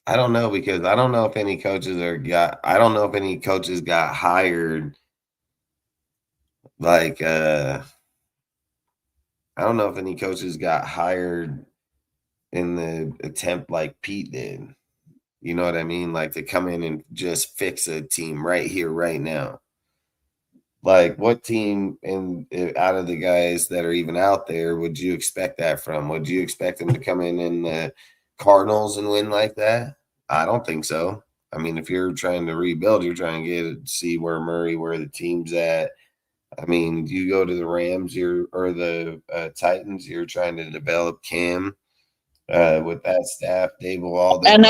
I don't know because I don't know if any coaches I don't know if any coaches got hired like I don't know if any coaches got hired in the attempt like Pete did. You know what I mean? Like to come in and just fix a team right here, right now. Like what team out of the guys that are even out there would you expect that from? Would you expect them to come in the Cardinals and win like that? I don't think so. I mean, if you're trying to rebuild, you're trying to see where the team's at. I mean, you go to the Rams, or the Titans, you're trying to develop Cam with that staff, Dable, all them.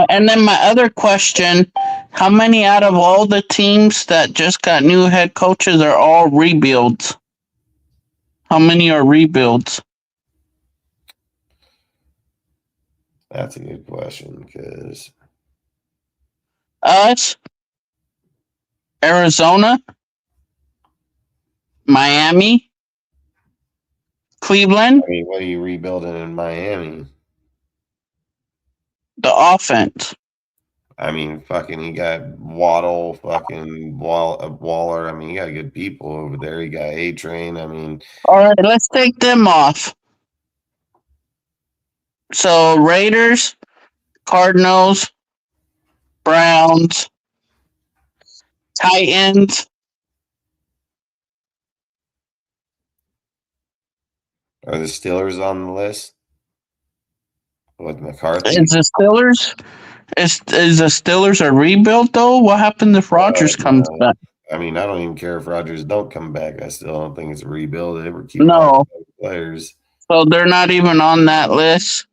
And then my other question, how many out of all the teams that just got new head coaches are all rebuilds? How many are rebuilds?
That's a good question because
us, Arizona, Miami, Cleveland.
I mean, what are you rebuilding in Miami?
The offense.
I mean, fucking, he got Waddle, fucking Waller. I mean, he got good people over there. He got A-Train. I mean,
all right, let's take them off. So Raiders, Cardinals, Browns, Titans.
Are the Steelers on the list? With McCarthy?
Is the Steelers a rebuild though? What happened if Rodgers comes back?
I mean, I don't even care if Rodgers don't come back. I still don't think it's a rebuild. They were keeping
No.
all the players.
So they're not even on that list.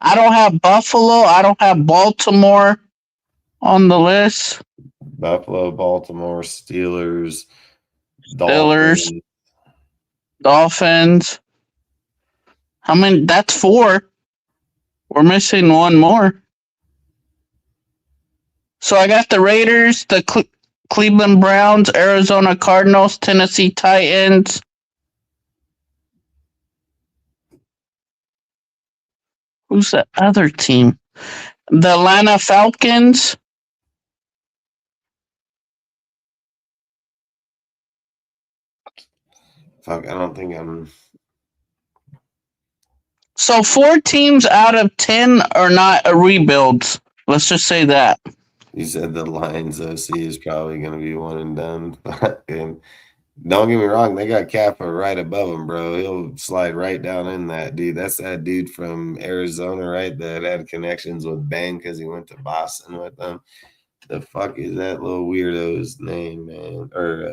I don't have Buffalo. I don't have Baltimore on the list.
Buffalo, Baltimore, Steelers,
Dolphins. How many? That's 4. We're missing one more. So I got the Raiders, the Cleveland Browns, Arizona Cardinals, Tennessee Titans. Who's the other team? The Atlanta Falcons.
Fuck, I don't think I'm.
So 4 teams out of 10 are not a rebuilds. Let's just say that.
You said the Lions OC is probably going to be one and done. And don't get me wrong, they got Kappa right above him, bro. He'll slide right down in that dude. That's that dude from Arizona, right? That had connections with Ben because he went to Boston with them. The fuck is that little weirdo's name, man? Or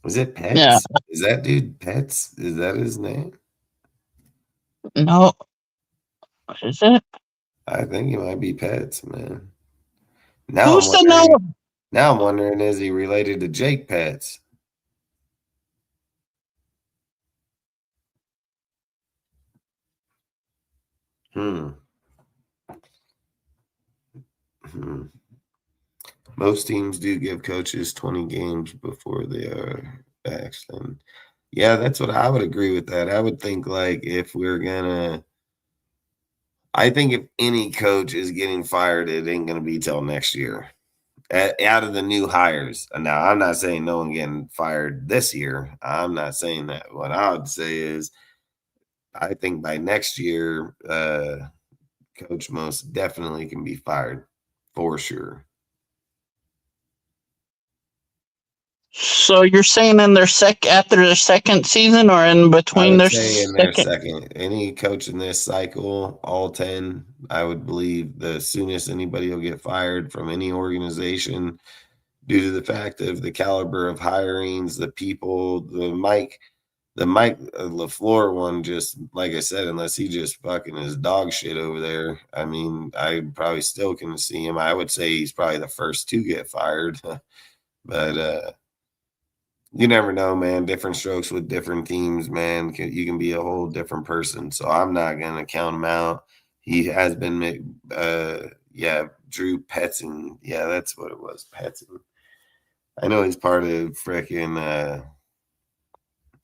is it Pets?
Yeah.
Is that dude Pets? Is that his name?
No. Is it?
I think he might be Pets, man. Now I'm wondering, is he related to Jake Pets? Most teams do give coaches 20 games before they are axed. And yeah, that's what I would agree with that. I would think like if we're gonna, I think if any coach is getting fired, it ain't gonna be till next year. Out of the new hires. Now, I'm not saying no one getting fired this year. I'm not saying that. What I would say is, I think by next year, coach most definitely can be fired for sure.
So you're saying in their after their second season or in between their
second? Any coach in this cycle, all 10, I would believe the soonest anybody will get fired from any organization due to the fact of the caliber of hirings, the people, the Mike LaFleur one, just like I said, unless he just fucking is dog shit over there. I mean, I probably still can see him. I would say he's probably the first to get fired. But you never know, man. Different strokes with different teams, man. You can be a whole different person. So I'm not going to count him out. He has been, Drew Petzing. Yeah, that's what it was, Petzing. I know he's part of freaking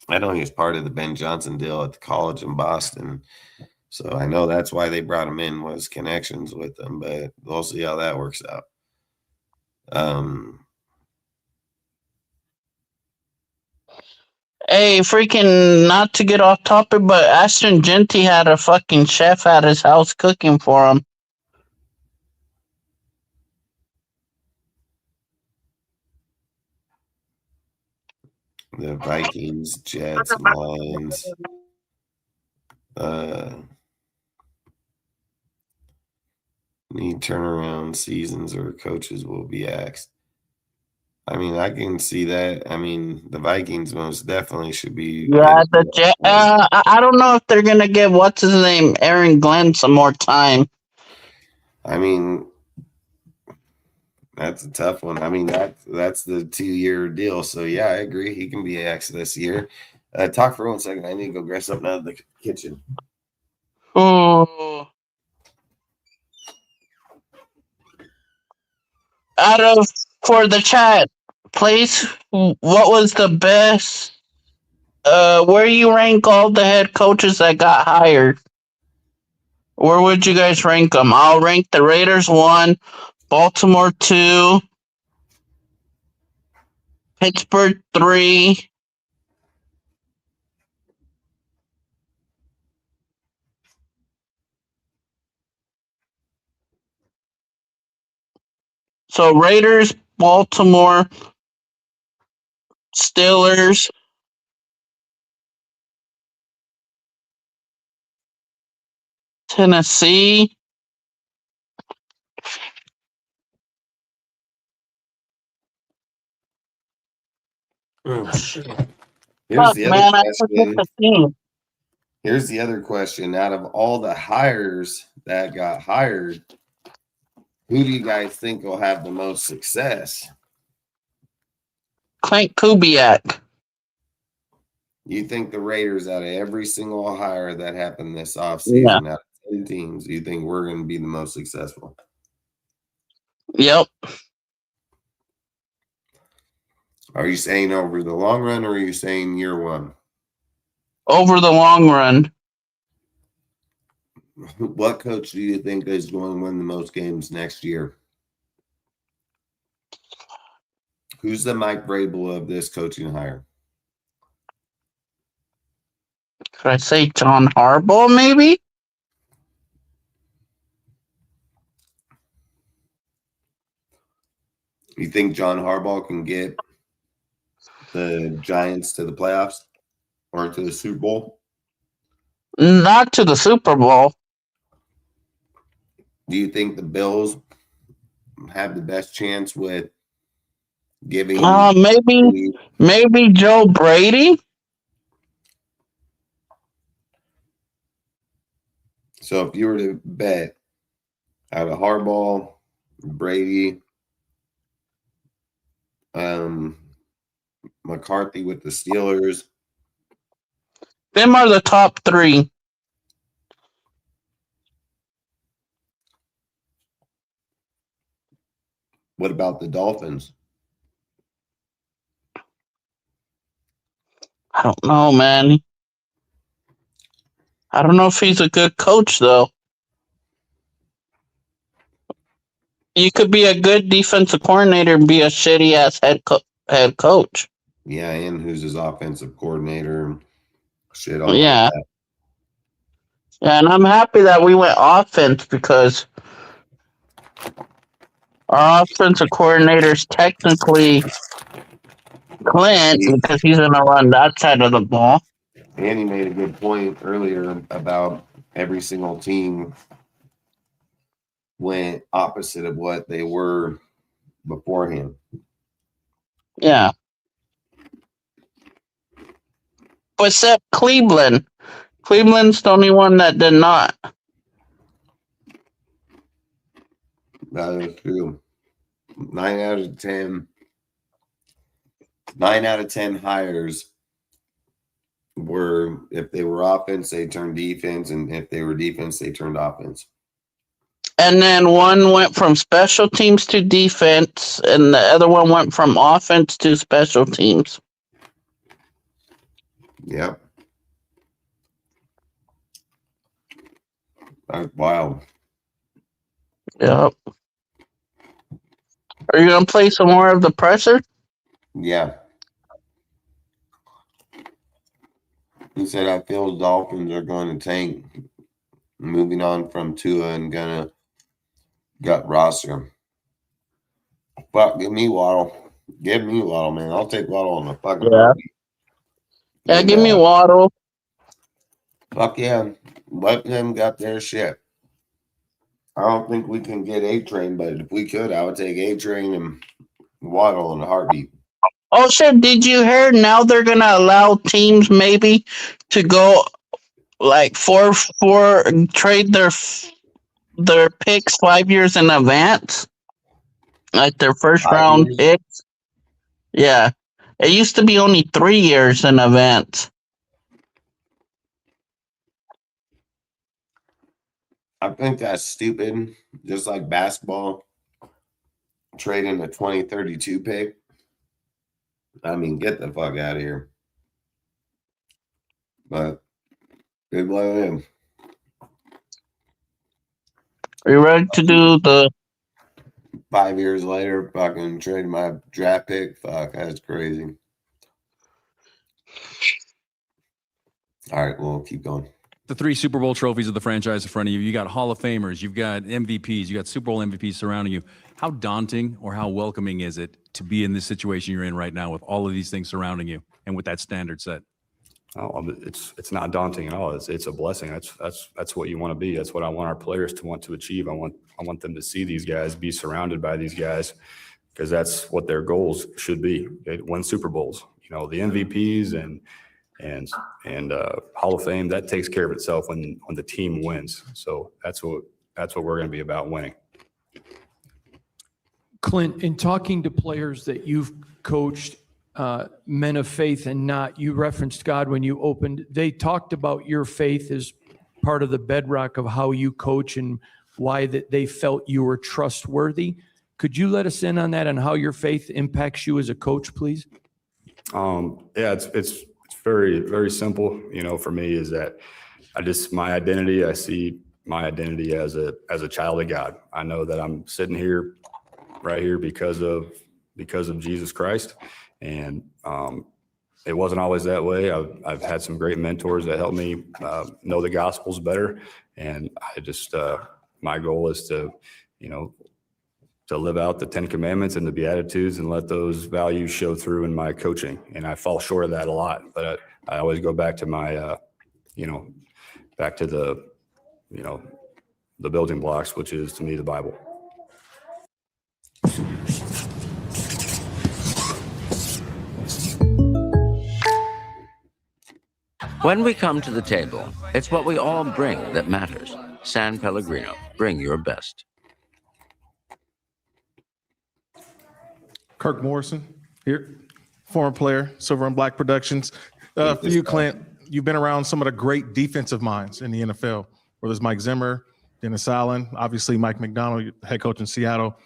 I know he was part of the Ben Johnson deal at the college in Boston. So I know that's why they brought him in, was connections with them, but we'll see how that works out.
Hey, freaking, not to get off topic, but Ashton Genty had a fucking chef at his house cooking for him.
The Vikings, Jets, Lions. Need turnaround seasons or coaches will be axed. I mean, I can see that. I mean, the Vikings most definitely should be.
Yeah, I don't know if they're gonna give what's his name, Aaron Glenn, some more time.
I mean, that's a tough one. I mean, that's the 2-year deal. So yeah, I agree. He can be axed this year. Talk for 1 second. I need to go grab something out of the kitchen.
Oh. For the chat, please, what was the best? Where you rank all the head coaches that got hired? Where would you guys rank them? I'll rank the Raiders 1, Baltimore 2, Pittsburgh 3. So Raiders, Baltimore, Steelers, Tennessee.
Here's
Fuck,
the
man,
other
I forget
question.
the team.
Here's the other question. Out of all the hires that got hired, who do you guys think will have the most success?
Klint Kubiak.
You think the Raiders, out of every single hire that happened this offseason, out of 10 teams, you think we're going to be the most successful?
Yep.
Are you saying over the long run, or are you saying year one?
Over the long run.
What coach do you think is going to win the most games next year? Who's the Mike Vrabel of this coaching hire?
Could I say John Harbaugh, maybe?
You think John Harbaugh can get the Giants to the playoffs or to the Super Bowl?
Not to the Super Bowl.
Do you think the Bills have the best chance with giving?
Maybe Joe Brady.
So if you were to bet out of Harbaugh, Brady, McCarthy with the Steelers,
them are the top 3.
what about the Dolphins?
I don't know, man. I don't know if he's a good coach, though. You could be a good defensive coordinator and be a shitty-ass head coach.
Yeah, and who's his offensive coordinator? Shit, all
Yeah.
like that.
Yeah, and I'm happy that we went offense because our offensive coordinator is technically Clint because he's going to run that side of the ball.
And he made a good point earlier about every single team went opposite of what they were beforehand.
Yeah. But except Cleveland. Cleveland's the only one that did not.
That is true. 9 out of 10
9 out of 10 hires were, if they were offense, they turned defense, and if they were defense, they turned offense.
And then one went from special teams to defense, and the other one went from offense to special teams.
Yep. That's wild.
Yep. Are you going to play some more of the presser?
Yeah. He said, I feel the Dolphins are going to tank. Moving on from Tua and going to gut roster. Fuck, give me Waddle. Give me Waddle, man. I'll take Waddle on the fucking heartbeat.
Yeah,
And,
give me Waddle.
Fuck yeah. Let them get their shit. I don't think we can get A-Train, but if we could, I would take A-Train and Waddle in a heartbeat.
Oh, shit. Did you hear now they're going to allow teams maybe to go like trade their picks 5 years in advance? Like their first round picks? Yeah. It used to be only 3 years in advance.
I think that's stupid. Just like basketball, trading a 2032 pick. I mean, get the fuck out of here. But good luck with him.
Are you ready to do the
5 years later, fucking trading my draft pick? Fuck, that's crazy. All right, we'll keep going.
The 3 Super Bowl trophies of the franchise in front of you. You got Hall of Famers, you've got MVPs, you got Super Bowl MVPs surrounding you. How daunting or how welcoming is it to be in this situation you're in right now with all of these things surrounding you and with that standard set?
Oh, it's not daunting at all. It's a blessing. That's what you want to be. That's what I want our players to want to achieve. I want them to see these guys, be surrounded by these guys, because that's what their goals should be. They win Super Bowls. You know, the MVPs and Hall of Fame, that takes care of itself when the team wins. So that's what we're going to be about, winning.
Klint, in talking to players that you've coached, men of faith and not, you referenced God when you opened, they talked about your faith as part of the bedrock of how you coach and why that they felt you were trustworthy. Could you let us in on that and how your faith impacts you as a coach, please?
Yeah, it's very, very simple. You know, for me is that my identity, I see my identity as a child of God. I know that I'm sitting here right here because of Jesus Christ. And it wasn't always that way. I've had some great mentors that helped me know the Gospels better. And I just, my goal is to live out the 10 Commandments and the Beatitudes and let those values show through in my coaching. And I fall short of that a lot, but I always go back to my, back to the building blocks, which is to me the Bible.
When we come to the table, it's what we all bring that matters. San Pellegrino, bring your best.
Kirk Morrison here, former player, Silver and Black Productions. For you, Klint, you've been around some of the great defensive minds in the NFL, whether it's Mike Zimmer, Dennis Allen, obviously Mike McDonald, head coach in Seattle.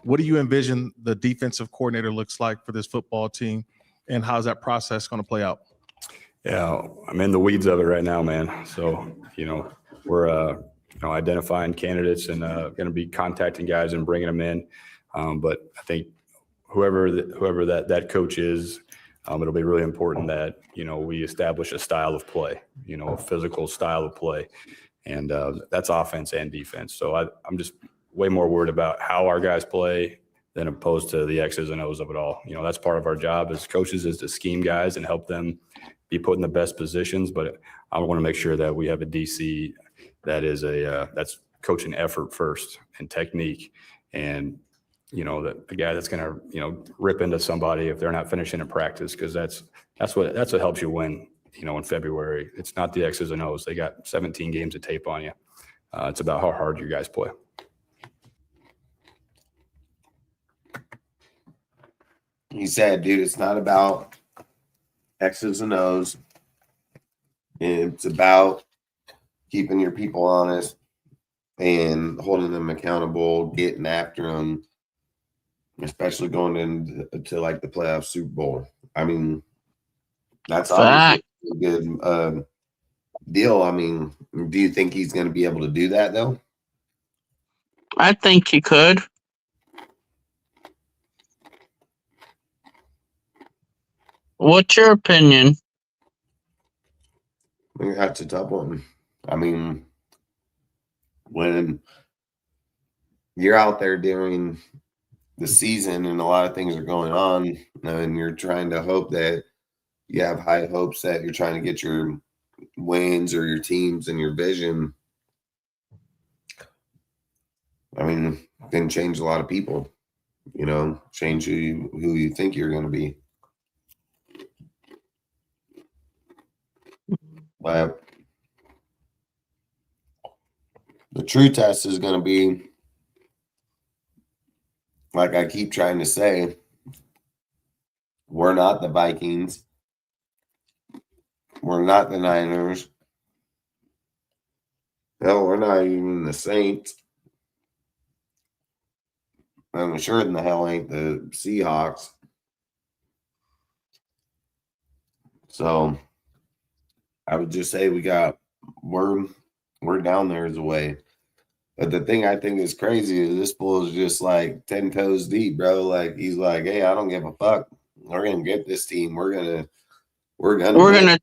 What do you envision the defensive coordinator looks like for this football team, and how's that process going to play out?
Yeah, I'm in the weeds of it right now, man. So, we're identifying candidates and going to be contacting guys and bringing them in. But I think whoever that coach is, it'll be really important that, we establish a style of play, a physical style of play. And that's offense and defense. So I'm just way more worried about how our guys play than opposed to the X's and O's of it all. That's part of our job as coaches, is to scheme guys and help them be put in the best positions. But I want to make sure that we have a DC that is that's coaching effort first and technique. And, that the guy that's going to, rip into somebody if they're not finishing in practice, because that's what helps you win, in February. It's not the X's and O's. They got 17 games of tape on you. It's about how hard you guys play.
he said, dude, it's not about X's and O's. It's about keeping your people honest and holding them accountable, getting after them, especially going into like the playoff Super Bowl. I mean, that's obviously a good deal. I mean, do you think he's going to be able to do that though?
I think he could. What's your opinion?
I think that's a tough one. I mean, when you're out there during the season and a lot of things are going on, and you're trying to hope that you have high hopes that you're trying to get your wins or your teams and your vision. I mean, can change a lot of people, change who you think you're going to be. But the true test is going to be, like I keep trying to say, we're not the Vikings. We're not the Niners. Hell, we're not even the Saints. I'm sure in the hell ain't the Seahawks. So I would just say we're down there as a way. But the thing I think is crazy is this bull is just like 10 toes deep, bro. Like he's like, hey, I don't give a fuck. We're gonna get this team. We're gonna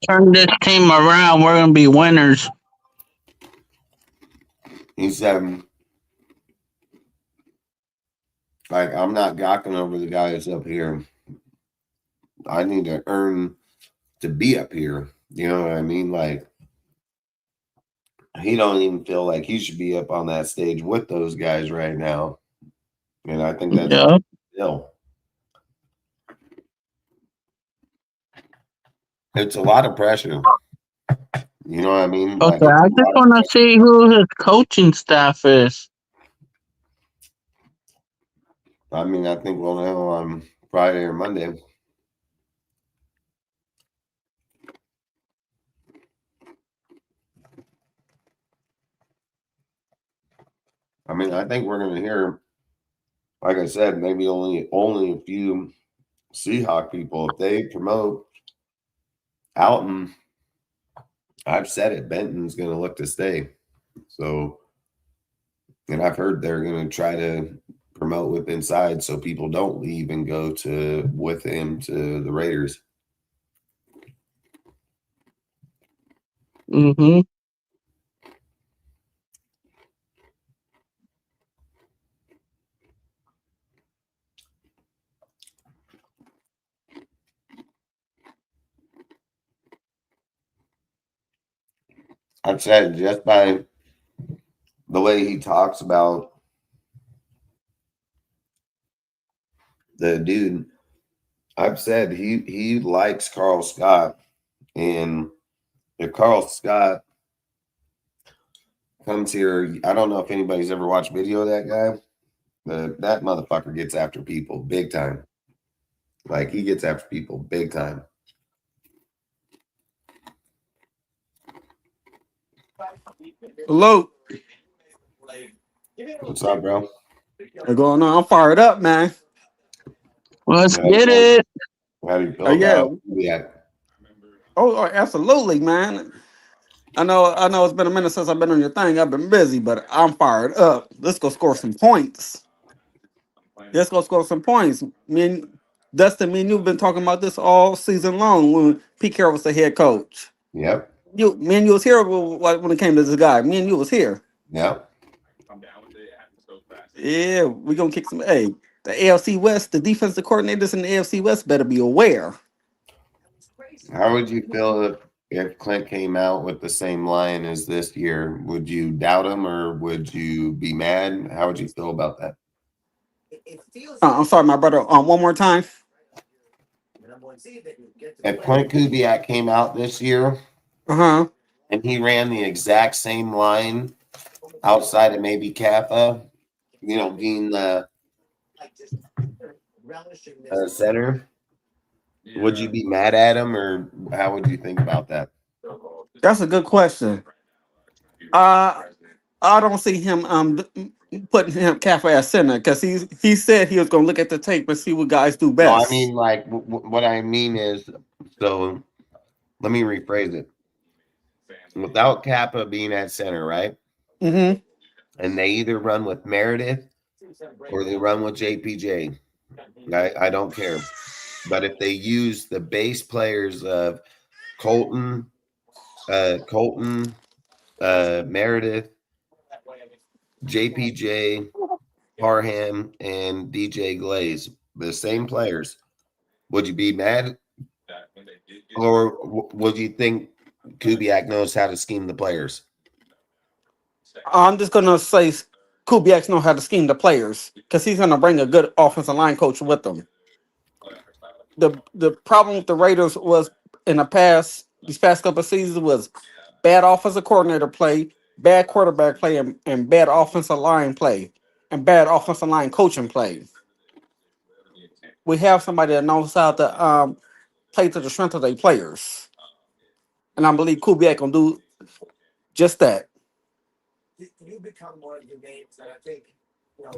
turn this team around. We're gonna be winners.
He said, like, I'm not gawking over the guys up here. I need to earn to be up here. You know what I mean? Like, he don't even feel like he should be up on that stage with those guys right now. And I think that's still. It's a lot of pressure. You know what I mean?
Okay, I just want to see who his coaching staff is.
I mean, I think we'll know on Friday or Monday. I mean, I think we're going to hear, like I said, maybe only a few Seahawk people. If they promote Alton, I've said it, Benton's going to look to stay. So, and I've heard they're going to try to promote with inside so people don't leave and go with him to the Raiders.
Mm-hmm.
I've said just by the way he talks about the dude, I've said he likes Carl Scott. And if Carl Scott comes here, I don't know if anybody's ever watched video of that guy, but that motherfucker gets after people big time. Like, he gets after people big time.
Hello.
What's up, bro?
What's going on? I'm fired up, man.
Let's get it.
How do you feel about Kubiak?
Oh, absolutely, man. I know it's been a minute since I've been on your thing. I've been busy, but I'm fired up. Let's go score some points. Let's go score some points. Dustin, me and you've been talking about this all season long when Pete Carroll was the head coach.
Yep.
You was here when it came to this guy. Me and you was here.
Yep.
Yeah, we're gonna kick some. Hey, the AFC West, the defensive coordinators in the AFC West better be aware.
How would you feel if Klint came out with the same line as this year? Would you doubt him or would you be mad? How would you feel about that?
I'm sorry, my brother. One more time.
If Klint Kubiak came out this year, and he ran the exact same line outside of maybe Kappa, being the
Center. Would you be mad at him, or how would you think about that?
That's a good question. I don't see him putting him Cafe at center because he said he was going to look at the tape and see what guys do
No,
best.
I mean, like, what I mean is, so let me rephrase it. Without Kappa being at center, right?
Mm-hmm.
And they either run with Meredith or they run with JPJ. I don't care. But if they use the base players of Colton, Meredith, JPJ, Parham, and DJ Glaze, the same players, would you be mad? Or would you think Kubiak knows how to scheme the players?
I'm just going to say Kubiak knows how to scheme the players because he's going to bring a good offensive line coach with him. The problem with the Raiders was in these past couple of seasons was bad offensive coordinator play, bad quarterback play, and bad offensive line play, and bad offensive line coaching play. We have somebody that knows how to play to the strength of their players, and I believe Kubiak gonna do just that.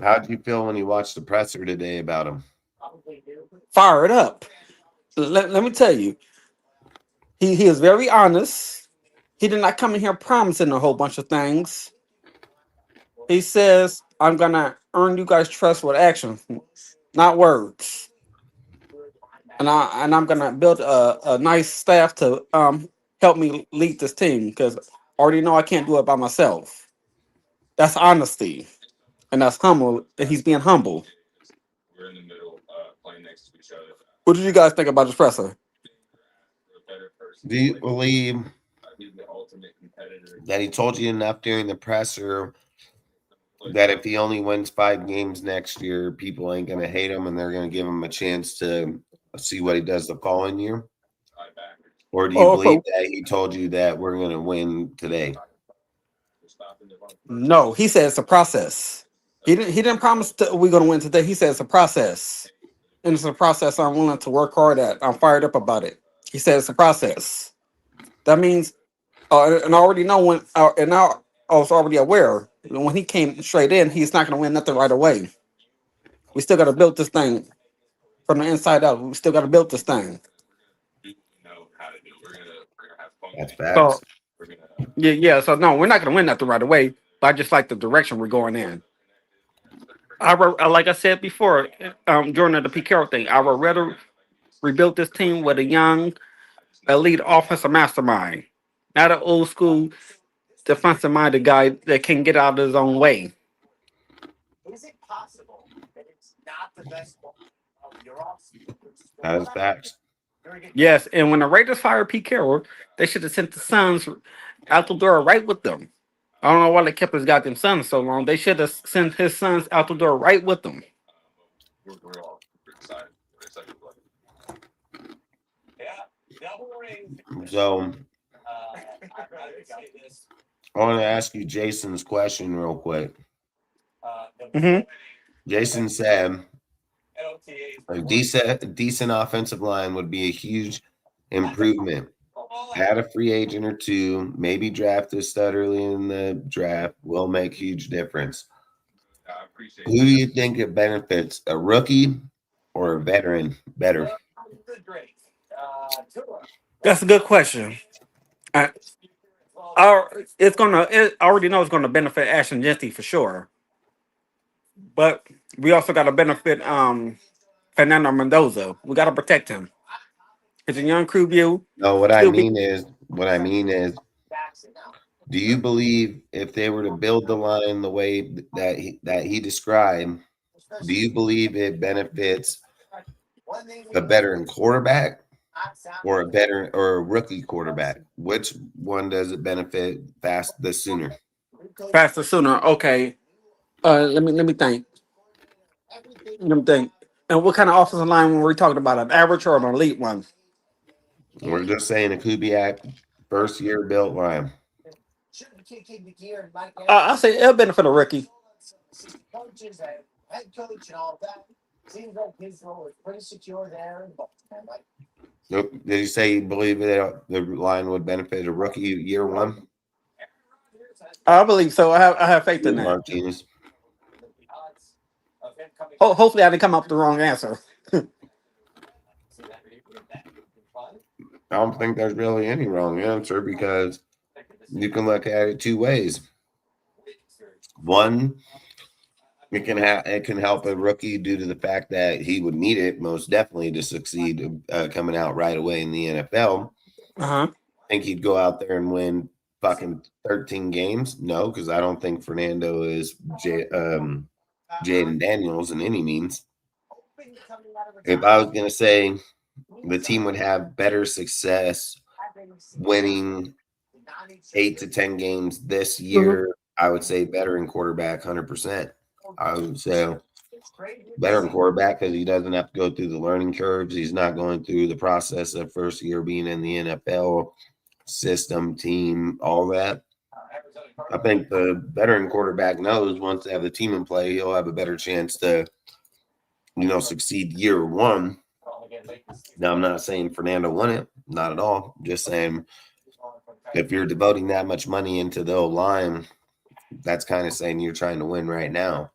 How'd you feel when you watched the presser today about him?
Fired up. Let me tell you, he is very honest. He did not come in here promising a whole bunch of things. He says, "I'm gonna earn you guys' trust with action, not words." And I'm gonna build a nice staff to help me lead this team because I already know I can't do it by myself. That's honesty, and that's humble. And he's being humble. What did you guys think about this presser?
Do you believe that he told you enough during the presser that if he only wins 5 games next year, people ain't going to hate him and they're going to give him a chance to see what he does the following year? Or do you believe that he told you that we're going to win today?
No, he said it's a process. He didn't promise we're going to win today. He said it's a process. And it's a process I'm willing to work hard at. I'm fired up about it. He said it's a process. That means, and I already know and I was already aware when he came straight in, he's not going to win nothing right away. We still got to build this thing from the inside out. We still got to build this thing.
That's facts.
Yeah. So no, we're not going to win nothing right away. But I just like the direction we're going in. Like I said before, during the Pete Carroll thing, I would rather rebuild this team with a young, elite offensive mastermind, not an old school defensive minded guy that can get out of his own way.
That's facts.
Yes, and when the Raiders fired Pete Carroll, they should have sent the Suns out the door right with them. I don't know why they kept his goddamn son so long. They should have sent his sons out the door right with them.
So I want to ask you Jason's question real quick. Jason said a decent offensive line would be a huge improvement. Add a free agent or two, maybe draft a stud early in the draft will make huge difference. Who do you think it benefits, a rookie or a veteran better?
That's a good question. I already know it's gonna benefit Ashton Jesse for sure. But we also gotta benefit Fernando Mendoza. We gotta protect him. It's a young Kubiak.
No, what I mean is, do you believe if they were to build the line the way that he described, do you believe it benefits a veteran quarterback or a rookie quarterback? Which one does it benefit the sooner?
Faster sooner. Okay. Let me think. Let me think. And what kind of offensive line were we talking about? An average or an elite one?
We're just saying a Kubiak first year built line.
I say it'll benefit a rookie.
Seems like his role is pretty secure there.
Did you say you believe that the line would benefit a rookie year one?
I believe so. I have faith in that.
Martinez.
Hopefully, I didn't come up with the wrong answer.
I don't think there's really any wrong answer because you can look at it two ways. One, it can help a rookie due to the fact that he would need it most definitely to succeed coming out right away in the NFL.
Uh-huh.
Think he'd go out there and win fucking 13 games? No, because I don't think Fernando is Jaden Daniels in any means. If I was going to say the team would have better success winning 8 to 10 games this year, I would say veteran quarterback 100%. I would say veteran quarterback because he doesn't have to go through the learning curves. He's not going through the process of first year being in the NFL system, team, all that. I think the veteran quarterback knows once they have the team in play, he'll have a better chance to, succeed year one. Now, I'm not saying Fernando won it. Not at all. Just saying if you're devoting that much money into the O-line, that's kind of saying you're trying to win right now.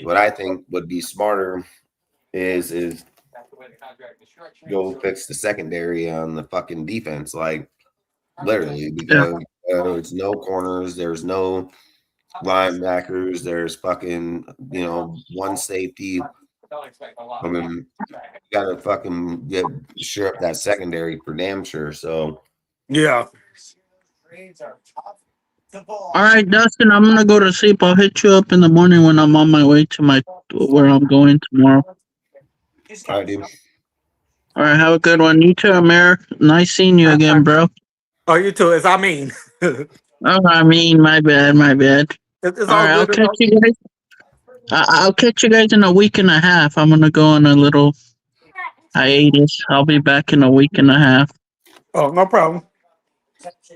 What I think would be smarter is go fix the secondary on the fucking defense, like literally, because there's no corners, there's no linebackers, there's fucking, one safety. I mean, you gotta fucking sure up that secondary for damn sure. So
yeah.
All right, Dustin, I'm gonna go to sleep. I'll hit you up in the morning when I'm on my way to where I'm going tomorrow.
All right, dude.
All right, have a good one. You too, Amir. Nice seeing you again, bro.
Oh, you too. As I mean.
Oh, I mean, my bad.
It's
All
all
right, I'll
good.
catch you guys. I'll catch you guys in a week and a half. I'm gonna go on a little hiatus. I'll be back in a week and a half.
Oh, no problem.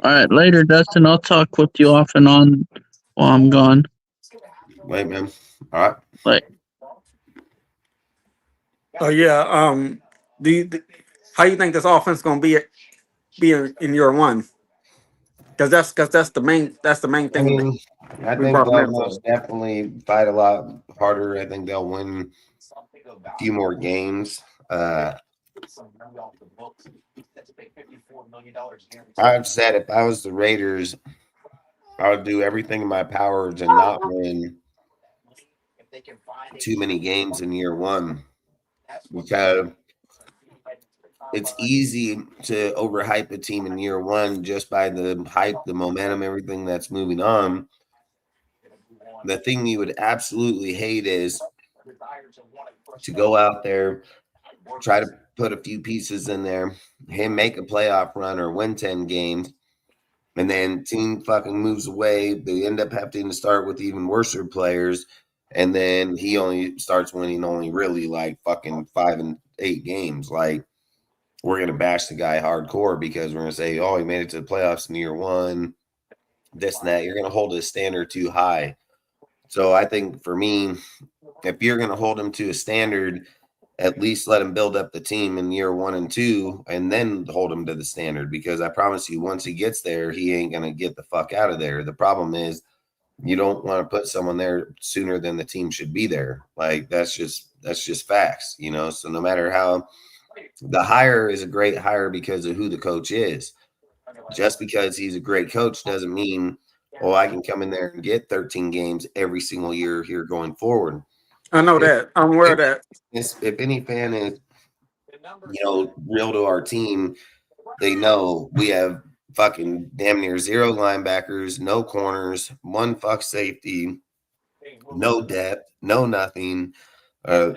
All right, later, Dustin. I'll talk with you off and on while I'm gone.
Wait, man. All right.
Like,
Oh yeah. How you think this offense gonna be in year one? Because that's the main
I
thing.
mean, I
we
think
brought
they'll
him in for.
most definitely fight a lot harder. I think they'll win a few more games. I've said if I was the Raiders, I would do everything in my power to not win too many games in year one, because it's easy to overhype a team in year one just by the hype, the momentum, everything that's moving on. The thing you would absolutely hate is to go out there, try to put a few pieces in there, him make a playoff run or win 10 games, and then team fucking moves away. They end up having to start with even worse players, and then he only starts winning only really like fucking 5 and 8 games. Like, we're going to bash the guy hardcore because we're going to say, oh, he made it to the playoffs in year one, this and that. You're going to hold his standard too high. So I think for me, if you're going to hold him to a standard, at least let him build up the team in year 1 and 2 and then hold him to the standard, because I promise you, once he gets there, he ain't going to get the fuck out of there. The problem is you don't want to put someone there sooner than the team should be there. Like, that's just facts, So no matter how the hire is a great hire because of who the coach is. Just because he's a great coach doesn't mean, I can come in there and get 13 games every single year here going forward.
I know that. I'm aware of that.
If any fan is, real to our team, they know we have fucking damn near 0 linebackers, no corners, 1 fuck safety, no depth, no nothing,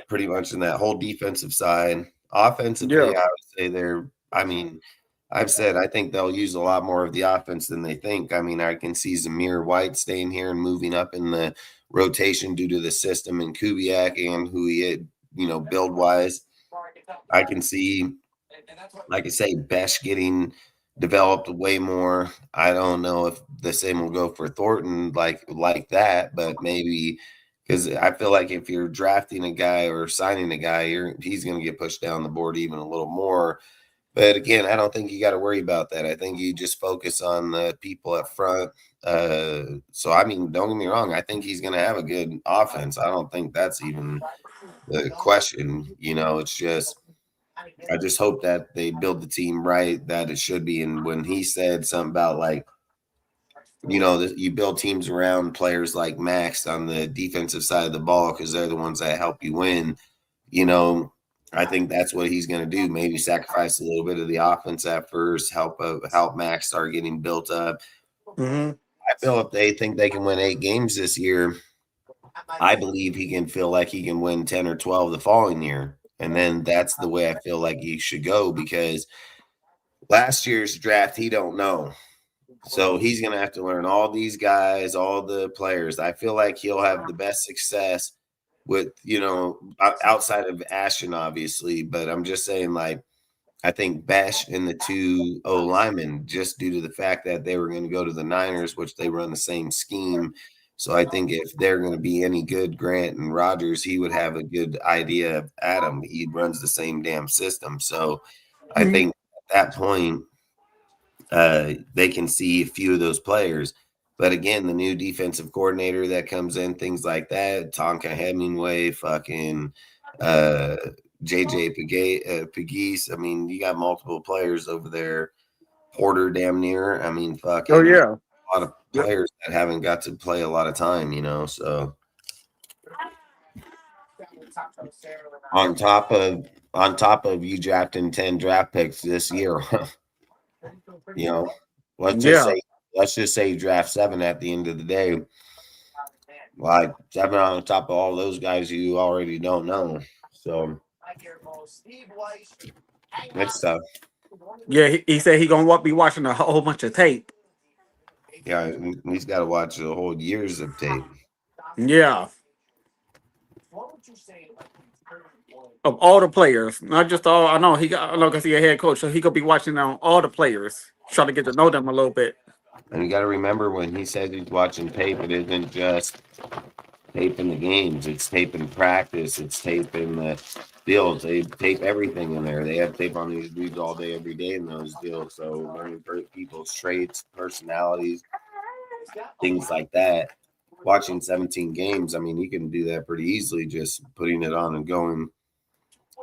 pretty much in that whole defensive side. Offensively, I would say I've said I think they'll use a lot more of the offense than they think. I mean, I can see Zamir White staying here and moving up in the rotation due to the system and Kubiak and who he is, build wise. I can see, like I say, Besh getting developed way more. I don't know if the same will go for Thornton like that, but maybe Because I feel like if you're drafting a guy or signing a guy, he's going to get pushed down the board even a little more. But again, I don't think you got to worry about that. I think you just focus on the people up front. So, I mean, don't get me wrong. I think he's going to have a good offense. I don't think that's even the question. You know, it's just I just hope that they build the team right, that it should be. And when he said something about like, you know, that you build teams around players like Max on the defensive side of the ball because they're the ones that help you win. You know, I think that's what he's going to do. Maybe sacrifice a little bit of the offense at first, help Max start getting built up.
Mm-hmm.
I feel if they think they can win 8 games this year, I believe he can feel like he can win 10 or 12 the following year. And then that's the way I feel like he should go because last year's draft, he don't know. So he's going to have to learn all these guys, all the players. I feel like he'll have the best success with, you know, outside of Ashton, obviously. But I'm just saying, like, I think Bash and the 2 O linemen, just due to the fact that they were going to go to the Niners, which they run the same scheme. So I think if they're going to be any good, Grant and Rogers, he would have a good idea of Adam. He runs the same damn system. So I think at that point, they can see a few of those players. But again, the new defensive coordinator that comes in, things like that, Tonka Hemingway, fucking JJ Pegues. I mean, you got multiple players over there. Porter damn near. I mean, fucking
Oh yeah,
a lot of players that haven't got to play a lot of time, you know. So on top of you drafting 10 draft picks this year, you know, let's just say you draft 7 at the end of the day. Like 7 on top of all those guys you already don't know. So it's tough.
Yeah, he said he gonna be watching a whole bunch of tape.
Yeah, he's got to watch the whole years of tape.
Yeah. Of all the players, not just all. I know because he's a head coach, so he could be watching on all the players, trying to get to know them a little bit.
And you got to remember when he says he's watching tape, it isn't just tape in the games. It's tape in practice. It's tape in the fields. They tape everything in there. They have tape on these dudes all day, every day in those deals. So learning people's traits, personalities, things like that. Watching 17 games, I mean, you can do that pretty easily, just putting it on and going.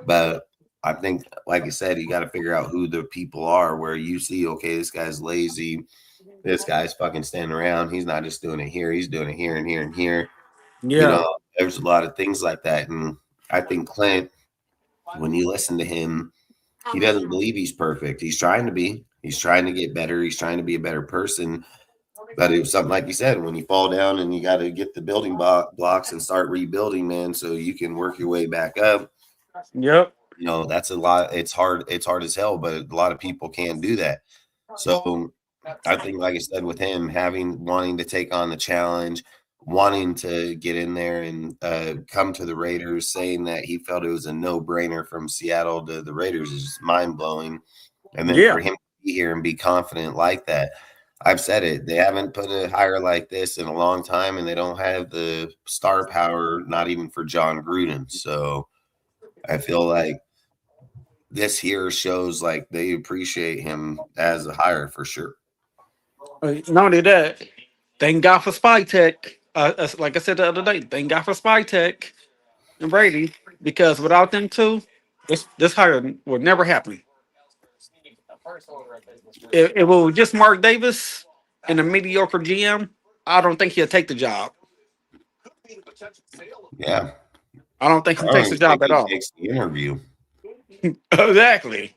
But I think, like I said, you got to figure out who the people are where you see, okay, this guy's lazy. This guy's fucking standing around. He's not just doing it here. He's doing it here and here and here.
Yeah.
You know, there's a lot of things like that. And I think Klint, when you listen to him, he doesn't believe he's perfect. He's trying to be. He's trying to get better. He's trying to be a better person. But it was something like you said, when you fall down and you got to get the building blocks and start rebuilding, man, so you can work your way back up.
Yep.
You know, that's a lot. It's hard. It's hard as hell, but a lot of people can't do that. So I think, like I said, with him wanting to take on the challenge, wanting to get in there and come to the Raiders, saying that he felt it was a no-brainer from Seattle to the Raiders is mind-blowing. And then for him to be here and be confident like that, I've said it. They haven't put a hire like this in a long time, and they don't have the star power, not even for John Gruden. So I feel like this here shows like they appreciate him as a hire for sure.
Not only that, thank God for Spytek. Like I said the other day, thank God for Spytek and Brady, because without them two, this hire would never happen. If it was just Mark Davis and a mediocre GM, I don't think he'll take the job.
Yeah.
I don't think he takes the job at all.
Takes the interview.
Exactly.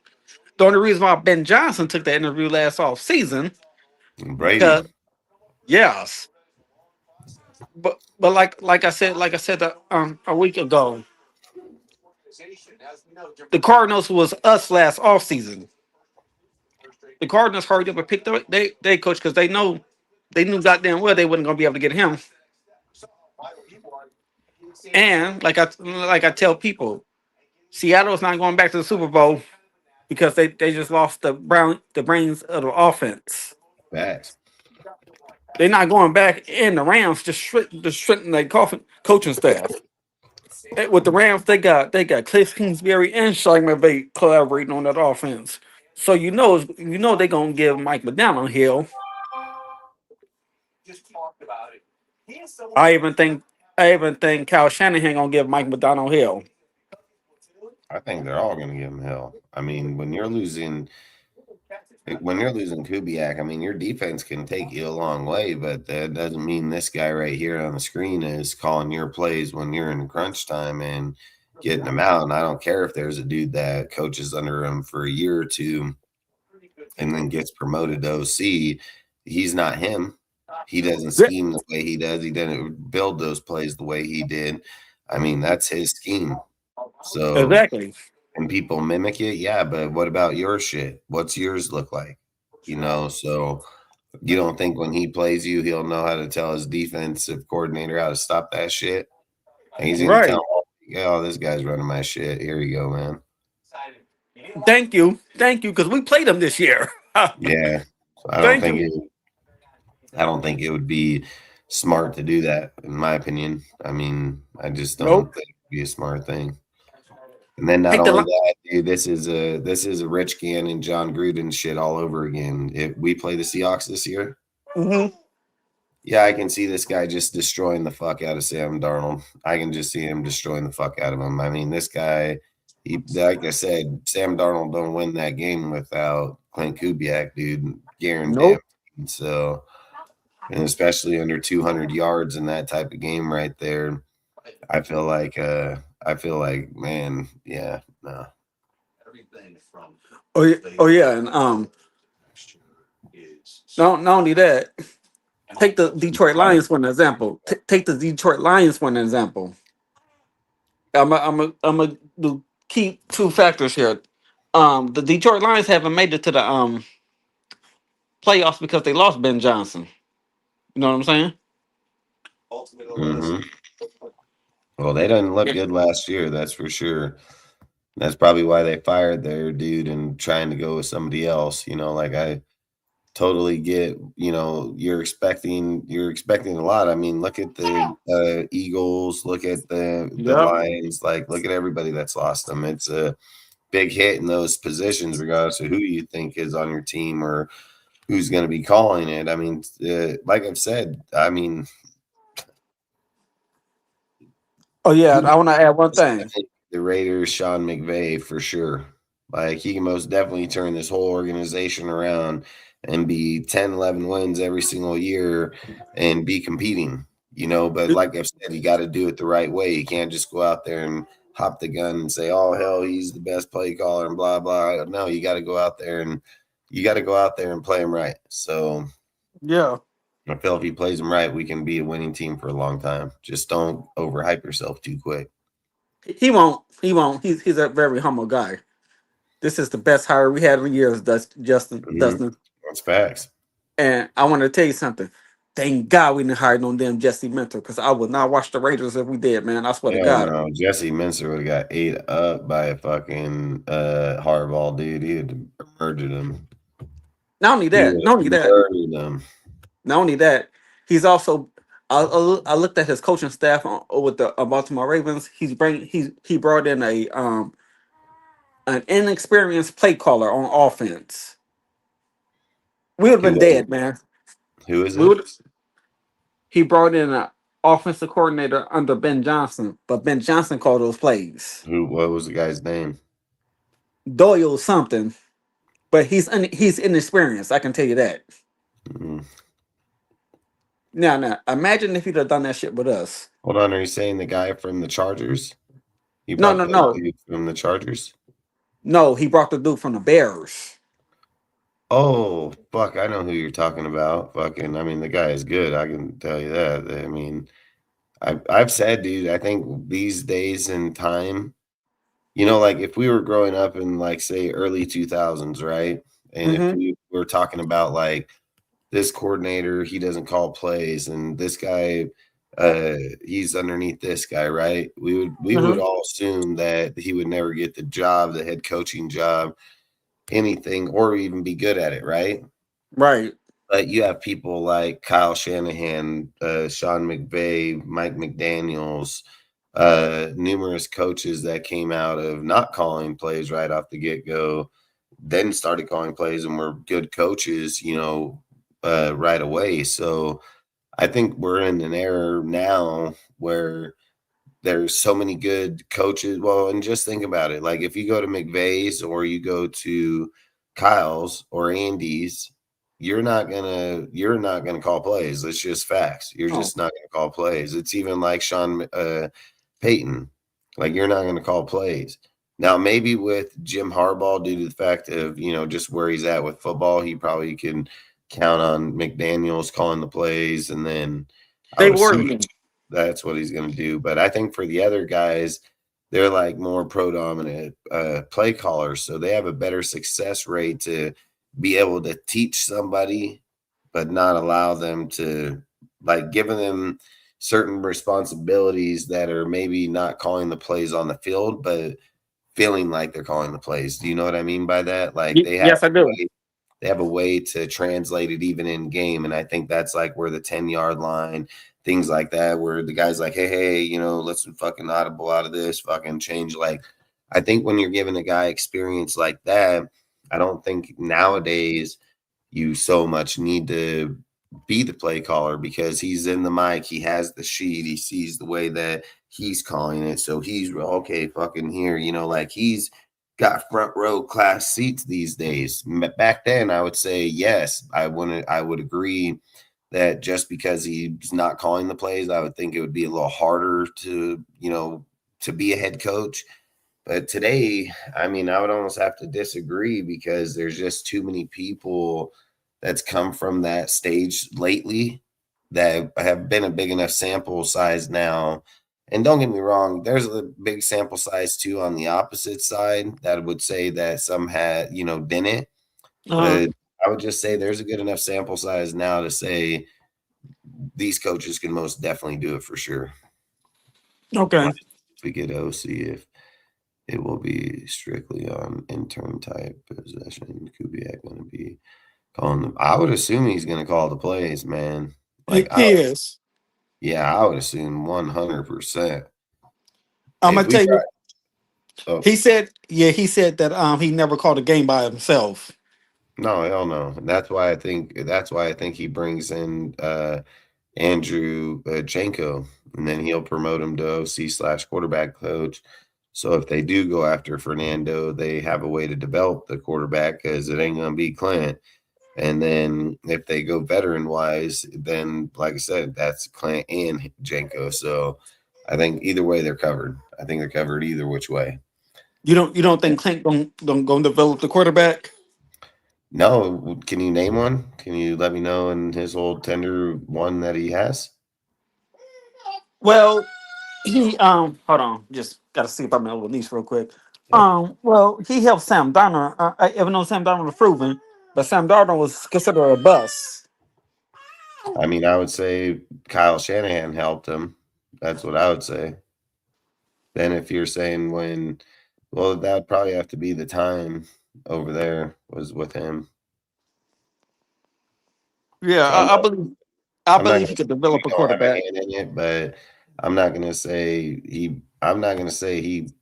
The only reason why Ben Johnson took the interview last off season,
Brady.
Yes. But like I said a week ago, the Cardinals was us last off season. The Cardinals hurried up and picked up they coach because they knew goddamn well they wasn't gonna be able to get him. And like I tell people, Seattle's not going back to the Super Bowl because they just lost the brains of the offense.
Facts.
They're not going back in the Rams, just strengthening their coaching staff. With the Rams, they got Cliff Kingsbury and Sean McVay collaborating on that offense. So they're gonna give Mike McDonald hell. I even think Kyle Shanahan gonna give Mike McDonald hell.
I think they're all going to give him hell. I mean, when you're losing Kubiak, I mean, your defense can take you a long way, but that doesn't mean this guy right here on the screen is calling your plays when you're in crunch time and getting them out. And I don't care if there's a dude that coaches under him for a year or two and then gets promoted to OC. He's not him. He doesn't scheme the way he does. He didn't build those plays the way he did. I mean, that's his scheme. So
Exactly.
and people mimic it, yeah, but what about your shit? What's yours look like? So you don't think when he plays you, he'll know how to tell his defensive coordinator how to stop that shit? And he's gonna tell him, oh, this guy's running my shit. Here you go, man.
Thank you, because we played them this year.
Yeah. So I don't think it would be smart to do that, in my opinion. I mean, I just don't think it'd be a smart thing. And then not only that, dude, this is a Rich Gannon, John Gruden shit all over again. If we play the Seahawks this year, yeah, I can see this guy just destroying the fuck out of Sam Darnold. I can just see him destroying the fuck out of him. I mean, this guy, like I said, Sam Darnold don't win that game without Klint Kubiak, dude. Guaranteed. So, and especially under 200 yards in that type of game right there, I feel like, man, yeah, no.
Oh yeah, and not only that, take the Detroit Lions for an example. Take the Detroit Lions for an example. I'm a do key two factors here. The Detroit Lions haven't made it to the playoffs because they lost Ben Johnson. You know what I'm saying?
Mm-hmm. Well, they didn't look good last year, that's for sure. That's probably why they fired their dude and trying to go with somebody else. Like I totally get, you're expecting a lot. I mean, look at the Eagles, look at the Lions, like look at everybody that's lost them. It's a big hit in those positions, regardless of who you think is on your team or who's going to be calling it. I mean, like I've said, I mean,
oh yeah, I want to add one thing.
The Raiders, Sean McVay, for sure. Like, he can most definitely turn this whole organization around and be 10, 11 wins every single year and be competing, But like I've said, you got to do it the right way. You can't just go out there and hop the gun and say, oh, hell, he's the best play caller and blah, blah. No, you got to go out there and play him right. So,
yeah.
I feel if he plays him right, we can be a winning team for a long time. Just don't overhype yourself too quick.
He won't. He's a very humble guy. This is the best hire we had in years, Dustin.
That's facts.
And I want to tell you something. Thank God we didn't hire no damn Jesse Mentor, because I would not watch the Raiders if we did, man. I swear to God.
No, Jesse Minster would have got ate up by a fucking hardball dude. He had murdered him.
Not only that, he's also. I looked at his coaching staff with the Baltimore Ravens. He brought in an inexperienced play caller on offense. We would have been dead, man.
Who is it?
He brought in an offensive coordinator under Ben Johnson, but Ben Johnson called those plays.
What was the guy's name?
Doyle something, but he's inexperienced. I can tell you that.
Mm-hmm.
Now, imagine if he'd have done that shit with us.
Hold on, are you saying the guy from the Chargers?
No.
From the Chargers?
No, he brought the dude from the Bears.
Oh, fuck, I know who you're talking about. Fucking, I mean, the guy is good. I can tell you that. I mean, I've said, dude, I think these days and time, like if we were growing up in, like, say, early 2000s, right? And if we were talking about, like, this coordinator, he doesn't call plays, and this guy, he's underneath this guy, right? We would all assume that he would never get the job, the head coaching job, anything, or even be good at it, right?
Right.
But you have people like Kyle Shanahan, Sean McVay, Mike McDaniels, numerous coaches that came out of not calling plays right off the get-go, then started calling plays and were good coaches, right away. So I think we're in an era now where there's so many good coaches. Well, and just think about it. Like if you go to McVay's or you go to Kyle's or Andy's, you're not gonna call plays. It's just facts. You're just not gonna call plays. It's even like Sean Payton. Like you're not gonna call plays. Now, maybe with Jim Harbaugh, due to the fact of, just where he's at with football, he probably can count on McDaniels calling the plays, and then I
They
would
were.
assume that's what he's going to do. But I think for the other guys, they're like more predominant play callers. So they have a better success rate to be able to teach somebody, but not allow them to, like, giving them certain responsibilities that are maybe not calling the plays on the field, but feeling like they're calling the plays. Do you know what I mean by that? Like
Yes, I do.
they have a way to translate it even in game. And I think that's like where the 10-yard line, things like that, where the guy's like, hey, let's fucking audible out of this, fucking change. Like, I think when you're giving a guy experience like that, I don't think nowadays you so much need to be the play caller, because he's in the mic, he has the sheet, he sees the way that he's calling it. So he's okay, fucking here, like he's got front row class seats these days. Back then, I would say yes. I would agree that just because he's not calling the plays, I would think it would be a little harder to be a head coach. But today, I mean, I would almost have to disagree, because there's just too many people that's come from that stage lately that have been a big enough sample size now. And don't get me wrong, there's a big sample size too on the opposite side that would say that some had, didn't. But I would just say there's a good enough sample size now to say these coaches can most definitely do it for sure.
Okay.
If we get OC, if it will be strictly on intern type possession, Kubiak going to be calling them. I would assume he's going to call the plays, man. Like
He is.
Yeah, I would assume 100%.
I'm
If
gonna
we
tell you.
Oh,
He said that he never called a game by himself.
no, hell no. That's why I think he brings in Andrew Janko, and then he'll promote him to OC/quarterback coach. So if they do go after Fernando, they have a way to develop the quarterback, because it ain't gonna be Clint. And then if they go veteran wise, then like I said, that's Clint and Janko. So I think either way they're covered. I think they're covered either which way.
You don't think Clint don't go develop the quarterback?
No, can you name one? Can you let me know in his old tender one that he has?
Well, he hold on, just gotta see if I'm able to niece real quick. Well, he helped Sam Darnold. Even though Sam Darnold was proven, but Sam Darnold was considered a bust.
I mean, I would say Kyle Shanahan helped him. That's what I would say. Then if you're saying well, that would probably have to be the time over there was with him.
Yeah,
So I'm not
I
I'm not
believe
gonna
he could
say
develop
we
a
don't have a
quarterback.
hand in it, but I'm not gonna say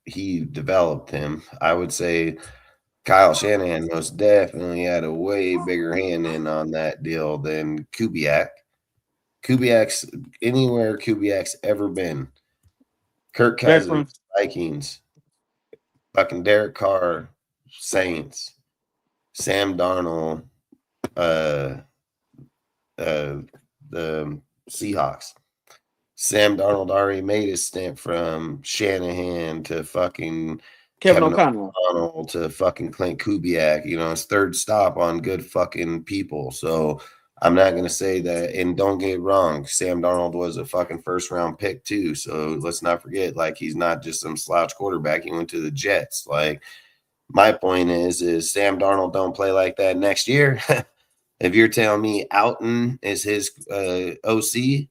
he developed him. I would say Kyle Shanahan most definitely had a way bigger hand in on that deal than Kubiak. Anywhere Kubiak's ever been. Kirk Cousins, Vikings, fucking Derek Carr, Saints, Sam Darnold, the Seahawks. Sam Darnold already made his stint from Shanahan to fucking
Kevin
Kevin
O'Connell.
O'Connell to fucking Klint Kubiak, his third stop on good fucking people. So I'm not going to say that. And don't get it wrong, Sam Darnold was a fucking first round pick too. So let's not forget, like, he's not just some slouch quarterback. He went to the Jets. Like, my point is Sam Darnold don't play like that next year. If you're telling me Alton is his OC,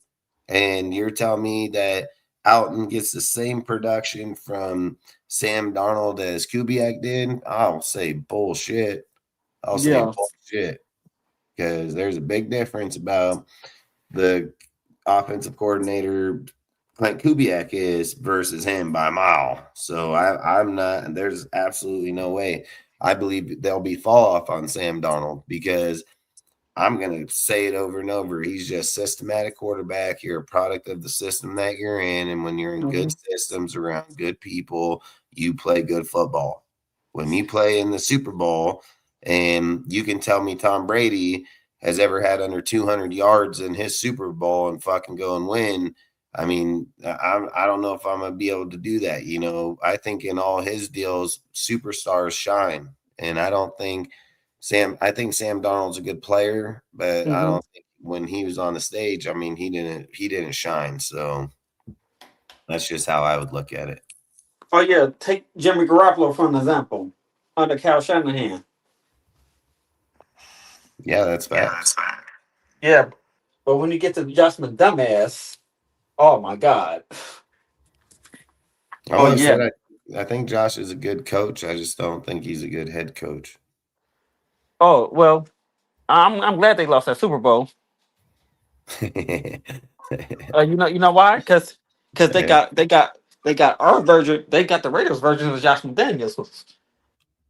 and you're telling me that Alton gets the same production from Sam Darnold as Kubiak did, I'll say bullshit. I'll say
Yeah.
bullshit. because there's a big difference about the offensive coordinator Klint Kubiak is versus him by a mile. So I'm not. There's absolutely no way. I believe there'll be fall off on Sam Darnold because I'm going to say it over and over. He's just systematic quarterback. You're a product of the system that you're in. And when you're in good systems around good people, you play good football. When you play in the Super Bowl and you can tell me Tom Brady has ever had under 200 yards in his Super Bowl and fucking go and win, I mean, I don't know if I'm going to be able to do that. You know, I think in all his deals, superstars shine. And I think Sam Darnold's a good player, but I don't think when he was on the stage, I mean, he didn't shine. So that's just how I would look at it.
Oh yeah, take Jimmy Garoppolo for an example. Under Kyle Shanahan.
Yeah, that's facts.
Yeah, but when you get to Josh McDumbass, oh my God.
Oh yeah, I think Josh is a good coach. I just don't think he's a good head coach.
Oh well, I'm glad they lost that Super Bowl. You know why? Because they got our version. They got the Raiders version of Josh McDaniels.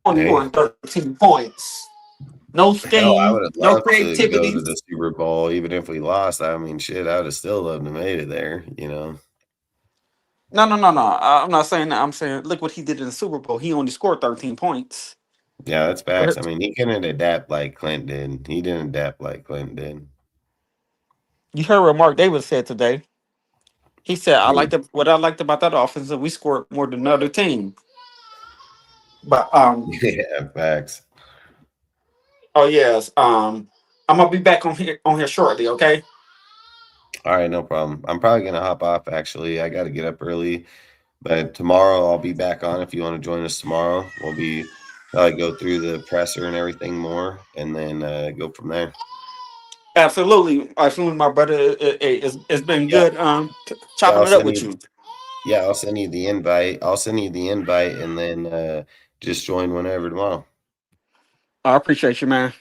Only won 13 points. No
Hell, I
scheme,
would have
no
loved to go
creativity.
to the Super Bowl, even if we lost. I mean, shit, I would have still loved to made it there. You know.
No. I'm not saying that. I'm saying look what he did in the Super Bowl. He only scored 13 points.
Yeah, that's facts. I mean, he couldn't adapt like Klint did. He didn't adapt like Klint did.
You heard what Mark Davis said today. He said, what I liked about that offense is that we scored more than another team. But
yeah, facts.
oh yes, I'm gonna be back on here shortly. Okay.
All right, no problem. I'm probably gonna hop off. Actually, I got to get up early, but tomorrow I'll be back on. If you want to join us tomorrow, we'll be probably go through the presser and everything more, and then go from there.
Absolutely, my brother. It's been good chopping it up with you.
Yeah, I'll send you the invite. And then just join whenever tomorrow.
I appreciate you, man.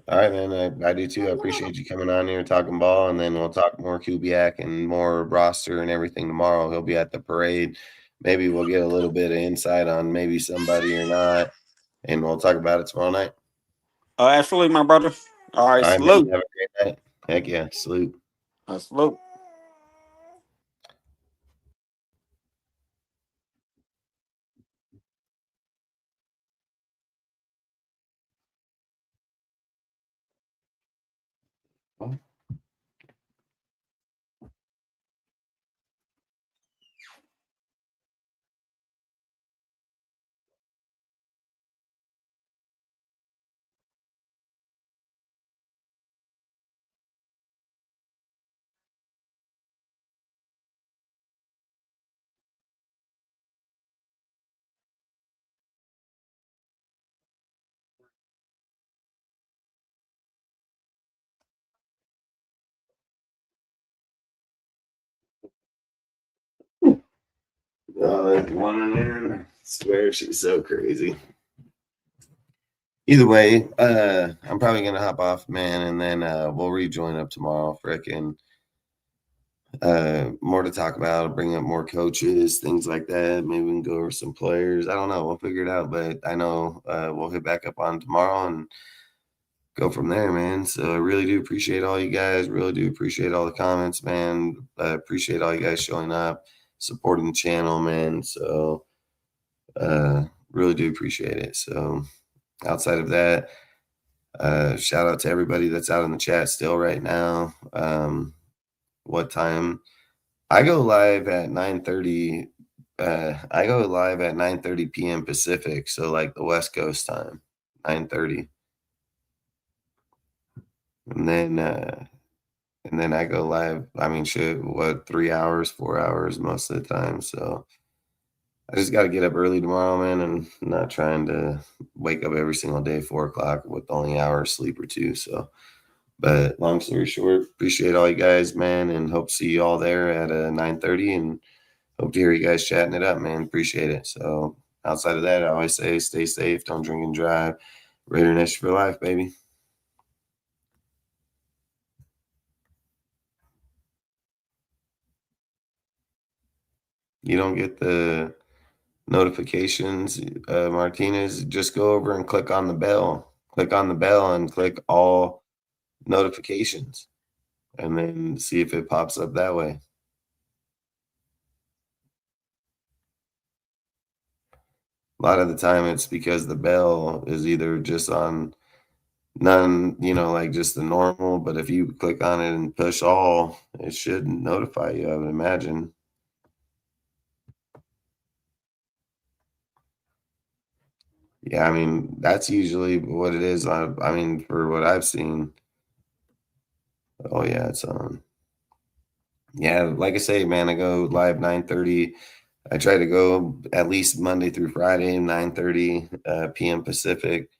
All right, man. I do too. I appreciate you coming on here and talking ball, and then we'll talk more Kubiak and more roster and everything tomorrow. He'll be at the parade. Maybe we'll get a little bit of insight on maybe somebody or not, and we'll talk about it tomorrow night.
Absolutely, my brother. All right, salute.
Man, have a great night. Heck yeah, salute.
Salute.
Oh, that one in there. I swear she's so crazy. Either way, I'm probably gonna hop off, man, and then we'll rejoin up tomorrow. Frickin' more to talk about, bring up more coaches, things like that. Maybe we can go over some players. I don't know. We'll figure it out, but I know we'll hit back up on tomorrow and go from there, man. So I really do appreciate all you guys. Really do appreciate all the comments, man. I appreciate all you guys showing up, supporting the channel, man. So really do appreciate it. So outside of that, shout out to everybody that's out in the chat still right now. What time? I go live at 9:30. I go live at 9:30 p.m. Pacific, so like the West Coast time, 9:30. And then I go live. I mean, shit, what 3 hours, 4 hours most of the time. So I just got to get up early tomorrow, man, and not trying to wake up every single day 4 o'clock with only an hour of sleep or two. So, but long story short, appreciate all you guys, man, and hope to see you all there at 9:30, and hope to hear you guys chatting it up, man. Appreciate it. So outside of that, I always say stay safe, don't drink and drive. Raider Nation for life, baby. you don't get the notifications, Martinez, just go over and click on the bell. Click on the bell and click all notifications, and then see if it pops up that way. A lot of the time it's because the bell is either just on none, like just the normal, but if you click on it and push all, it should notify you, I would imagine. Yeah, I mean, that's usually what it is. I mean, for what I've seen. Oh yeah, it's on. Yeah, like I say, man, I go live 9:30. I try to go at least Monday through Friday, 9:30 p.m. Pacific.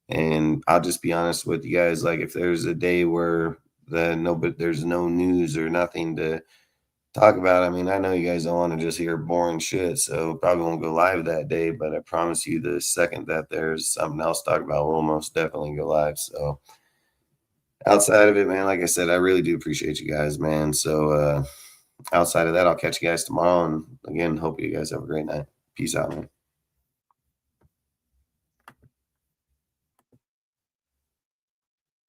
And I'll just be honest with you guys, like if there's a day where there's no news or nothing to talk about, I mean, I know you guys don't want to just hear boring shit, so probably won't go live that day, but I promise you the second that there's something else to talk about, we'll most definitely go live. So outside of it, man, like I said, I really do appreciate you guys, man. So outside of that, I'll catch you guys tomorrow. And again, hope you guys have a great night. Peace out, man.